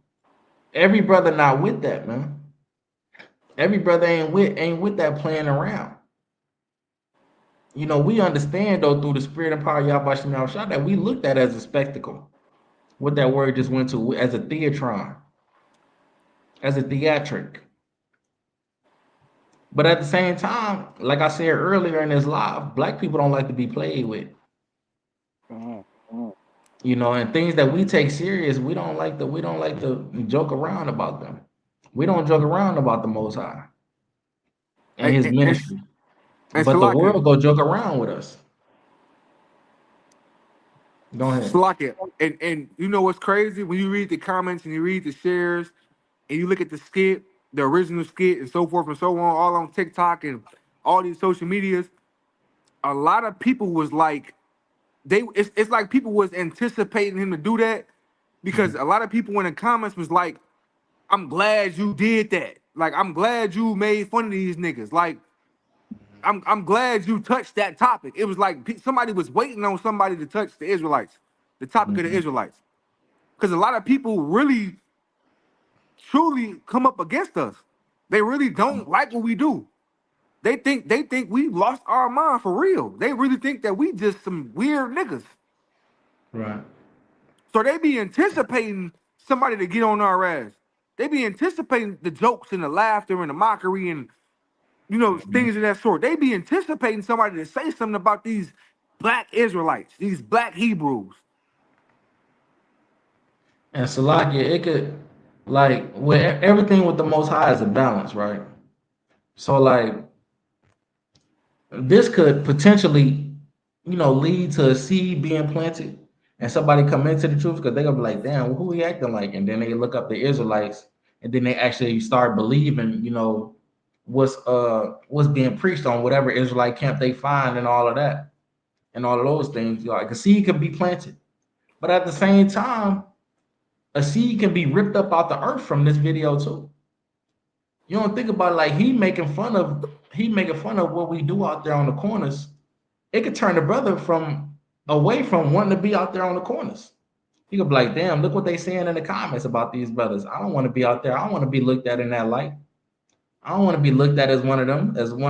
Speaker 1: every brother not with that, man. Every brother ain't with that playing around. We understand though through the spirit and power of Yahweh Shem Shah that we looked at as a spectacle. What that word just went to as a theatron, as a theatric. But at the same time, like I said earlier in this live, black people don't like to be played with. And things that we take serious, we don't like to joke around about them. We don't joke around about the Most High and His ministry.
Speaker 3: And
Speaker 1: But the
Speaker 3: Salakia,
Speaker 1: world go joke around with us. Go ahead.
Speaker 3: Salakia, and you know what's crazy? When you read the comments and you read the shares and you look at the skit, the original skit, and so forth and so on, all on TikTok and all these social medias, a lot of people was like, it's like people was anticipating him to do that because a lot of people in the comments was like, I'm glad you did that. Like, I'm glad you made fun of these niggas. Like, I'm glad you touched that topic. It was like somebody was waiting on somebody to touch the Israelites, the topic of the Israelites. Because a lot of people really, truly come up against us. They really don't like what we do. They think we lost our mind for real. They really think that we just some weird niggas.
Speaker 1: Right.
Speaker 3: So they be anticipating somebody to get on our ass. They be anticipating the jokes and the laughter and the mockery and things of that sort. They be anticipating somebody to say something about these black Israelites, these black Hebrews.
Speaker 1: And Salakia, it could like with everything with the Most High is a balance, right? So like this could potentially, lead to a seed being planted and somebody come into the truth because they're gonna be like, damn, who he acting like? And then they look up the Israelites and then they actually start believing, what's being preached on whatever Israelite camp they find and all of that and all of those things. Like a seed can be planted, but at the same time, a seed can be ripped up out the earth from this video too. You don't think about it, like he making fun of what we do out there on the corners. It could turn the brother from away from wanting to be out there on the corners. He could be like, damn, look what they saying in the comments about these brothers. I don't want to be out there. I don't want to be looked at in that light. I don't want to be looked at as one of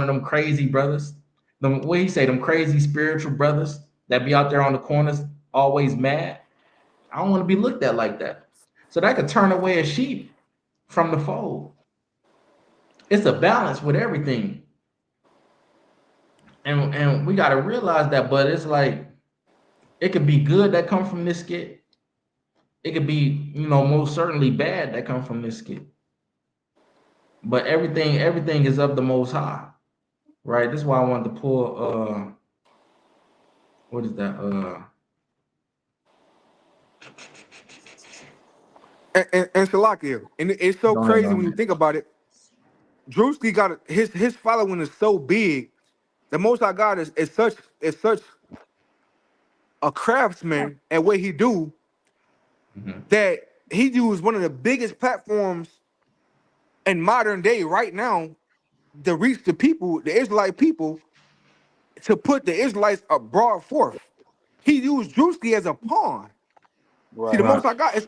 Speaker 1: them crazy brothers. What he say, them crazy spiritual brothers that be out there on the corners always mad. I don't want to be looked at like that. So that could turn away a sheep from the fold. It's a balance with everything. And we got to realize that, but it's like it could be good that come from this skit. It could be, most certainly bad that come from this skit. But everything is of the Most High, right? This is why I wanted to pull what is that?
Speaker 3: And Shalakia, and it's so
Speaker 1: Go ahead,
Speaker 3: crazy
Speaker 1: go
Speaker 3: when you
Speaker 1: ahead.
Speaker 3: think about it. Drewski got his following is so big. The Most High God is such a craftsman at what he do that he used one of the biggest platforms in modern day right now to reach the people, the Israelite people, to put the Israelites abroad forth. He used Drewski as a pawn. See, the
Speaker 2: Right.
Speaker 1: Right.
Speaker 3: Most High God, it's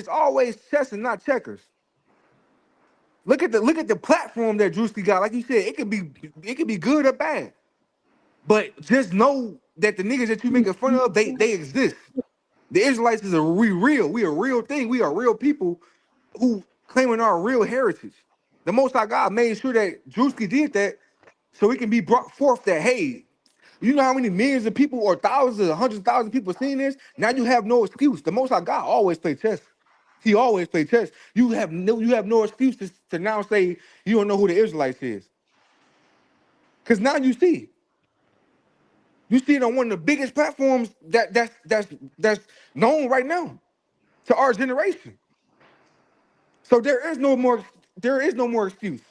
Speaker 3: always chess and not checkers. Look at the platform that Drewski got. Like you said, it could be good or bad. But just know that the niggas that you making fun of, they exist. The Israelites is real. We a real thing. We are real people who claiming our real heritage. The Most High God made sure that Drewski did that so it can be brought forth that, hey, you know how many millions of people or thousands or hundreds of thousands of people seen this? Now you have no excuse. The Most High God always play chess. He always play chess. You have no excuse to now say you don't know who the Israelites is. Because now you see. You see it on one of the biggest platforms that's known right now to our generation. So there is no more excuse.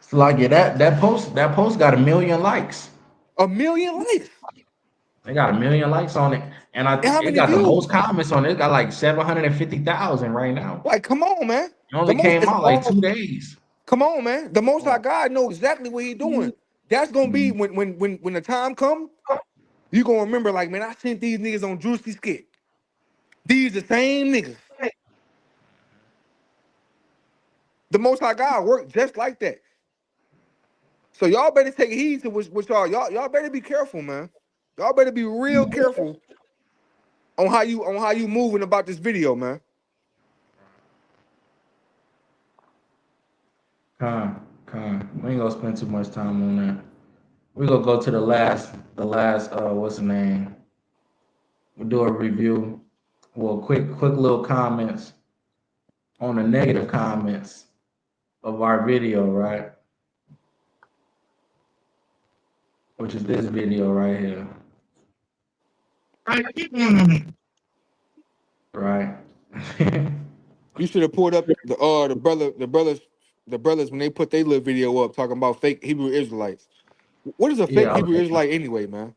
Speaker 1: So like yeah, that post got 1 million likes.
Speaker 3: 1 million likes.
Speaker 1: They got 1 million likes on it, and I
Speaker 3: And how
Speaker 1: it
Speaker 3: many
Speaker 1: got the most
Speaker 3: views?
Speaker 1: comments on it. It got like 750,000 right now.
Speaker 3: Like, come on, man.
Speaker 1: It
Speaker 3: The
Speaker 1: only
Speaker 3: most
Speaker 1: came
Speaker 3: is
Speaker 1: out like
Speaker 3: all.
Speaker 1: 2 days.
Speaker 3: Come on, man. The Most High God know exactly what He doing. That's gonna be
Speaker 1: Mhm.
Speaker 3: when the time come. You gonna remember, like, man, I sent these niggas on Drewski skit. These the same niggas. The Most High God work just like that. So y'all better take heed to what y'all better be careful, man. Y'all better be real careful on how you moving about this video, man.
Speaker 1: We ain't gonna spend too much time on that. We gonna go to the last what's the name? We'll do a review. Well, quick little comments on the negative comments of our video, right? Which is this video right here. Right.
Speaker 3: You should have pulled up the brothers when they put their little video up talking about fake Hebrew Israelites. What is a fake
Speaker 1: Yeah,
Speaker 3: Hebrew Israelite anyway, man?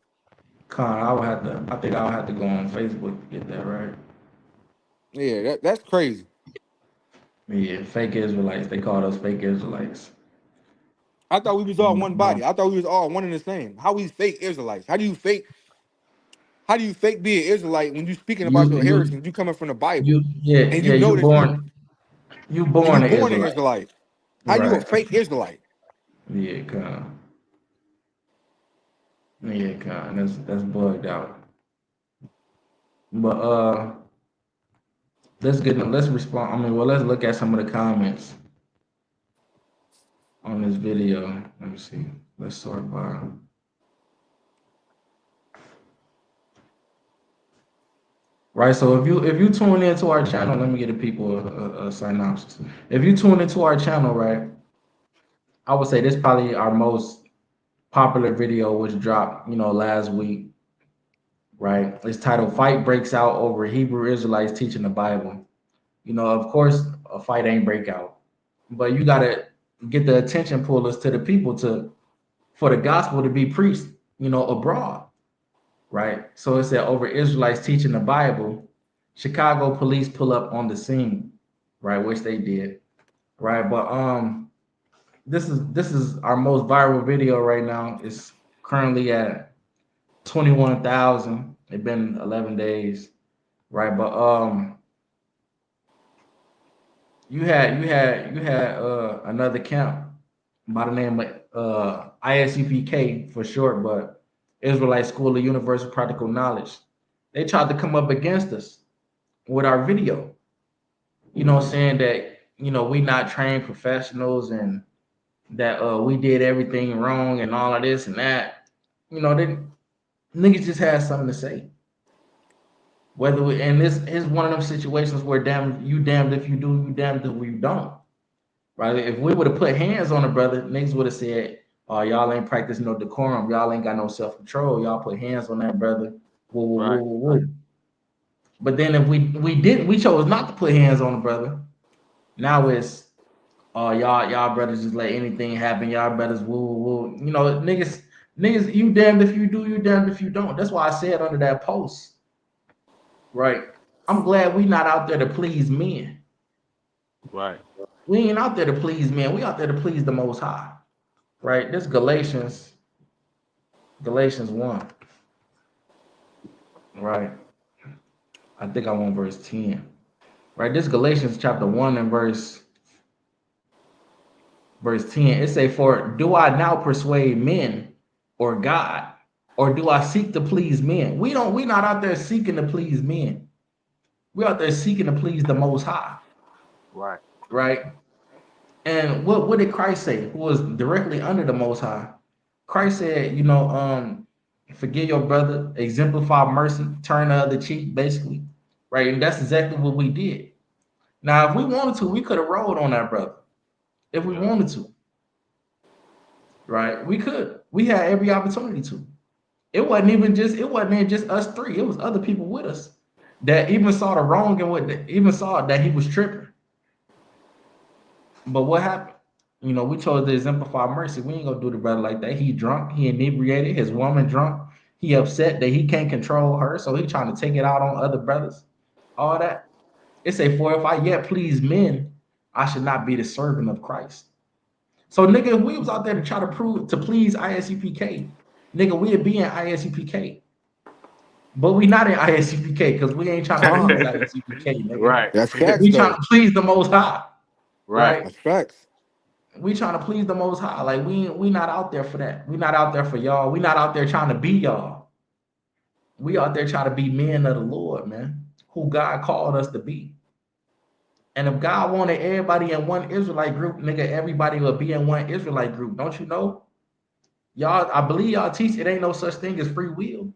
Speaker 1: I think I'll have to go on Facebook to get that right.
Speaker 3: Yeah, that's crazy.
Speaker 1: Yeah, fake Israelites. They call us fake Israelites.
Speaker 3: I thought we was all one body. I thought we was all one and the same. How we fake Israelites? How do you fake be an Israelite when you speaking about your
Speaker 1: You
Speaker 3: heritage? You coming from the Bible,
Speaker 1: you yeah,
Speaker 3: and
Speaker 1: yeah,
Speaker 3: you know that
Speaker 1: you
Speaker 3: you
Speaker 1: born an
Speaker 3: born an
Speaker 1: Israelite.
Speaker 3: Israelite. How you a
Speaker 1: Right.
Speaker 3: fake Israelite?
Speaker 1: Yeah, con. Yeah, con. That's bugged out. But let's respond. I mean, well, let's look at some of the comments on this video. Let me see. Let's sort by. Right. So if you tune into our channel, let me get the people a synopsis. If you tune into our channel, right, I would say this is probably our most popular video, which dropped, last week. Right. It's titled "Fight Breaks Out Over Hebrew Israelites Teaching the Bible." Of course, a fight ain't break out, but you gotta get the attention pullers to the people for the gospel to be preached, abroad. Right. So it said over Israelites teaching the Bible, Chicago police pull up on the scene, right, which they did. Right. But this is our most viral video right now. It's currently at 21,000. It's been 11 days. Right. But you had another camp by the name of ISUPK for short, but Israelite School of Universal Practical Knowledge. They tried to come up against us with our video, saying that, we not trained professionals and that we did everything wrong and all of this and that. They niggas just had something to say. Whether we, and this is one of them situations where damned if you do, you damned if you don't. Right? If we would have put hands on a brother, niggas would have said, "Oh, y'all ain't practicing no decorum. Y'all ain't got no self control. Y'all put hands on that brother." Woo, woo, woo,
Speaker 2: Right.
Speaker 1: woo, woo. But then if we chose not to put hands on the brother. Now it's, "Oh, y'all brothers just let anything happen. Y'all brothers woo, woo, woo." Niggas, you damned if you do, you damned if you don't. That's why I said under that post, right? I'm glad we not out there to please men.
Speaker 2: Right.
Speaker 1: We ain't out there to please men. We out there to please the Most High. Right? This Galatians 1. Right? I think I want verse 10. Right? This Galatians chapter 1 and verse 10. It say, "For do I now persuade men or God? or do I seek to please men? We not out there seeking to please men. We're out there seeking to please the Most High,
Speaker 2: Right.
Speaker 1: right? And what did Christ say? Who was directly under the Most High? Christ said, forgive your brother, exemplify mercy, turn the other cheek, basically, right? And that's exactly what we did. Now, if we wanted to, we could have rolled on that brother. If we wanted to, right? We could. We had every opportunity to. It wasn't just us three. It was other people with us that even saw the wrong and even saw that he was tripping. But what happened? We chose to exemplify mercy. We ain't gonna do the brother like that. He drunk, he inebriated, his woman drunk, he upset that he can't control her, so he trying to take it out on other brothers. All that. It say, for if I yet please men, I should not be the servant of Christ. So nigga, if we was out there to try to please ISUPK, nigga, we'd be in ISUPK. But we not in ISUPK because we ain't trying to please ISUPK, nigga.
Speaker 2: Right.
Speaker 3: That's facts,
Speaker 1: We
Speaker 3: though.
Speaker 1: trying to please the Most High.
Speaker 2: Right.
Speaker 3: That's facts.
Speaker 1: We trying to please the Most High. Like we not out there for that. We not out there for y'all. We not out there trying to be y'all. We out there trying to be men of the Lord, man, who God called us to be. And if God wanted everybody in one Israelite group, nigga, everybody would be in one Israelite group. Don't you know? Y'all, I believe y'all teach it ain't no such thing as free will.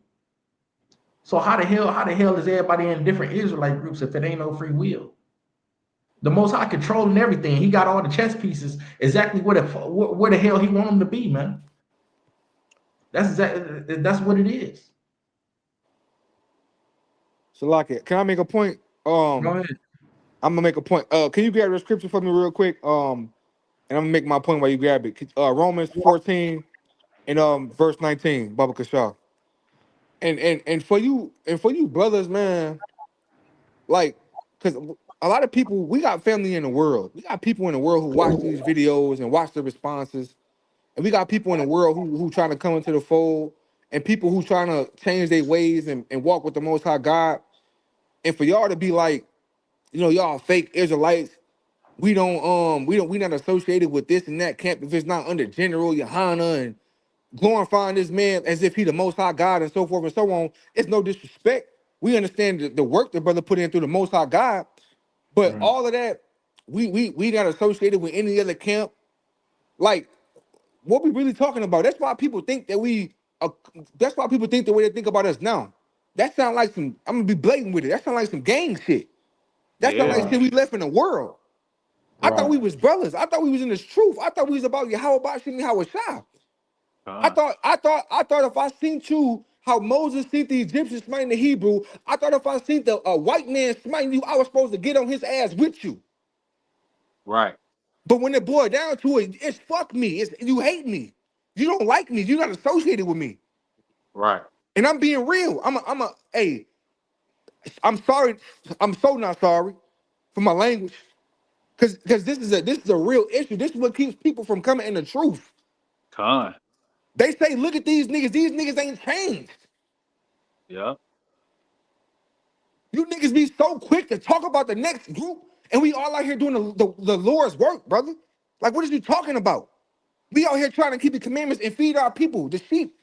Speaker 1: So how the hell is everybody in different Israelite groups if it ain't no free will? The Most High controlling everything. He got all the chess pieces exactly where the hell he want them to be, man. That's what it is.
Speaker 3: So, like, can I make a point?
Speaker 1: Go ahead.
Speaker 3: I'm gonna make a point. Can you grab the scripture for me real quick? And I'm gonna make my point while you grab it. Romans 14 and verse 19, Baba Kashaw. And for you brothers, man, like, because a lot of people, we got family in the world. We got people in the world who watch these videos and watch the responses. And we got people in the world who trying to come into the fold, and people who trying to change their ways and walk with the Most High God. And for y'all to be like, y'all fake Israelites, we not associated with this and that camp if it's not under General Yohana and glorifying this man as if he the Most High God and so forth and so on. It's no disrespect. We understand the work the brother put in through the Most High God, but
Speaker 1: Right.
Speaker 3: all of that, we not associated with any other camp. Like, what we really talking about? That's why people think that that's why people think the way they think about us now. That sound like some, I'm gonna be blatant with it. That sound like some gang shit. That sound like
Speaker 2: Yeah.
Speaker 3: shit we left in the world. I thought we
Speaker 1: Right.
Speaker 3: was brothers. I thought we was in this truth. I thought we was about Yahweh Bashim Yahweh Shah. I thought if I seen you how Moses seen the Egyptians smiting the Hebrew, I thought if I seen the white man smiting you, I was supposed to get on his ass with you.
Speaker 2: Right.
Speaker 3: But when it boiled down to it, it's fuck me. It's you hate me. You don't like me. You're not associated with me.
Speaker 2: Right.
Speaker 3: And I'm being real. Hey, I'm sorry. I'm so not sorry for my language. Cause this is a real issue. This is what keeps people from coming in the truth.
Speaker 2: Con.
Speaker 3: They say, look at these niggas. These niggas ain't changed.
Speaker 2: Yeah.
Speaker 3: You niggas be so quick to talk about the next group, and we all out here doing the Lord's work, brother. Like, what is you talking about? We out here trying to keep the commandments and feed our people, the sheep.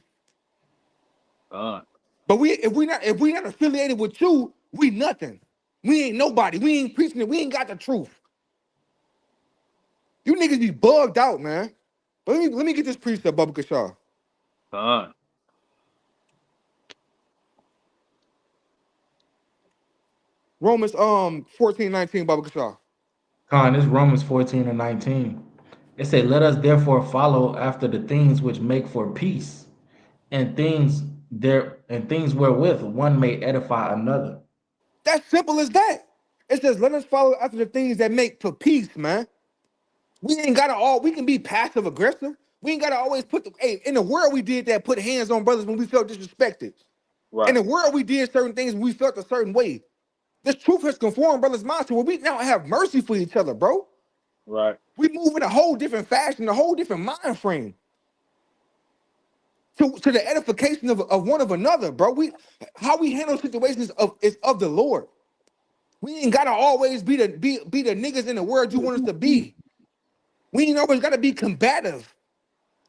Speaker 2: Con.
Speaker 3: But if we not affiliated with you, we nothing. We ain't nobody. We ain't preaching it. We ain't got the truth. You niggas be bugged out, man. But let me get this precept, Baba Kashar.
Speaker 2: Con.
Speaker 3: Romans 14:19, Baba Kashar.
Speaker 1: Con, this Romans 14 and 19. It said, let us therefore follow after the things which make for peace, and things wherewith one may edify another.
Speaker 3: That's simple as that. It says, let us follow after the things that make for peace, man. We ain't gotta we can be passive aggressive. We ain't gotta always in the world we did that, put hands on brothers when we felt disrespected. In
Speaker 2: Right.
Speaker 3: the world we did certain things when we felt a certain way. This truth has conformed brothers' minds to where we now have mercy for each other, bro.
Speaker 2: Right.
Speaker 3: We move in a whole different fashion, a whole different mind frame. To the edification of one of another, bro. How we handle situations is of the Lord. We ain't gotta always be the niggas in the world you want us to be. We ain't always gotta be combative.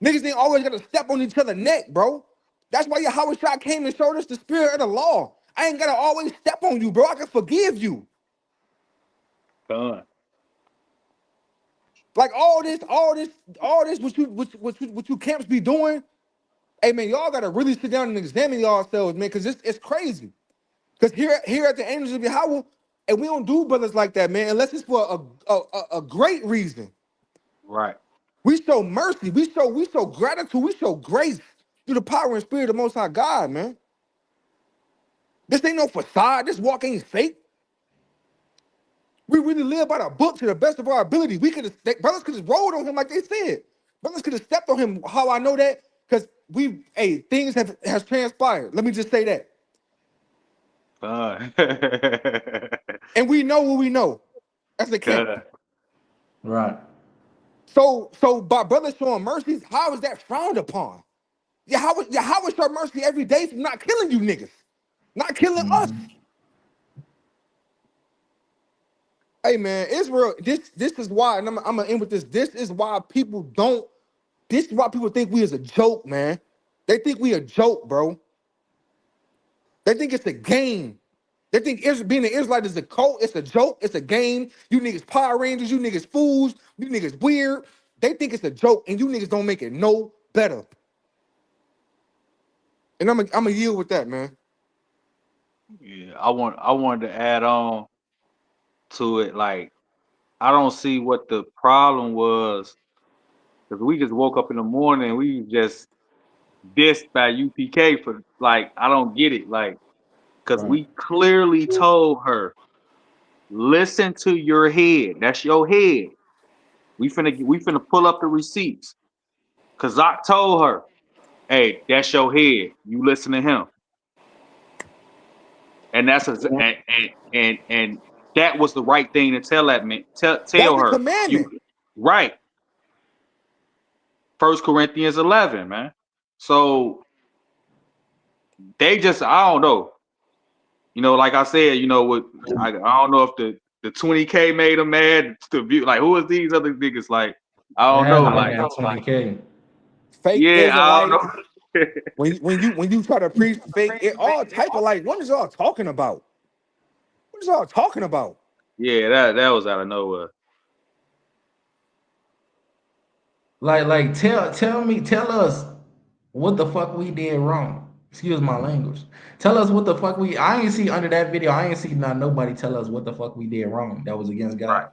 Speaker 3: Niggas ain't always gotta step on each other's neck, bro. That's why Yahweh Shah came and showed us the spirit of the law. I ain't gotta always step on you, bro. I can forgive you.
Speaker 2: Done.
Speaker 3: Like all this, what you camps be doing. Hey man, y'all gotta really sit down and examine yourselves, man, because it's crazy. Because here at the Angels of Yahweh, and we don't do brothers like that, man, unless it's for a great reason.
Speaker 2: Right.
Speaker 3: We show mercy, we show gratitude, we show grace through the power and spirit of the Most High God, man. This ain't no facade. This walk ain't fake. We really live by the book to the best of our ability. Brothers could have rolled on him like they said. Brothers could have stepped on him. How I know that? Because things has transpired. Let me just say that.
Speaker 2: Done.
Speaker 3: And we know what we know as a camp.
Speaker 2: Done.
Speaker 1: Right.
Speaker 3: So by brothers showing mercy, how is that frowned upon? How is show mercy every day from not killing you niggas, not killing us? Hey man, Israel. This is why, and I'm gonna end with this. This is why people think we is a joke, man. They think we a joke, bro. They think it's a game. They think being an Israelite is a cult. It's a joke. It's a game. You niggas Power Rangers. You niggas fools. You niggas weird. They think it's a joke, and you niggas don't make it no better. And I'm gonna yield with that, man.
Speaker 2: Yeah, I wanted to add on to it. Like, I don't see what the problem was, because we just woke up in the morning, we just dissed by UPK for, like, I don't get it. Like, because
Speaker 1: Right.
Speaker 2: we clearly told her, listen to your head. That's your head. We finna pull up the receipts. Kazak told her, hey, that's your head. You listen to him. And that's and that was the right thing to tell that man. Tell
Speaker 3: That's the
Speaker 2: her.
Speaker 3: commandment.
Speaker 2: Right. 1 Corinthians 11, man. So they just, I don't know. You know, like I said, you know what? I don't know if the 20K made them mad to view. Like, who is these other niggas? Like, I
Speaker 1: It
Speaker 2: don't
Speaker 1: has
Speaker 2: know.
Speaker 1: been
Speaker 2: Like,
Speaker 1: that 20K.
Speaker 3: Fake
Speaker 2: yeah, I
Speaker 3: Israelites.
Speaker 2: don't know.
Speaker 3: When you try to preach fake, all type of like, what is y'all talking about? What is y'all talking about?
Speaker 2: Yeah, that was out of nowhere.
Speaker 1: Like tell us what the fuck we did wrong. Excuse my language. Tell us what the fuck I ain't see under that video, I ain't see nobody tell us what the fuck we did wrong that was against
Speaker 2: Right.
Speaker 1: God.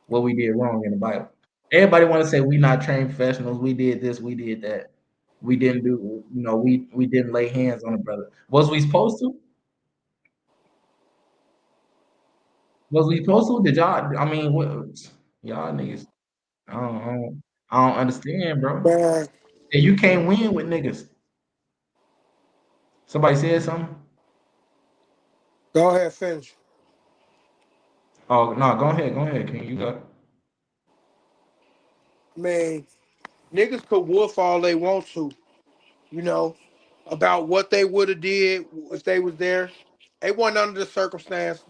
Speaker 1: What we did wrong in the Bible. Everybody want to say we not trained professionals, we did this, we did that. We didn't do, we didn't lay hands on a brother. Was we supposed to? Was we supposed to? Did y'all, I mean, what, y'all niggas, I don't understand, bro.
Speaker 4: Man,
Speaker 1: And you can't win with niggas. Somebody said something?
Speaker 4: go ahead, finish.
Speaker 1: Oh no, go ahead, King. You got it.
Speaker 4: Man, niggas could wolf all they want to, you know, about what they would have did if they was there. They wasn't under the circumstance.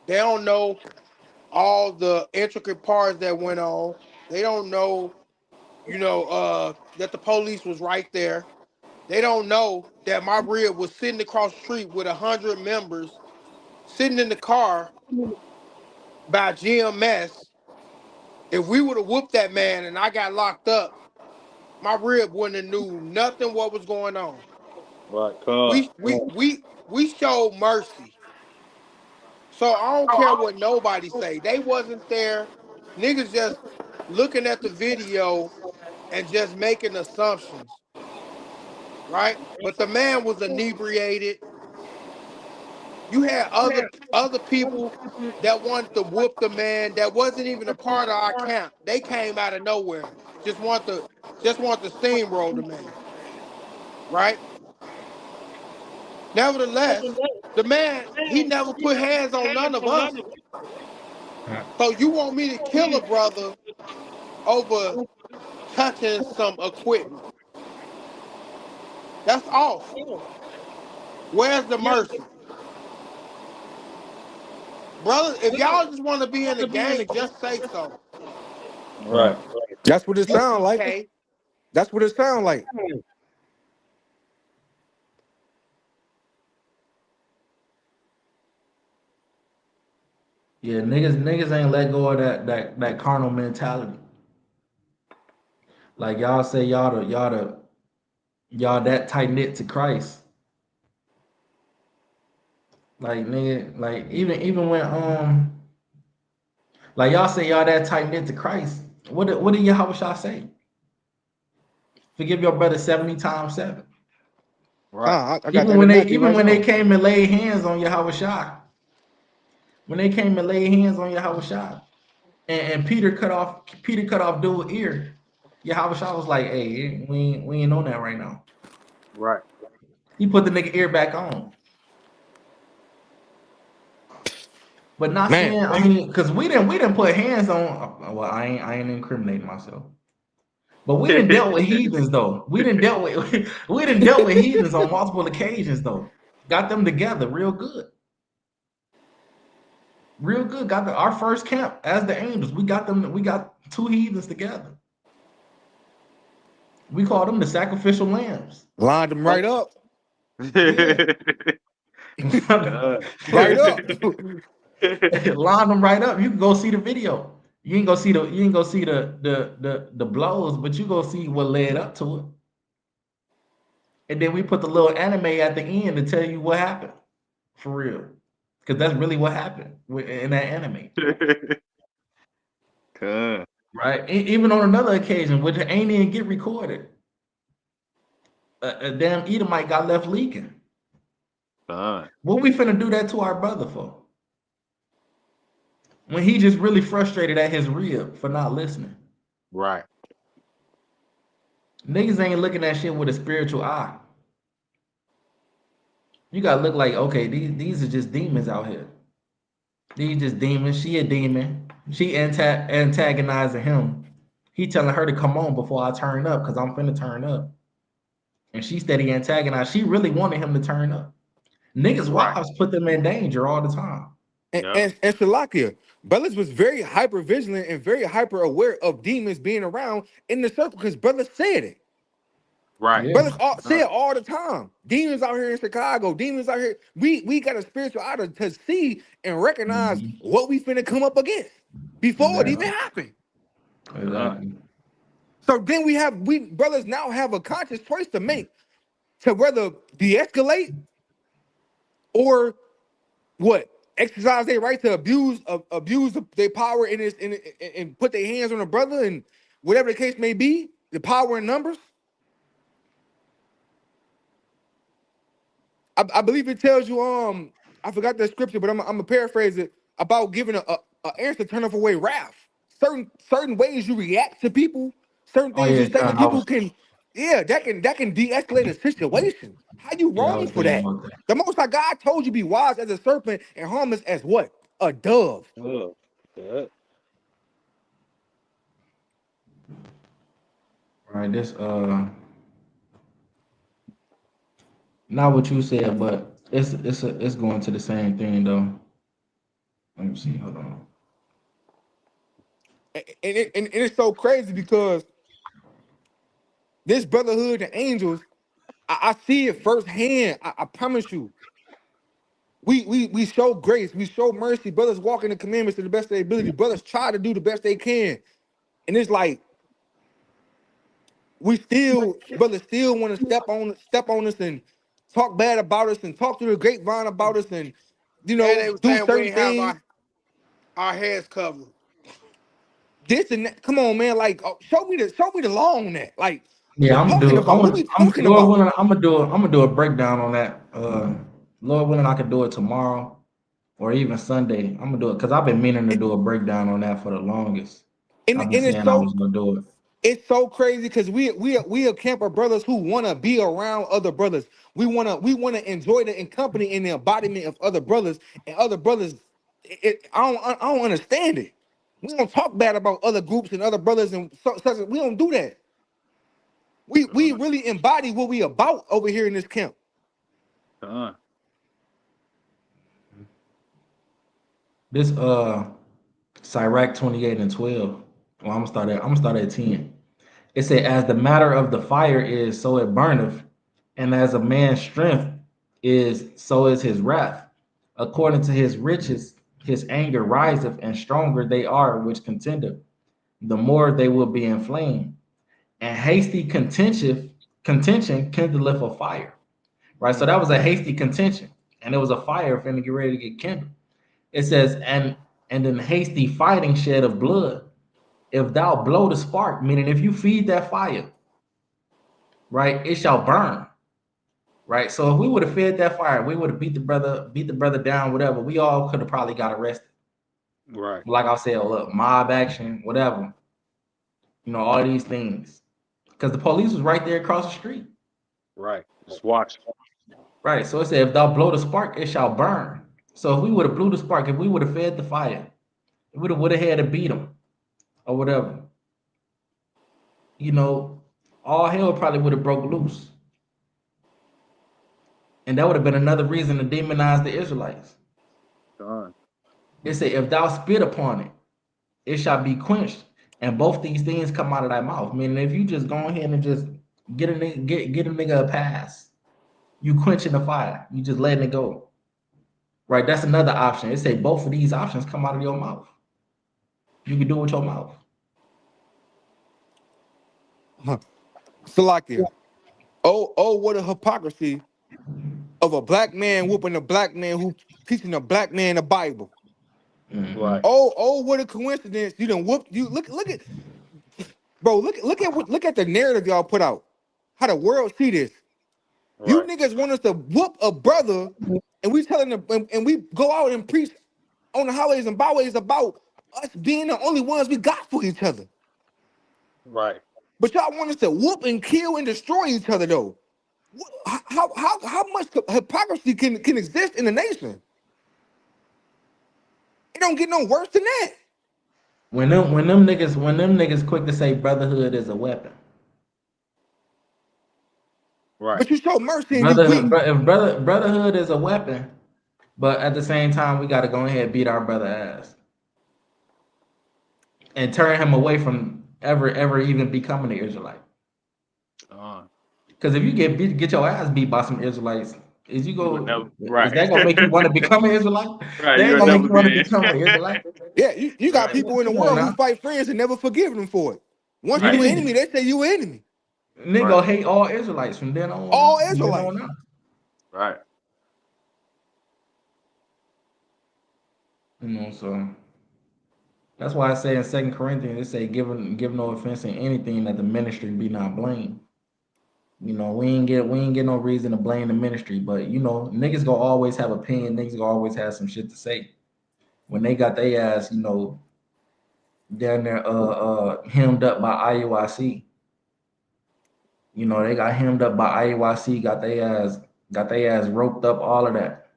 Speaker 4: They don't know all the intricate parts that went on. They don't know, that the police was right there. They don't know that my rib was sitting across the street with 100 members sitting in the car by GMS. If we would have whooped that man and I got locked up, my rib wouldn't have knew nothing what was going on.
Speaker 2: Right. Con.
Speaker 4: We showed mercy. So I don't care what nobody say. They wasn't there. Niggas just looking at the video and just making assumptions, right? But the man was inebriated. You had other people that wanted to whoop the man that wasn't even a part of our camp. They came out of nowhere. Just want to steamroll the man, right? Nevertheless, the man, he never put hands on none of us. So you want me to kill a brother over touching some equipment? That's off. Where's the mercy? Brother, if y'all just want to be in the game, just say so.
Speaker 2: Right.
Speaker 3: That's what it sound like.
Speaker 4: Okay.
Speaker 3: That's what it sound like.
Speaker 1: Yeah, niggas ain't let go of that carnal mentality. Like y'all say y'all that tight knit to Christ. Like nigga, like even when like y'all say y'all that tight knit to Christ. What did Yahweh say? Forgive your brother 70 times 7.
Speaker 2: Right.
Speaker 3: I got that in Matthew
Speaker 1: Even
Speaker 3: right
Speaker 1: when they
Speaker 3: now.
Speaker 1: came and laid hands on Yahweh, when they came and laid hands on Yahweh, and Peter cut off dude's ear, Yahweh was like, hey, we ain't on that right now.
Speaker 2: Right.
Speaker 1: He put the nigga ear back on. But not
Speaker 3: Man,
Speaker 1: saying, I mean, because we didn't put hands on. Well, I ain't incriminating myself. But we didn't dealt with heathens though. We didn't dealt with we didn't dealt with heathens on multiple occasions though. Got them together real good. Real good. Got our first camp as the angels. We got 2 heathens together. We call them the sacrificial lambs.
Speaker 3: lined them right up.
Speaker 1: Yeah.
Speaker 3: Right up.
Speaker 1: Line them right up. You can go see the video. You ain't gonna see the blows, but you go see what led up to it. And then we put the little anime at the end to tell you what happened. For real. Because that's really what happened in that anime. Right? Even on another occasion, which ain't even get recorded. A damn Edomite got left leaking. What we finna do that to our brother for? When he just really frustrated at his rib for not listening.
Speaker 2: Right.
Speaker 1: Niggas ain't looking at shit with a spiritual eye. You gotta look like, okay, these are just demons out here. These just demons. She a demon. She antagonizing him. He telling her to come on before I turn up because I'm finna turn up. And she steady antagonized. She really wanted him to turn up. Niggas'
Speaker 2: Right.
Speaker 1: wives put them in danger all the time.
Speaker 3: And Shalakia, brothers was very hyper vigilant and very hyper aware of demons being around in the circle because brothers said it.
Speaker 2: Right.
Speaker 1: Yeah.
Speaker 3: Brothers say it all the time. Demons out here in Chicago, demons out here. We got a spiritual eye to see and recognize
Speaker 1: Mhm.
Speaker 3: what we finna come up against before it even
Speaker 1: Exactly.
Speaker 3: happened.
Speaker 1: Exactly.
Speaker 3: So then we brothers now have a conscious choice to make to whether de-escalate or what exercise their right to abuse their power and put their hands on a brother and whatever the case may be, the power in numbers. I believe it tells you I forgot the scripture, but I'm gonna paraphrase it about giving a answer turn off away wrath. Certain ways you react to people, certain
Speaker 1: Oh
Speaker 3: things you
Speaker 1: yeah,
Speaker 3: say to
Speaker 1: John, I
Speaker 3: people
Speaker 1: was
Speaker 3: can, yeah, that can de-escalate a situation. How you
Speaker 1: yeah, I
Speaker 3: wrong
Speaker 1: was
Speaker 3: for
Speaker 1: thinking
Speaker 3: that?
Speaker 1: about that.
Speaker 3: The most High God told you be wise as a serpent and harmless as what? A dove.
Speaker 2: Yeah.
Speaker 1: Right. This not what you said, but it's going to the same thing though. Let me see. Hold on.
Speaker 3: And it's so crazy because this brotherhood and angels, I see it firsthand. I promise you. We show grace, we show mercy. Brothers walk in the commandments to the best of their ability. Brothers try to do the best they can. And it's like brothers still want to step on us and talk bad about us and talk through the grapevine about us and
Speaker 4: And they were
Speaker 3: do
Speaker 4: saying we
Speaker 3: certain
Speaker 4: ain't have
Speaker 3: things.
Speaker 4: our heads covered.
Speaker 3: This and that. Come on, man. Like, show me the law on that. Like, what
Speaker 1: Yeah,
Speaker 3: we
Speaker 1: I'm gonna
Speaker 3: talking
Speaker 1: do.
Speaker 3: about? What we
Speaker 1: I'm
Speaker 3: talking
Speaker 1: Lord
Speaker 3: about?
Speaker 1: willing. I'm gonna do a breakdown on that. Lord willing, I could do it tomorrow or even Sunday. I'm gonna do it because I've been meaning to do a breakdown on that for the longest.
Speaker 3: And
Speaker 1: I've been
Speaker 3: it's
Speaker 1: saying I
Speaker 3: so
Speaker 1: was gonna do it.
Speaker 3: it's so crazy because we a camp of brothers who want to be around other brothers. We wanna enjoy the company and the embodiment of other brothers and other brothers. I don't understand it. We don't talk bad about other groups and other brothers and such. We don't do that. We really embody what we about over here in this camp.
Speaker 1: This Sirach 28 and 12. Well, I'm gonna start at 10. It said, as the matter of the fire is, so it burneth, and as a man's strength is, so is his wrath. According to his riches, his anger riseth, and stronger they are which contendeth, the more they will be inflamed. And hasty contention kindleth a fire. Right. So that was a hasty contention, and it was a fire finna get ready to get kindled. It says, and in hasty fighting shed of blood, if thou blow the spark, meaning if you feed that fire, right, it shall burn. Right. So if we would have fed that fire, we would have beat the brother down, whatever. We all could have probably got arrested.
Speaker 2: Right.
Speaker 1: Like I said, look, mob action, whatever. You know, all these things. Because the police was right there across the street.
Speaker 2: Right. Just watch.
Speaker 1: Right. So it said, if thou blow the spark, it shall burn. So if we would have blew the spark, if we would have fed the fire, we would have had to beat them or whatever. You know, all hell probably would have broke loose. And that would have been another reason to demonize the Israelites.
Speaker 2: Done.
Speaker 1: It said, if thou spit upon it, it shall be quenched. And both these things come out of thy mouth. Meaning if you just go ahead and just get a nigga a pass, you quenching the fire. You just letting it go. Right? That's another option. It say both of these options come out of your mouth. You can do it with your mouth.
Speaker 4: Salakia. Oh, what a hypocrisy of a black man whooping a black man who teaching a black man the Bible.
Speaker 1: Mm-hmm.
Speaker 2: Right.
Speaker 4: Oh, what a coincidence! You done whooped you. Look at, bro. Look at the narrative y'all put out. How the world see this?
Speaker 2: Right.
Speaker 4: You niggas want us to whoop a brother, and we telling them, and we go out and preach on the highways and byways about us being the only ones we got for each other.
Speaker 2: Right.
Speaker 4: But y'all want us to whoop and kill and destroy each other, though. How much hypocrisy can exist in the nation? It don't get no worse than that.
Speaker 1: When them niggas quick to say brotherhood is a weapon.
Speaker 2: Right.
Speaker 4: But you show mercy and you weak.
Speaker 1: Brotherhood is a weapon, but at the same time, we got to go ahead and beat our brother ass and turn him away from ever even becoming an Israelite. Because if you get your ass beat by some Israelites, is that gonna make you want to become an Israelite?
Speaker 2: Right.
Speaker 1: That ain't gonna make you want to become an Israelite.
Speaker 4: Yeah, you got people in the world who fight friends and never forgive them for it. Once you an enemy, they say you an enemy.
Speaker 1: Nigga gonna hate all Israelites from then on.
Speaker 4: All Israelites.
Speaker 2: Right.
Speaker 1: You know, so that's why I say in 2 Corinthians, it say, give no offense in anything, that the ministry be not blamed. You know, we ain't get no reason to blame the ministry, but you know, niggas gonna always have opinion, niggas gonna always have some shit to say. When they got their ass, you know, down there hemmed up by IUIC. You know, they got hemmed up by IUIC, got their ass roped up, all of that.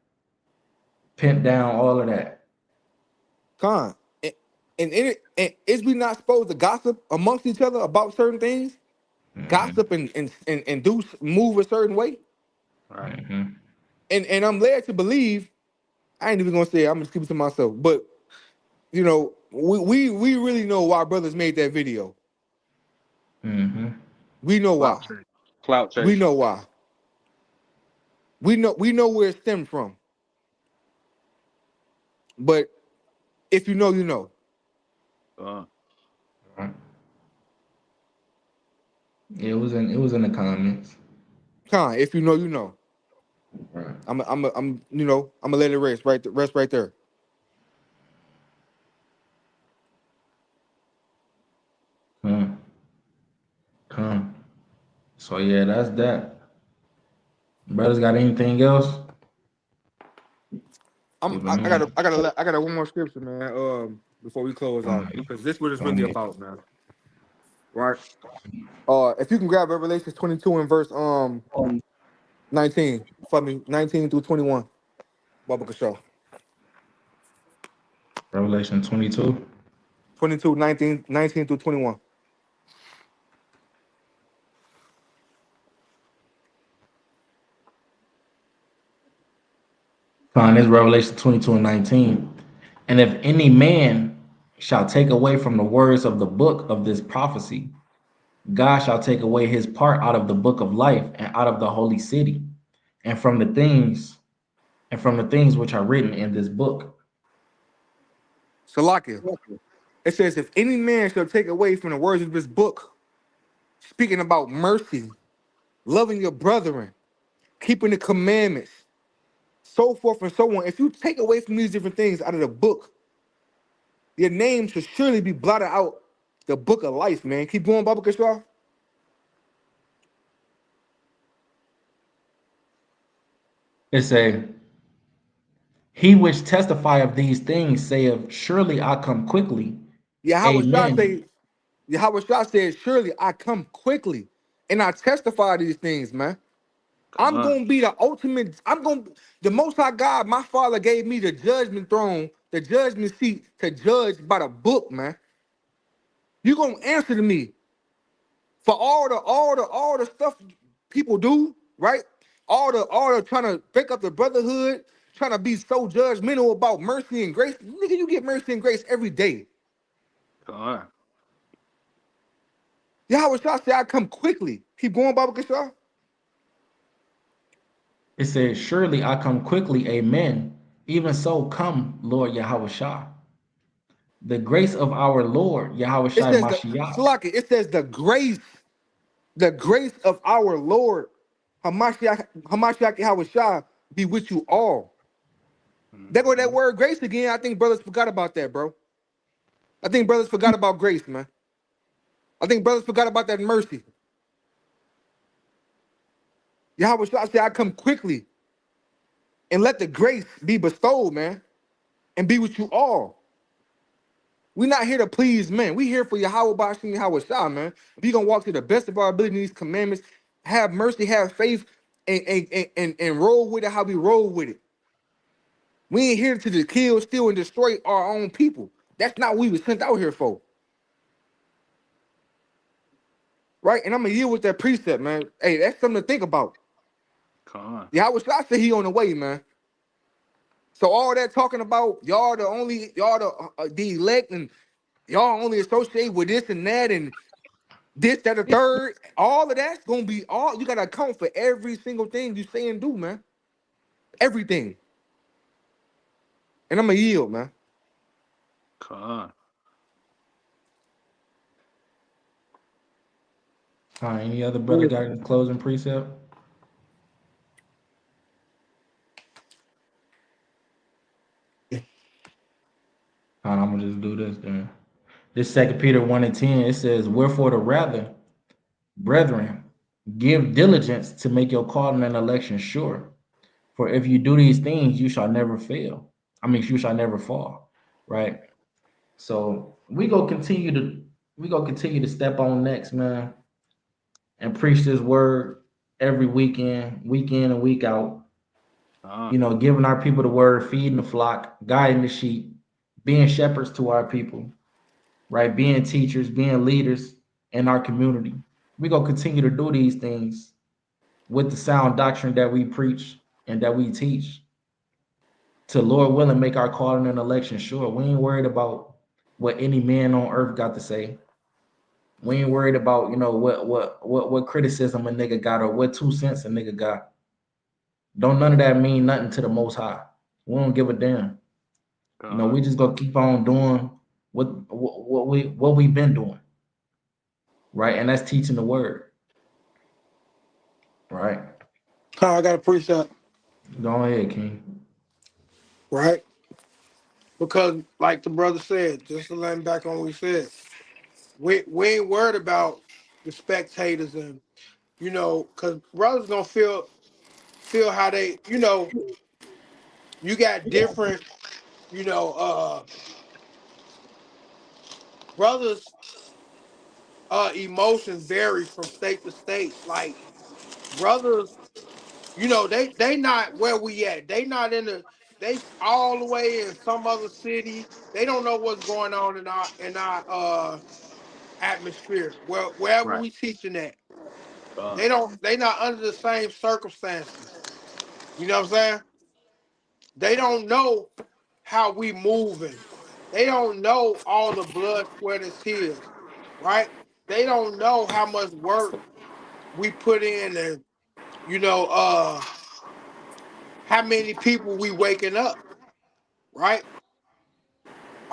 Speaker 1: Pinned down, all of that.
Speaker 4: Con. And is we not supposed to gossip amongst each other about certain things? Mm-hmm. Gossip and do move a certain way?
Speaker 2: Right.
Speaker 1: Mm-hmm.
Speaker 4: And I'm led to believe, I ain't even gonna say it, I'm gonna keep it to myself, but you know, we really know why brothers made that video.
Speaker 1: Mm-hmm.
Speaker 4: We know why.
Speaker 2: Clout chase.
Speaker 4: We know why. We know where it stemmed from. But if you know, you know.
Speaker 1: It was in the comments.
Speaker 4: Con, if you know, you know.
Speaker 1: Right.
Speaker 4: I'm you know, I'm gonna let it rest right there.
Speaker 1: So yeah, that's that. Brothers got anything else?
Speaker 4: I got one more scripture, man. Before we close out, because this is what it's really about, man. Right. If you can grab Revelation 22 and verse 19 for me, 19 through 21. Baba Kashaw.
Speaker 1: Revelation 22.
Speaker 4: 22, 19 through 21.
Speaker 1: This Revelation 22 and 19. And if any man shall take away from the words of the book of this prophecy, God shall take away his part out of the book of life and out of the holy city, and from the things which are written in this book.
Speaker 3: Salakia. It says, if any man shall take away from the words of this book, speaking about mercy, loving your brethren, keeping the commandments, so forth and so on. If you take away from these different things out of the book, your name should surely be blotted out the book of life, man. Keep going, Baba Kishar.
Speaker 1: It say, he which testify of these things saith, surely I come quickly.
Speaker 3: Yahweh Shah
Speaker 1: Amen.
Speaker 3: say, Yahweh Shah said, surely I come quickly and I testify these things, man. I'm
Speaker 2: Con.
Speaker 3: gonna be the ultimate. The Most High God, my Father gave me the judgment throne, the judgment seat to judge by the book, man. You gonna answer to me for all the stuff people do, right? All the trying to break up the brotherhood, trying to be so judgmental about mercy and grace. Nigga, you get mercy and grace every day.
Speaker 2: Con.
Speaker 3: Yahweh Shah said, I come quickly. Keep going, Baba Kishar.
Speaker 1: It says, surely I come quickly. Amen. Even so come, Lord Yahweh Shah. The grace of our Lord Yahweh
Speaker 3: It
Speaker 1: Shai
Speaker 3: says
Speaker 1: Mashiach.
Speaker 3: it says the grace of our Lord Hamashiach Yahweh Shah be with you all. There go that
Speaker 2: Mhm.
Speaker 3: word grace again. I think brothers forgot about that, bro. I think brothers forgot about grace, man. I think brothers forgot about that mercy. Yahweh Shah said, I come quickly and let the grace be bestowed, man, and be with you all. We're not here to please men. We here for Yahweh Bashim Yahweh Shah, man. We gonna walk to the best of our ability in these commandments, have mercy, have faith, and roll with it how we roll with it. We ain't here to kill, steal, and destroy our own people. That's not what we was sent out here for. Right? And I'm gonna yield with that precept, man. Hey, that's something to think about.
Speaker 2: Con.
Speaker 3: Yahweh Shah said he on the way, man. So all that talking about y'all the elect and y'all only associate with this and that and this, that, the third, all of that's gonna be all you gotta account for every single thing you say and do, man. Everything. And I'm gonna yield, man.
Speaker 2: Con.
Speaker 1: Any other brother got any closing precept? I'm gonna just do this then. This 2 Peter 1:10, it says, wherefore the rather, brethren, give diligence to make your calling and election sure. For if you do these things, you shall never fail. I mean, you shall never fall. Right? So we gonna continue to step on next, man, and preach this word every weekend, week in and week out.
Speaker 2: Con.
Speaker 1: Giving our people the word, feeding the flock, guiding the sheep, being shepherds to our people, right? Being teachers, being leaders in our community. We're going to continue to do these things with the sound doctrine that we preach and that we teach to, Lord willing, make our calling and election sure. We ain't worried about what any man on earth got to say. We ain't worried about, what criticism a nigga got or what 2 cents a nigga got. Don't none of that mean nothing to the Most High. We don't give a damn.
Speaker 2: Con.
Speaker 1: We just gonna keep on doing what we've been doing, right? And that's teaching the word, right?
Speaker 4: I got a precept,
Speaker 1: Go ahead, King.
Speaker 4: right? Because like the brother said, just to let him back on what he said, we ain't worried about the spectators and because brothers gonna feel how they, you got different, you know, uh brothers emotions vary from state to state. Like brothers, they not where we at. They not they all the way in some other city. They don't know what's going on in our atmosphere. Wherever
Speaker 2: Right.
Speaker 4: we teaching at.
Speaker 2: Con.
Speaker 4: They not under the same circumstances. You know what I'm saying? They don't know how we moving. They don't know all the blood, sweat, and tears, right? They don't know how much work we put in and you know, uh how many people we waking up, right?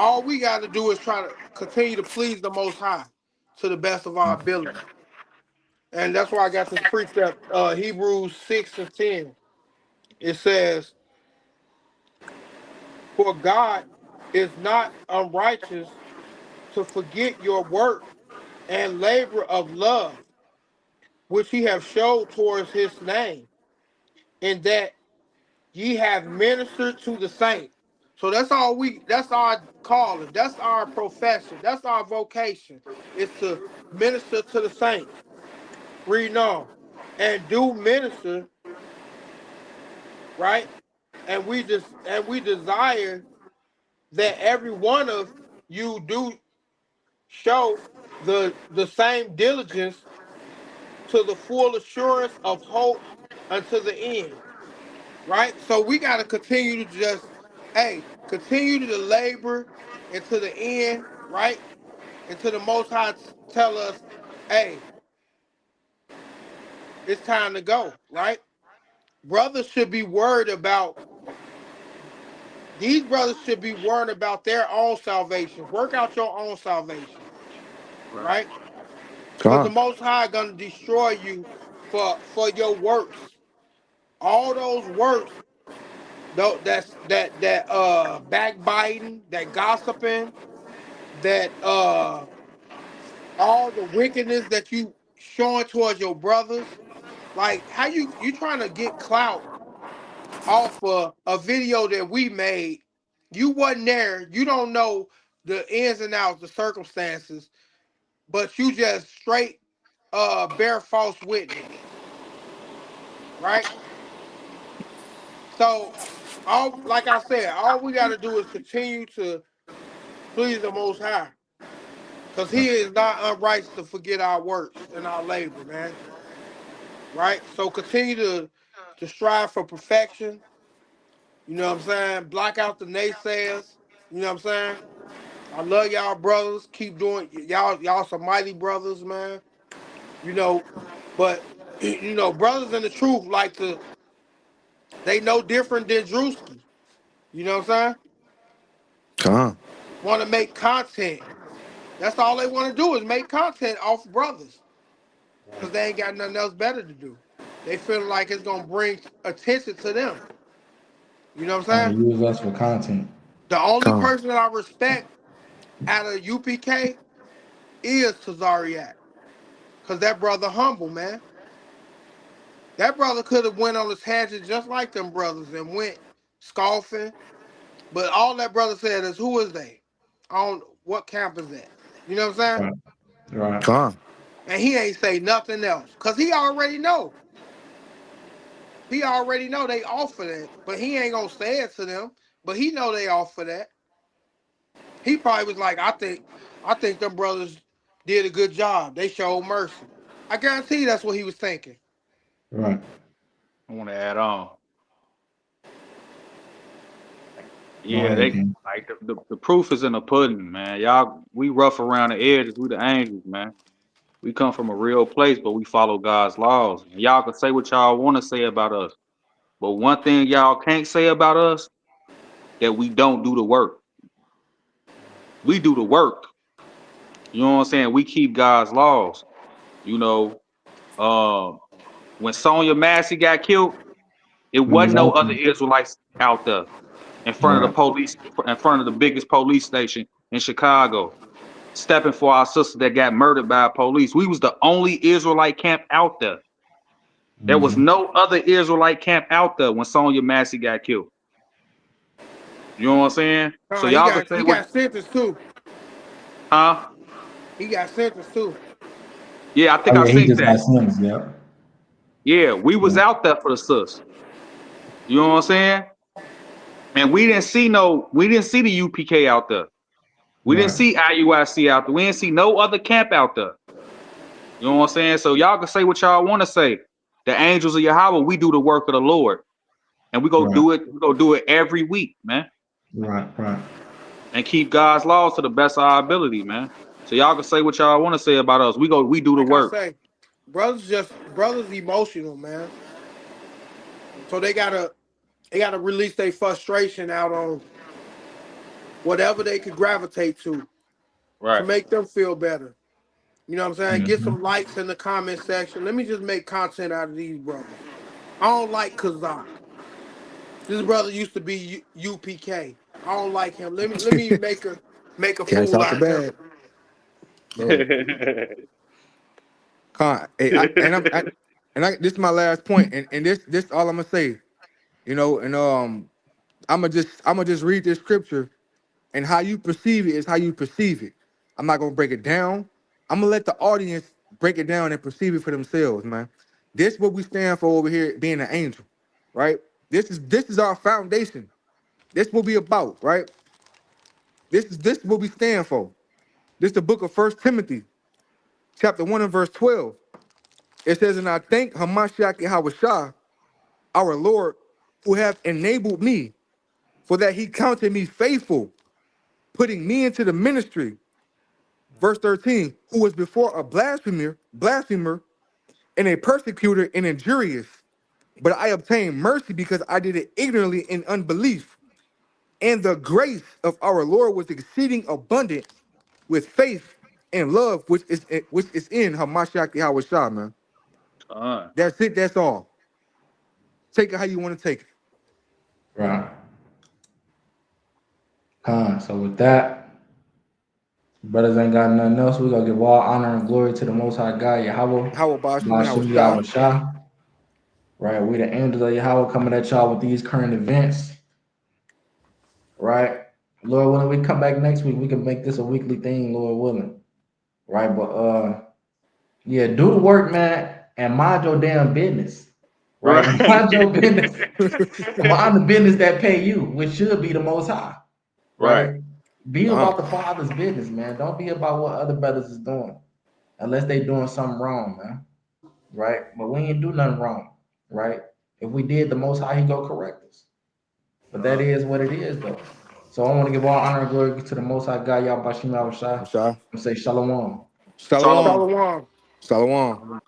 Speaker 4: all we got to do is try to continue to please the Most High to the best of our ability. And that's why I got this precept, Hebrews 6:10. It says, "For God is not unrighteous to forget your work and labor of love, which he have showed towards his name, in that ye have ministered to the saints." So that's our calling, that's our profession, that's our vocation, is to minister to the saints. Read on. And do minister, right? And we desire that every one of you do show the same diligence to the full assurance of hope unto the end. Right? So we got to continue to just, hey, continue to labor into the end, right? Until the Most High tell us, hey, it's time to go, right? Brothers should be worried about, these brothers should be worried about their own salvation. Work out your own salvation, right? Because the
Speaker 3: Con.
Speaker 4: Most High gonna destroy you for your works. All those works, though, that backbiting, that gossiping, that all the wickedness that you showing towards your brothers. Like, how you trying to get clout off of a video that we made? You wasn't there. You don't know the ins and outs, the circumstances, but you just straight bear false witness, right? So, all, like I said, all we got to do is continue to please the Most High, because he is not unrighteous to forget our works and our labor, man. Right? So continue to strive for perfection. You know what I'm saying? Block out the naysayers. You know what I'm saying? I love y'all brothers. Keep doing, y'all some mighty brothers, man. You know, but brothers in the truth like to, they know different than Drewski. You know what I'm saying?
Speaker 3: Con.
Speaker 4: Want to make content. That's all they want to do is make content off brothers. Because they ain't got nothing else better to do. They feel like it's gonna bring attention to them. You know what I'm
Speaker 1: Trying
Speaker 4: saying?
Speaker 1: to use us for content.
Speaker 4: The only
Speaker 3: Con.
Speaker 4: person that I respect out of UPK is Tazariak. Because that brother humble, man. That brother could have went on his tangent just like them brothers and went scoffing. But all that brother said is, who is they? On what camp is that? You know what I'm saying?
Speaker 1: Right. Right.
Speaker 3: Con.
Speaker 4: And he ain't say nothing else. Because he already know. He already know they offer that. But he ain't going to say it to them. But he know they offer that. He probably was like, I think them brothers did a good job. They showed mercy. I guarantee that's what he was thinking.
Speaker 1: Right.
Speaker 2: I want to add on.
Speaker 1: Go
Speaker 2: Yeah,
Speaker 1: ahead,
Speaker 2: they
Speaker 1: King.
Speaker 2: like the proof is in the pudding, man. Y'all, we rough around the edges. We the angels, man. We come from a real place, but we follow God's laws. And y'all can say what y'all want to say about us, but one thing y'all can't say about us, that we don't do the work. We do the work. You know what I'm saying? We keep God's laws. You know, when Sonya Massey got killed, it
Speaker 1: We was
Speaker 2: wasn't no
Speaker 1: out
Speaker 2: other
Speaker 1: there.
Speaker 2: Israelites out there in front of the
Speaker 1: Right.
Speaker 2: police, in front of the biggest police station in Chicago, stepping for our sister that got murdered by police. We was the only Israelite camp out there. There was
Speaker 1: Mm-hmm.
Speaker 2: no other Israelite camp out there when Sonya Massey got killed. You know what I'm saying? So
Speaker 4: He
Speaker 2: y'all can
Speaker 4: got
Speaker 2: say
Speaker 4: he
Speaker 2: what,
Speaker 4: got sentenced too.
Speaker 2: huh?
Speaker 4: He got sentenced too.
Speaker 2: Yeah, I
Speaker 1: Oh
Speaker 2: think I
Speaker 1: yeah, he
Speaker 2: seen
Speaker 1: just got
Speaker 2: that.
Speaker 1: sentenced. Yep.
Speaker 2: Yeah, we was
Speaker 1: Yeah.
Speaker 2: out there for the sis. You know what I'm saying? And we didn't see the UPK out there. We didn't
Speaker 1: Right.
Speaker 2: see IUIC out there. We didn't see no other camp out there. You know what I'm saying? So y'all can say what y'all want to say. The angels of Yahweh, we do the work of the Lord. And we go
Speaker 1: Right.
Speaker 2: do it, every week, man.
Speaker 1: Right. Right.
Speaker 2: And keep God's laws to the best of our ability, man. So y'all can say what y'all want to say about us. We do the
Speaker 4: Like I
Speaker 2: work.
Speaker 4: say, brothers emotional, man. So they gotta release their frustration out whatever they could gravitate to
Speaker 2: Right.
Speaker 4: make them feel better. You know what I'm saying? Get
Speaker 1: Mm-hmm.
Speaker 4: some likes in the comment section. Let me just make content out of these brothers. I don't like Kazak. This brother used to be UPK. I don't like him. Let me make a
Speaker 3: Cash
Speaker 4: fool
Speaker 3: out the
Speaker 4: out of him.
Speaker 3: bag. Look, hey, this is my last point, and this all I'm gonna say, you know, and I'm gonna just read this scripture, and how you perceive it is how you perceive it. I'm not gonna break it down. I'm gonna let the audience break it down and perceive it for themselves, man. This is what we stand for over here, being an angel, right? This is our foundation. This is what we about, right? This is what we stand for. This is the book of First Timothy, chapter 1 and verse 12. It says, and I thank Hamashiach Yahweh, our Lord, who have enabled me, for that he counted me faithful, putting me into the ministry. Verse 13, who was before a blasphemer, and a persecutor and injurious. But I obtained mercy because I did it ignorantly in unbelief. And the grace of our Lord was exceeding abundant with faith and love, which is in Hamashiach Yahweh Shah, man. That's it, that's all. Take it how you want to take it.
Speaker 1: Right. So with that, brothers ain't got nothing else. We gonna give all honor and glory to the Most High God, Yahweh,
Speaker 3: How about Yahweh
Speaker 1: Bashim
Speaker 3: Shah?
Speaker 1: Yahweh Shah. Right, we the angels of Yahweh coming at y'all with these current events. Right, Lord willing, we come back next week. We can make this a weekly thing, Lord willing. Right, but yeah, do the work, man, and mind your damn business. Right,
Speaker 2: Right.
Speaker 1: mind your business. Mind the business that pay you, which should be the Most High.
Speaker 2: Right.
Speaker 1: Right, be about the Father's business, man. Don't be about what other brothers is doing, unless they doing something wrong, man. Right, but we ain't do nothing wrong. Right, if we did, the Most High, He go correct us. But that is what it is, though. So I want to give all honor and glory to the Most High God, Yahweh Bashim Yahushua,
Speaker 3: Shah.
Speaker 1: and say Shalom.
Speaker 3: Shalom.
Speaker 2: Shalom.
Speaker 4: Shalom.
Speaker 3: Shalom.